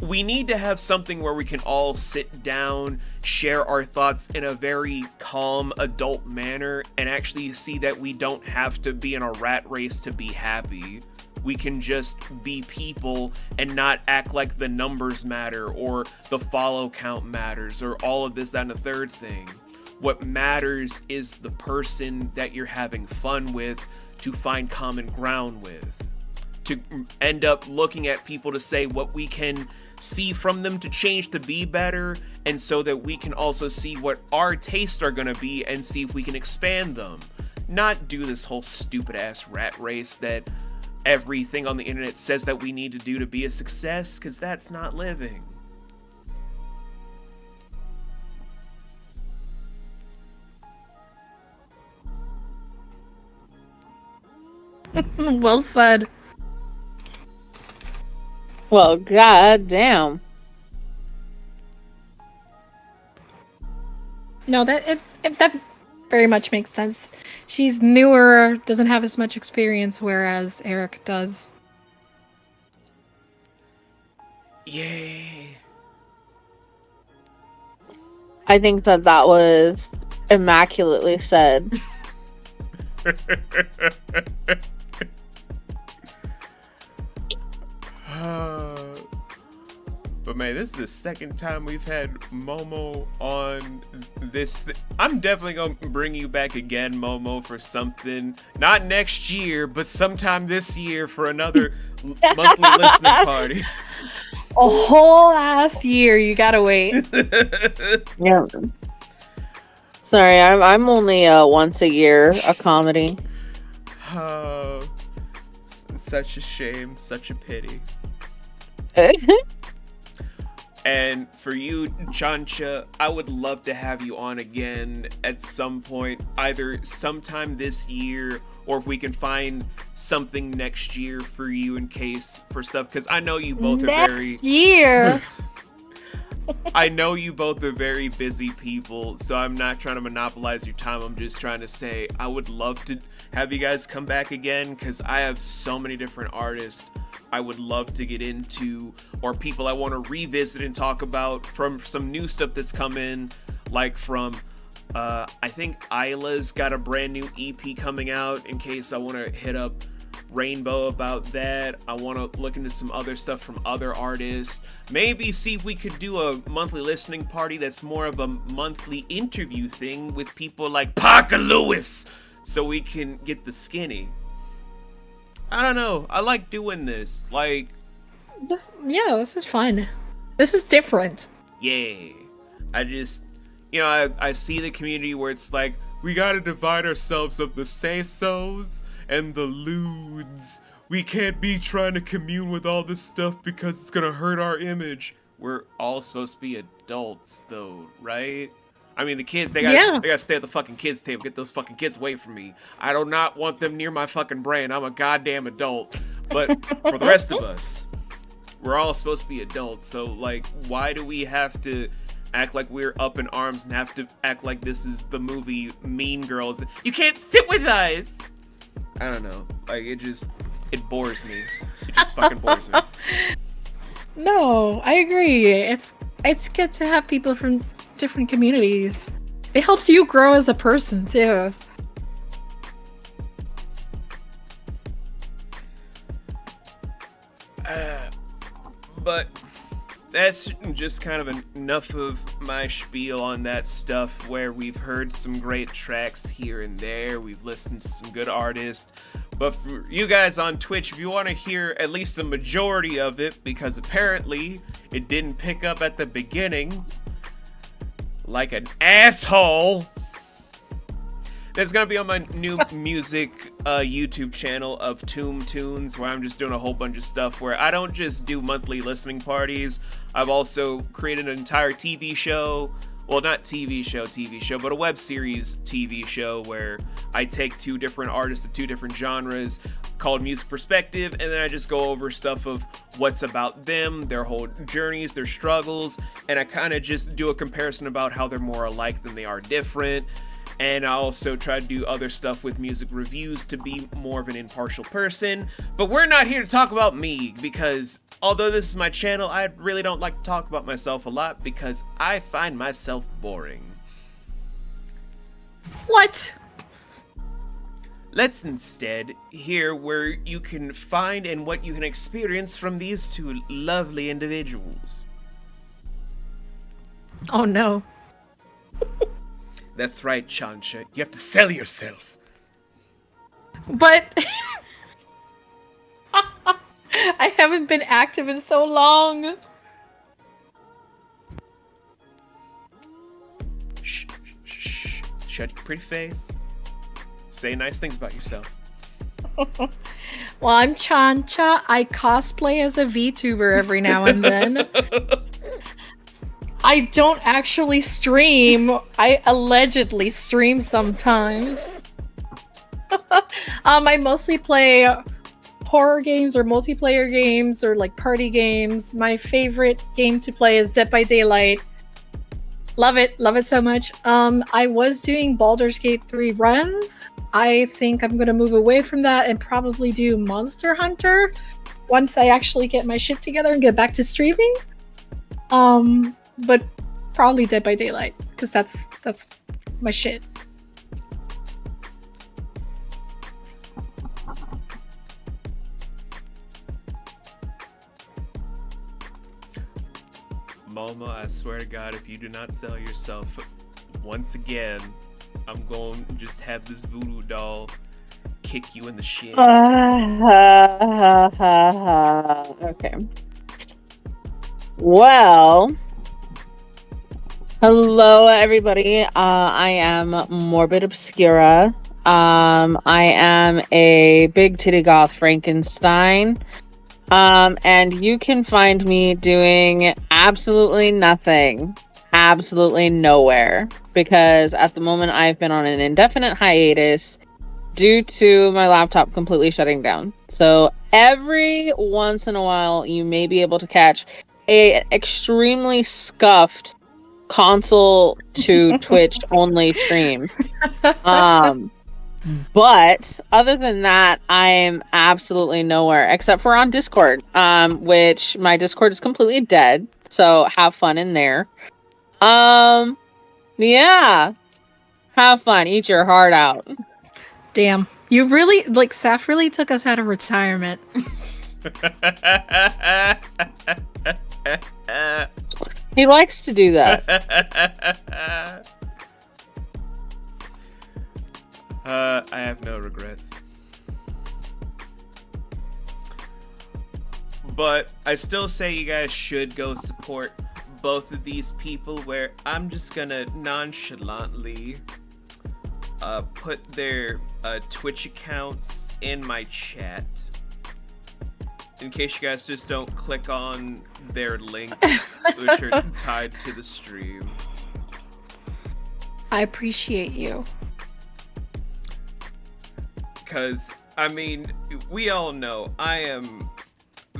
We need to have something where we can all sit down, share our thoughts in a very calm, adult manner, and actually see that we don't have to be in a rat race to be happy. We can just be people and not act like the numbers matter, or the follow count matters, or all of this, that, and the third thing. What matters is the person that you're having fun with, to find common ground with, to end up looking at people to say what we can see from them to change to be better, and so that we can also see what our tastes are gonna be and see if we can expand them. Not do this whole stupid ass rat race that everything on the internet says that we need to do to be a success, because that's not living. Well said. Well, goddamn. No, that very much makes sense. She's newer, doesn't have as much experience, whereas Erick does. Yay. I think that was immaculately said. But man, this is the second time we've had Momo on this. I'm definitely gonna bring you back again, Momo, for something. Not next year, but sometime this year for another monthly listening party. A whole ass year, you gotta wait. Yeah. Sorry, I'm only once a year a comedy. Such a shame, such a pity. And for you, Chancha, I would love to have you on again at some point, either sometime this year, or if we can find something next year for you in case for stuff, because I know you both are next year. I know you both are very busy people, so I'm not trying to monopolize your time. I'm just trying to say I would love to have you guys come back again, because I have so many different artists I would love to get into, or people I want to revisit and talk about, from some new stuff that's come in, like from I think Isla's got a brand new EP coming out, in case I want to hit up Rainbow about that. I want to look into some other stuff from other artists. Maybe see if we could do a monthly listening party that's more of a monthly interview thing with people like Parker Lewis, so we can get the skinny. I don't know. I like doing this. Like, this is fun. This is different. Yeah. I just, I see the community where it's like, we gotta divide ourselves up the say-sos and the lewds. We can't be trying to commune with all this stuff because it's gonna hurt our image. We're all supposed to be adults, though, right? I mean, the kids, they gotta stay at the fucking kids' table. Get those fucking kids away from me. I do not want them near my fucking brain. I'm a goddamn adult. But for the rest of us, we're all supposed to be adults. So, like, why do we have to act like we're up in arms and have to act like this is the movie Mean Girls? You can't sit with us! I don't know. Like, it bores me. It just fucking bores me. No, I agree. It's good to have people from different communities. It helps you grow as a person too. But that's just kind of enough of my spiel on that stuff, where we've heard some great tracks here and there. We've listened to some good artists. But for you guys on Twitch, if you want to hear at least the majority of it, because apparently it didn't pick up at the beginning, like an asshole, that's gonna be on my new music YouTube channel of Tomb Tunes, where I'm just doing a whole bunch of stuff where I don't just do monthly listening parties. I've also created an entire TV show. Well, not TV show, but a web series TV show where I take two different artists of two different genres called Music Perspective, and then I just go over stuff of what's about them, their whole journeys, their struggles, and I kind of just do a comparison about how they're more alike than they are different. And I also try to do other stuff with music reviews to be more of an impartial person. But we're not here to talk about me, because although this is my channel, I really don't like to talk about myself a lot because I find myself boring. What? Let's instead hear where you can find and what you can experience from these two lovely individuals. Oh no. That's right, Chancha. You have to sell yourself. But I haven't been active in so long. Shh. Shut your pretty face. Say nice things about yourself. Well, I'm Chancha. I cosplay as a VTuber every now and then. I don't actually stream. I allegedly stream sometimes. I mostly play horror games or multiplayer games or like party games. My favorite game to play is Dead by Daylight. Love it so much. I was doing Baldur's Gate 3 runs. I think I'm gonna move away from that and probably do Monster Hunter once I actually get my shit together and get back to streaming. But probably Dead by Daylight, because that's my shit. Momo, I swear to God, if you do not sell yourself once again, I'm going to just have this voodoo doll kick you in the shin. Okay. Well, hello everybody. I am Morbid Obscura. I am a big titty goth Frankenstein. And you can find me doing absolutely nothing, absolutely nowhere, because at the moment I've been on an indefinite hiatus due to my laptop completely shutting down. So every once in a while you may be able to catch a extremely scuffed console to Twitch only stream. But other than that, I am absolutely nowhere except for on Discord, which my Discord is completely dead. So have fun in there. Yeah. Have fun. Eat your heart out. Damn. You really, like, Saf really took us out of retirement. He likes to do that. I have no regrets. But I still say you guys should go support both of these people, where I'm just gonna nonchalantly put their Twitch accounts in my chat, in case you guys just don't click on their links, which are tied to the stream. I appreciate you. Because, I mean, we all know I am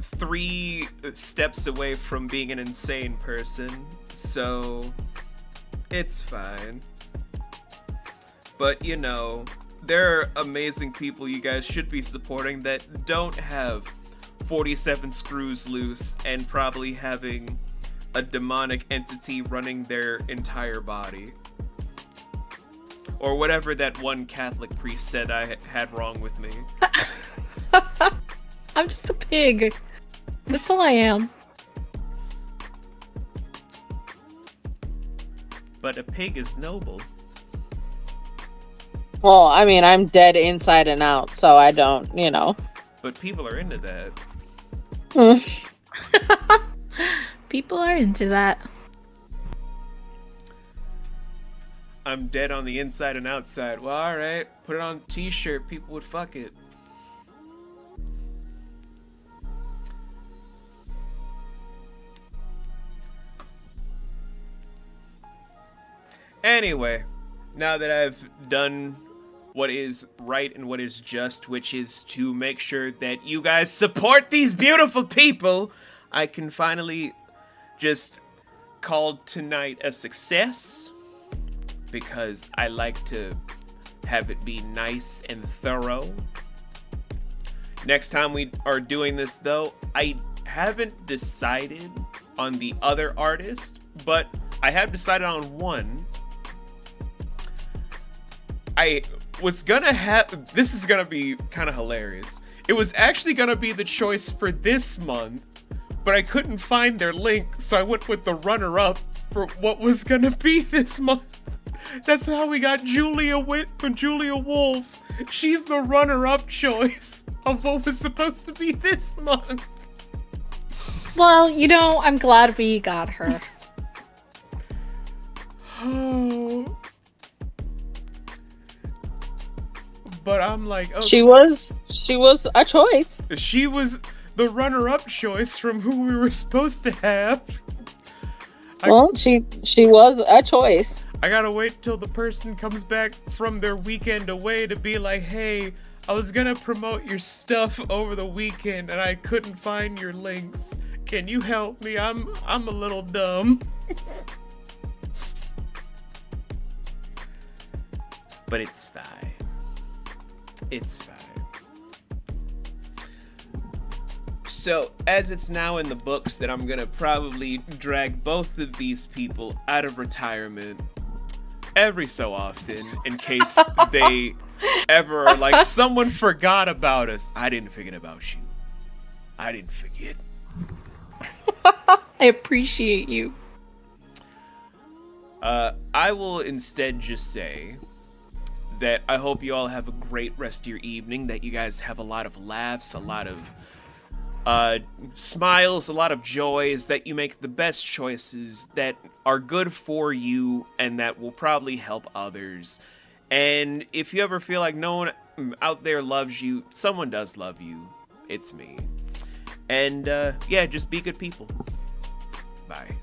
3 steps away from being an insane person, so it's fine. But, you know, there are amazing people you guys should be supporting that don't have 47 screws loose and probably having a demonic entity running their entire body. Or whatever that one Catholic priest said I had wrong with me. I'm just a pig. That's all I am. But a pig is noble. Well, I mean, I'm dead inside and out, so I don't, you know. But people are into that. People are into that. I'm dead on the inside and outside. Well, alright. Put it on a t-shirt. People would fuck it. Anyway, now that I've done what is right and what is just, which is to make sure that you guys support these beautiful people, I can finally just call tonight a success, because I like to have it be nice and thorough. Next time we are doing this, though, I haven't decided on the other artist, but I have decided on one. I was gonna have... This is gonna be kind of hilarious. It was actually gonna be the choice for this month, but I couldn't find their link, so I went with the runner-up for what was gonna be this month. That's how we got Julia Wolf. She's the runner-up choice of what was supposed to be this month. Well, you know, I'm glad we got her. Oh. But I'm like, okay. She was a choice. She was the runner-up choice from who we were supposed to have. Well, she was a choice. I gotta wait till the person comes back from their weekend away to be like, hey, I was gonna promote your stuff over the weekend and I couldn't find your links. Can you help me? I'm a little dumb. But it's fine. It's fine. So, as it's now in the books that I'm gonna probably drag both of these people out of retirement every so often, in case they ever are like, someone forgot about us. I didn't forget about you. I didn't forget. I appreciate you. I will instead just say that I hope you all have a great rest of your evening, that you guys have a lot of laughs, a lot of smiles, a lot of joys, that you make the best choices that are good for you and that will probably help others. And if you ever feel like no one out there loves you, someone does love you. It's me. And yeah, just be good people. Bye.